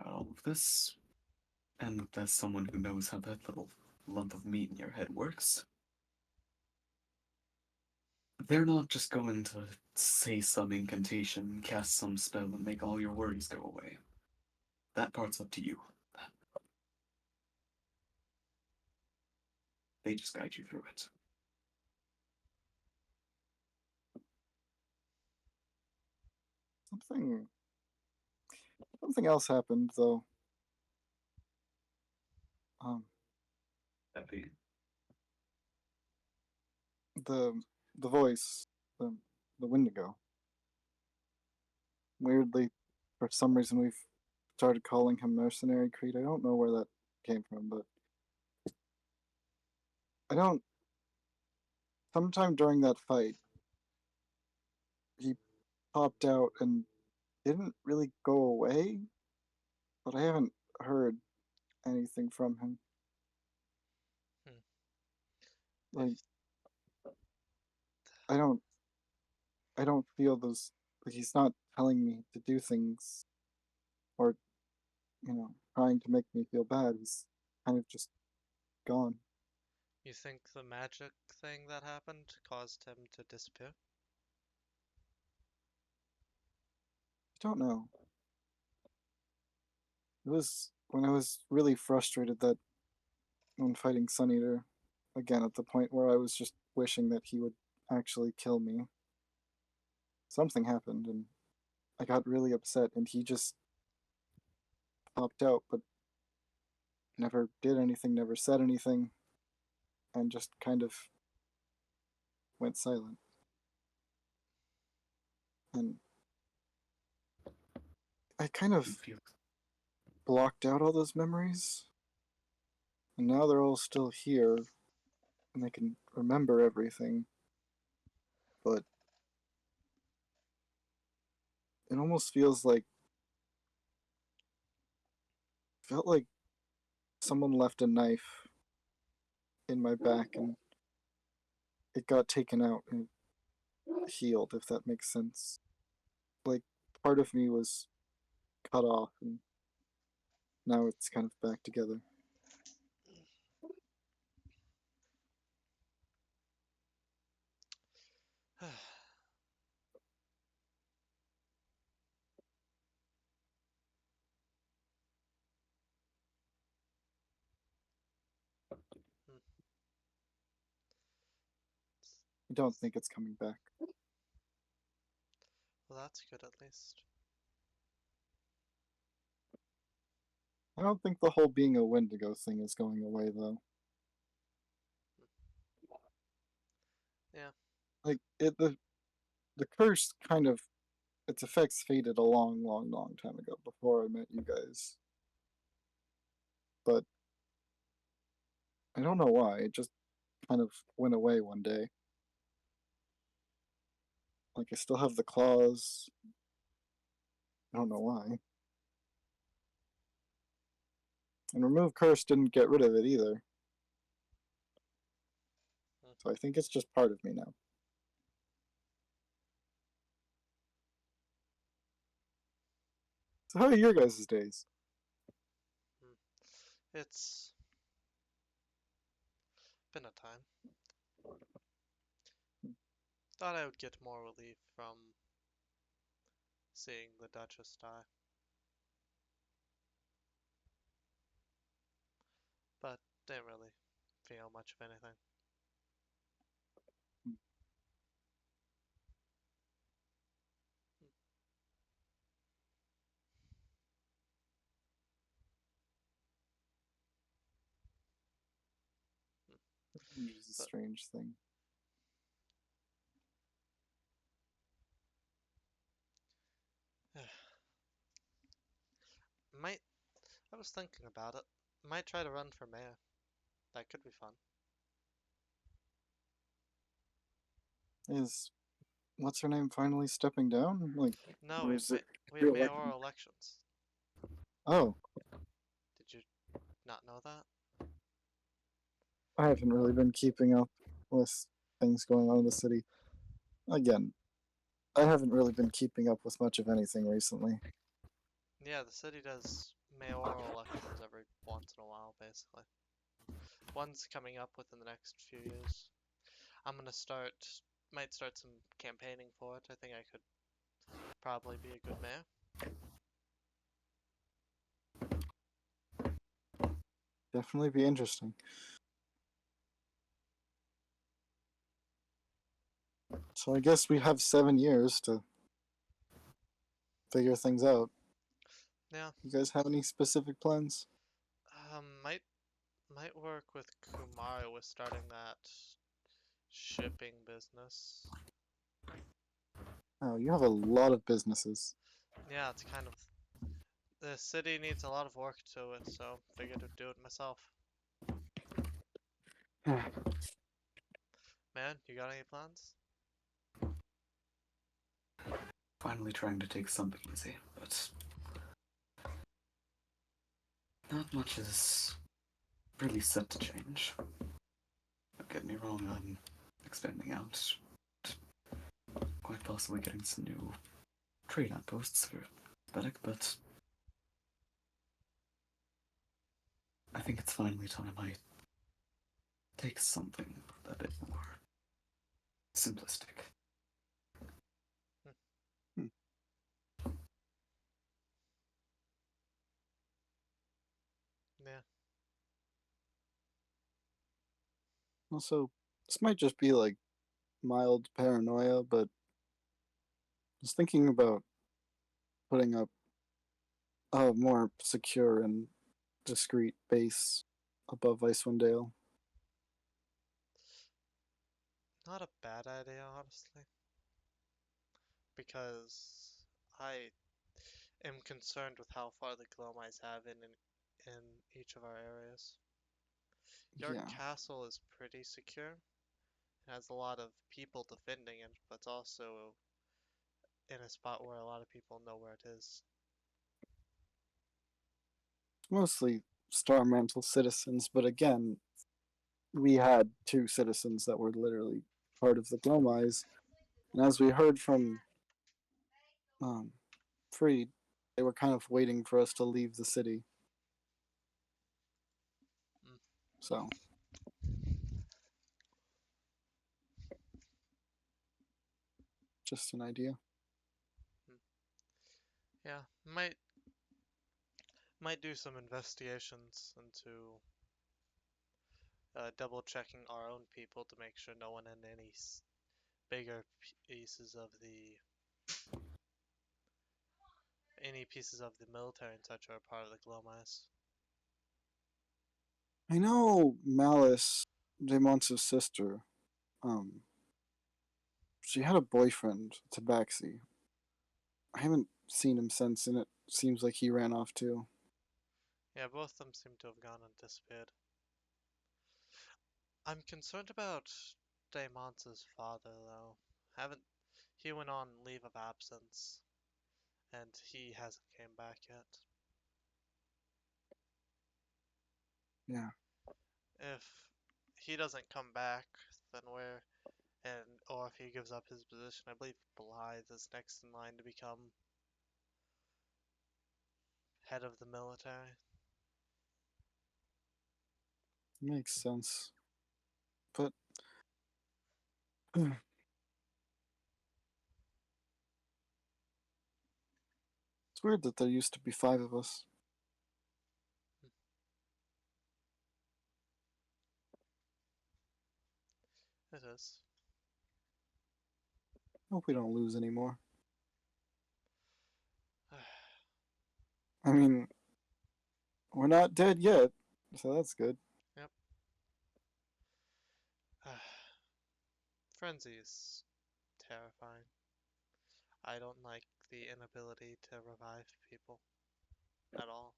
All of this, and as someone who knows how that little lump of meat in your head works, they're not just going to say some incantation, cast some spell, and make all your worries go away. That part's up to you. They just guide you through it. Something else happened though. Epi. The voice, the Wendigo. Weirdly, for some reason we've started calling him Mercenary Creed. I don't know where that came from, but I don't. Sometime during that fight, he popped out and didn't really go away, but I haven't heard anything from him. Like, I don't feel those. Like he's not telling me to do things, or trying to make me feel bad. He's kind of just gone. You think the magic thing that happened caused him to disappear? I don't know. It was when I was really frustrated that when fighting Sun Eater, again at the point where I was just wishing that he would actually kill me. Something happened and I got really upset and he just popped out but never did anything, never said anything, and just kind of went silent. And I kind of blocked out all those memories. And now they're all still here and I can remember everything. But it almost felt like someone left a knife in my back and it got taken out and healed, if that makes sense. part of me was cut off, and now it's kind of back together. I don't think it's coming back. Well, that's good at least. I don't think the whole being a Wendigo thing is going away, though. Yeah. Like, the curse kind of, its effects faded a long, long, long time ago, before I met you guys. But I don't know why, it just kind of went away one day. Like, I still have the claws. I don't know why. And remove curse didn't get rid of it either. So I think it's just part of me now. So how are your guys' days? It's been a time. Thought I would get more relief from seeing the Duchess die. But didn't really feel much of anything. It's a But- strange thing. I was thinking about it. Might try to run for mayor. That could be fun. Is what's her name finally stepping down? Like, No, or we is have, it we have re-election? mayoral elections. Oh, Did you not know that? I haven't really been keeping up with things going on in the city. Again, I haven't really been keeping up with much of anything recently. Yeah, the city does mayoral elections every once in a while, basically. One's coming up within the next few years. I'm gonna might start some campaigning for it. I think I could probably be a good mayor. Definitely be interesting. So I guess we have 7 years to figure things out. Yeah, You guys have any specific plans? might work with Kumar with starting that shipping business. Oh, you have a lot of businesses. Yeah, it's kind of the city needs a lot of work to it, so figured I'd do it myself. Man, you got any plans? Finally trying to take something easy, but not much is really set to change. Don't get me wrong, I'm expanding out. Quite possibly getting some new trade outposts for Bedek, but I think it's finally time I take something a bit more simplistic. Yeah. Also, this might just be like mild paranoia, but I was thinking about putting up a more secure and discreet base above Icewind Dale. Not a bad idea, honestly. Because I am concerned with how far the Glowmice have in each of our areas. Your Yeah. castle is pretty secure. It has a lot of people defending it, but it's also in a spot where a lot of people know where it is. Mostly Star Mantle citizens, but again, we had 2 citizens that were literally part of the Glowmice. And as we heard from freed, they were kind of waiting for us to leave the city. Mm. So, just an idea. Yeah, might do some investigations into double checking our own people to make sure no one in any bigger pieces of the military and such are part of the Glomais. I know Malice, Damon's sister, she had a boyfriend, Tabaxi. I haven't seen him since, and it seems like he ran off too. Yeah, both of them seem to have gone and disappeared. I'm concerned about Damon's father, though. He went on leave of absence, and he hasn't came back yet. Yeah. If he doesn't come back, then or if he gives up his position, I believe Blythe is next in line to become head of the military. Makes sense. But it's weird that there used to be 5 of us. It is. Hope we don't lose any more. I mean, we're not dead yet, so that's good. Yep. Frenzy is terrifying. I don't like the inability to revive people at all.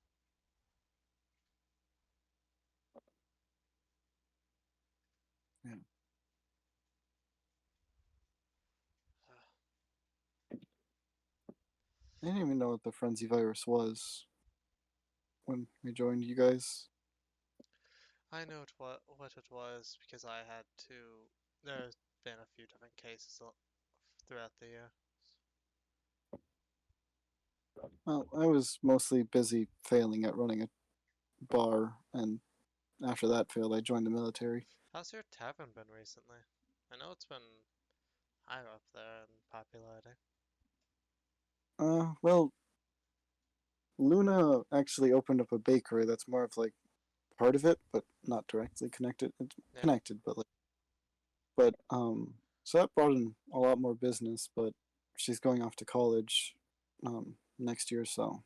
Yeah. I didn't even know what the frenzy virus was when we joined you guys. I know what it was because I had to. There's been a few different cases throughout the year. Well, I was mostly busy failing at running a bar, and after that failed, I joined the military. How's your tavern been recently? I know it's been higher up there in popularity. Well, Luna actually opened up a bakery that's more of like part of it, but not directly connected. It's Yeah. connected, so that brought in a lot more business, but she's going off to college next year, so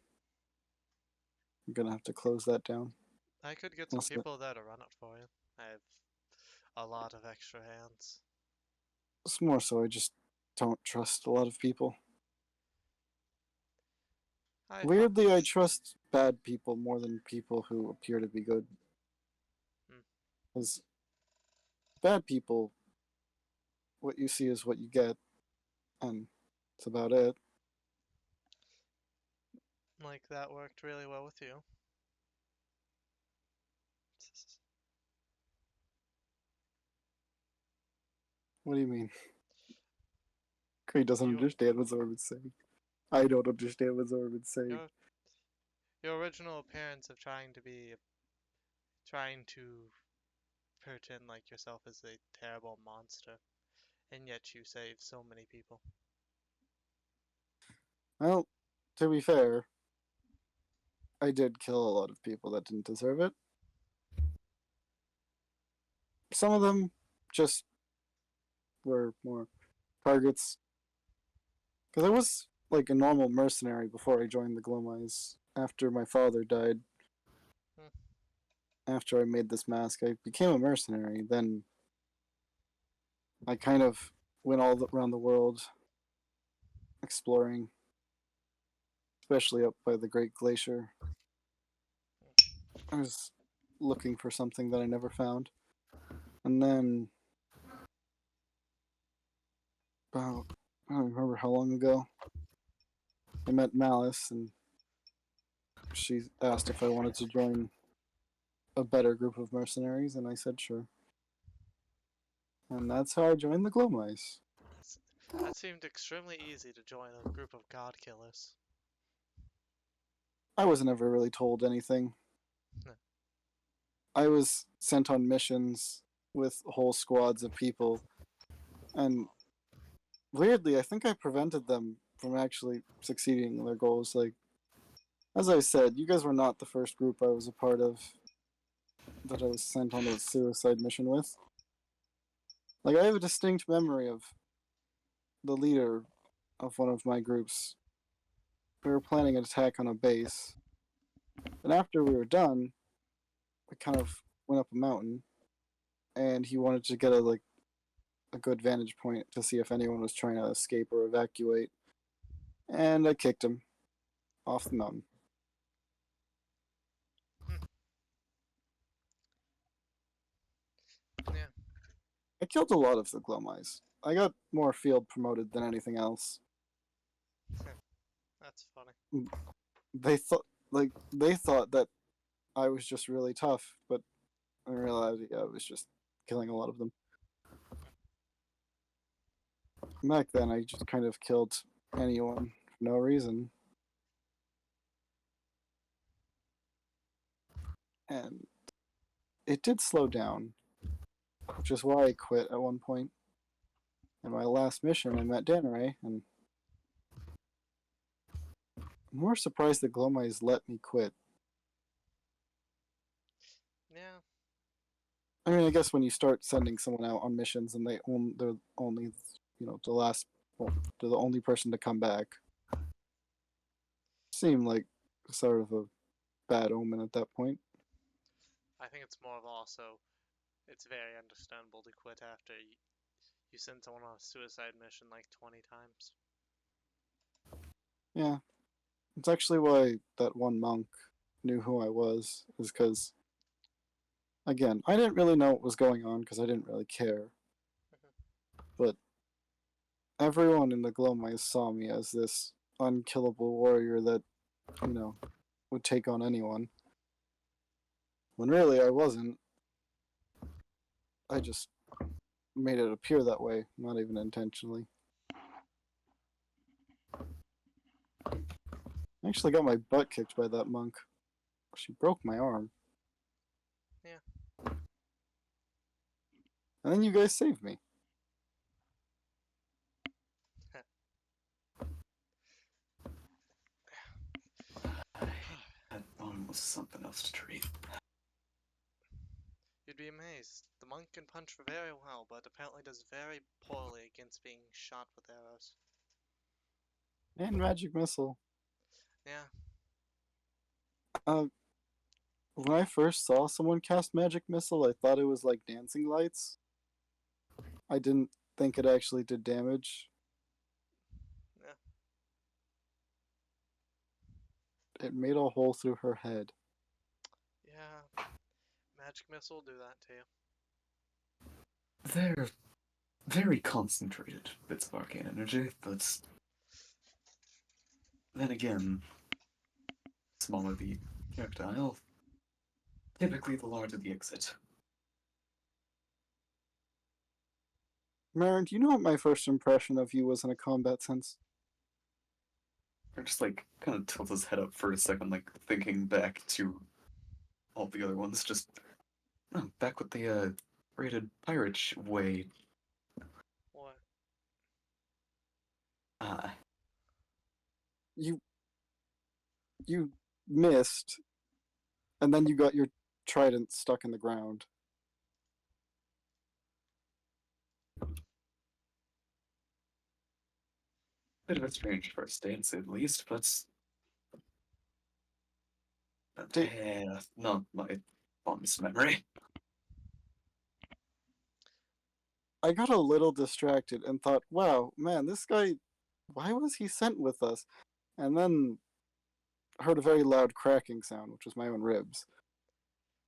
I'm gonna have to close that down. I could get some Unless people there to run it for you. I have a lot of extra hands. it's more so I just don't trust a lot of people. Weirdly, I trust bad people more than people who appear to be good. Because bad people, what you see is what you get, and that's about it. Like that worked really well with you. What do you mean? Creed doesn't understand what Zorban's saying. I don't understand what Zorban's saying. Your original appearance of trying to pretend like yourself as a terrible monster, and yet you saved so many people. Well, to be fair, I did kill a lot of people that didn't deserve it. Some of them just were more targets. Because I was like a normal mercenary before I joined the Glomais. After my father died, after I made this mask, I became a mercenary. Then I kind of went all around the world exploring, especially up by the Great Glacier. I was looking for something that I never found. And then, about, I don't remember how long ago, I met Malice, and she asked if I wanted to join a better group of mercenaries, and I said sure. And that's how I joined the Glomais. That seemed extremely easy to join a group of god killers. I wasn't ever really told anything. No. I was sent on missions with whole squads of people, and weirdly, I think I prevented them from actually succeeding in their goals. Like, as I said, you guys were not the first group I was a part of that I was sent on a suicide mission with. Like, I have a distinct memory of the leader of one of my groups. We were planning an attack on a base, and after we were done, we kind of went up a mountain, and he wanted to get a good vantage point to see if anyone was trying to escape or evacuate, and I kicked him off the mountain. Yeah. I killed a lot of the Glowmice. I got more field promoted than anything else. That's funny. They thought that I was just really tough, but in reality, I was just killing a lot of them. Back then, I just kind of killed anyone for no reason. And it did slow down, which is why I quit at one point. In my last mission, I met Danray, and I'm more surprised that Glowmice let me quit. Yeah. I mean, I guess when you start sending someone out on missions and they're only, they're the only person to come back, seemed like sort of a bad omen at that point. I think it's more of also, it's very understandable to quit after you send someone on a suicide mission like 20 times. Yeah. It's actually why that one monk knew who I was, is because, again, I didn't really know what was going on because I didn't really care. But everyone in the Glowmice saw me as this unkillable warrior that, would take on anyone. When really I wasn't. I just made it appear that way, not even intentionally. I actually got my butt kicked by that monk. She broke my arm. Yeah. And then you guys saved me. That one was something else to treat. You'd be amazed. The monk can punch very well, but apparently does very poorly against being shot with arrows. And magic missile. Yeah. When I first saw someone cast magic missile, I thought it was like dancing lights. I didn't think it actually did damage. Yeah. It made a hole through her head. Yeah. Magic missile do that to you. They're very concentrated bits of arcane energy, but then again, smaller the projectile, typically the larger the exit. Marin, do you know what my first impression of you was in a combat sense? Or just like kind of tilts his head up for a second, like thinking back to all the other ones. Just back with the rated pirate way. What? You missed, and then you got your trident stuck in the ground. Bit of a strange first dance, at least, but not my fondest memory. I got a little distracted and thought, wow, man, this guy, why was he sent with us? And then heard a very loud cracking sound, which was my own ribs.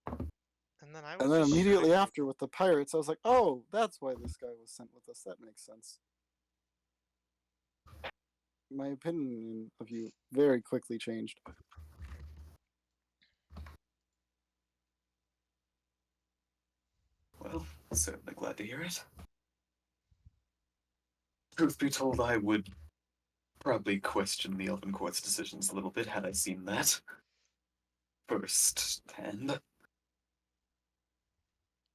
And then I was And then just immediately shooting after with the pirates, I was like, oh, that's why this guy was sent with us. That makes sense. My opinion of you very quickly changed. Well, certainly glad to hear it. Truth be told, I would probably question the Elven Court's decisions a little bit had I seen that firsthand.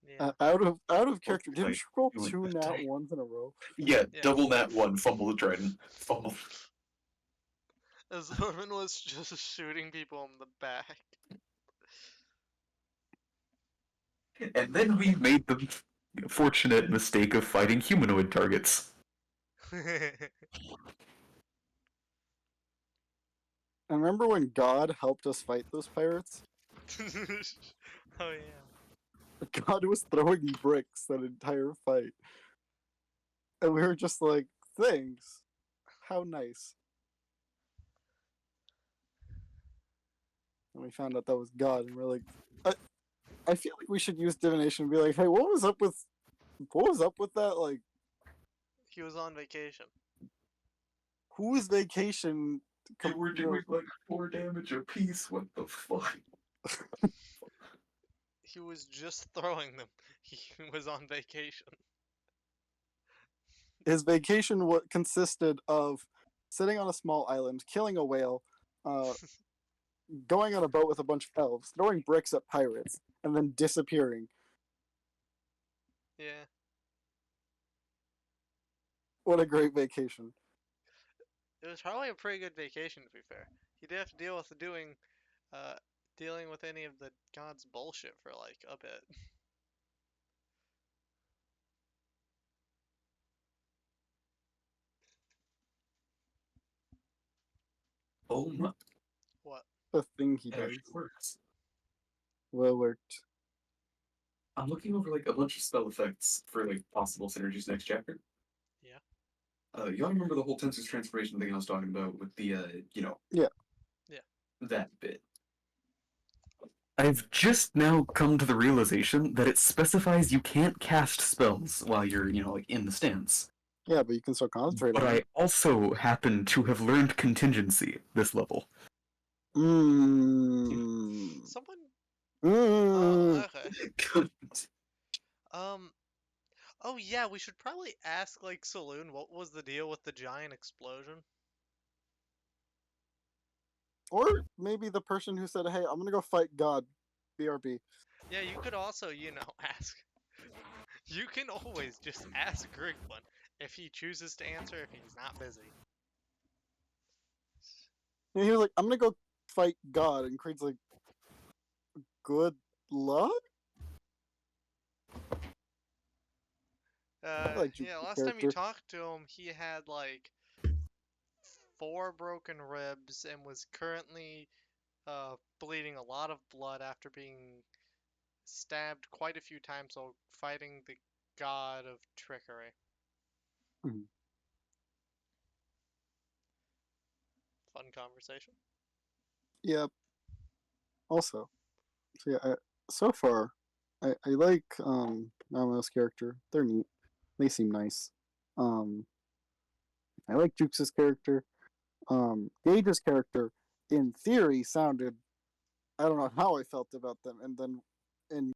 Yeah. Out of character, didn't Like, you roll doing 2 that nat day. ones in a row? Yeah, Yeah. double nat 1, fumble the trident. Fumble. As Orman was just shooting people in the back. And then we made the fortunate mistake of fighting humanoid targets. And remember when God helped us fight those pirates? Oh yeah. God was throwing bricks that entire fight. And we were just like, thanks. How nice. And we found out that was God, and we're like, I feel like we should use divination and be like, hey, what was up with that? Like, He was on vacation. whose vacation? They were doing like 4 damage apiece, what the fuck? He was just throwing them. He was on vacation. His vacation consisted of sitting on a small island, killing a whale, going on a boat with a bunch of elves, throwing bricks at pirates, and then disappearing. Yeah. What a great vacation. It was probably a pretty good vacation, to be fair. He didn't have to deal with dealing with any of the gods' bullshit for like a bit. Oh my. What? The thing he That does. actually works. Well worked. I'm looking over like a bunch of spell effects for like possible synergies next chapter. Yeah. Y'all remember the whole Tensor's transformation thing I was talking about with the Yeah. that bit. I've just now come to the realization that it specifies you can't cast spells while you're, like in the stance. Yeah, but you can still concentrate But on I it. also happen to have learned contingency this level. Mmm. Someone. Mmm. Okay. Oh yeah, we should probably ask like Saloon what was the deal with the giant explosion. Or maybe the person who said, hey, I'm gonna go fight God. BRB. Yeah, you could also, ask. You can always just ask Griglin if he chooses to answer if he's not busy. And he was like, I'm gonna go fight God. And Creed's like, good luck? like Yeah, Juke's last time you character. talked to him, he had like 4 broken ribs and was currently bleeding a lot of blood after being stabbed quite a few times while fighting the god of trickery. Mhm. Fun conversation. Yep. Also, so yeah, so far, I like Malmo's character. They're neat. They seem nice. I like Jukes' character. Gage's character, in theory, sounded. I don't know how I felt about them, and then in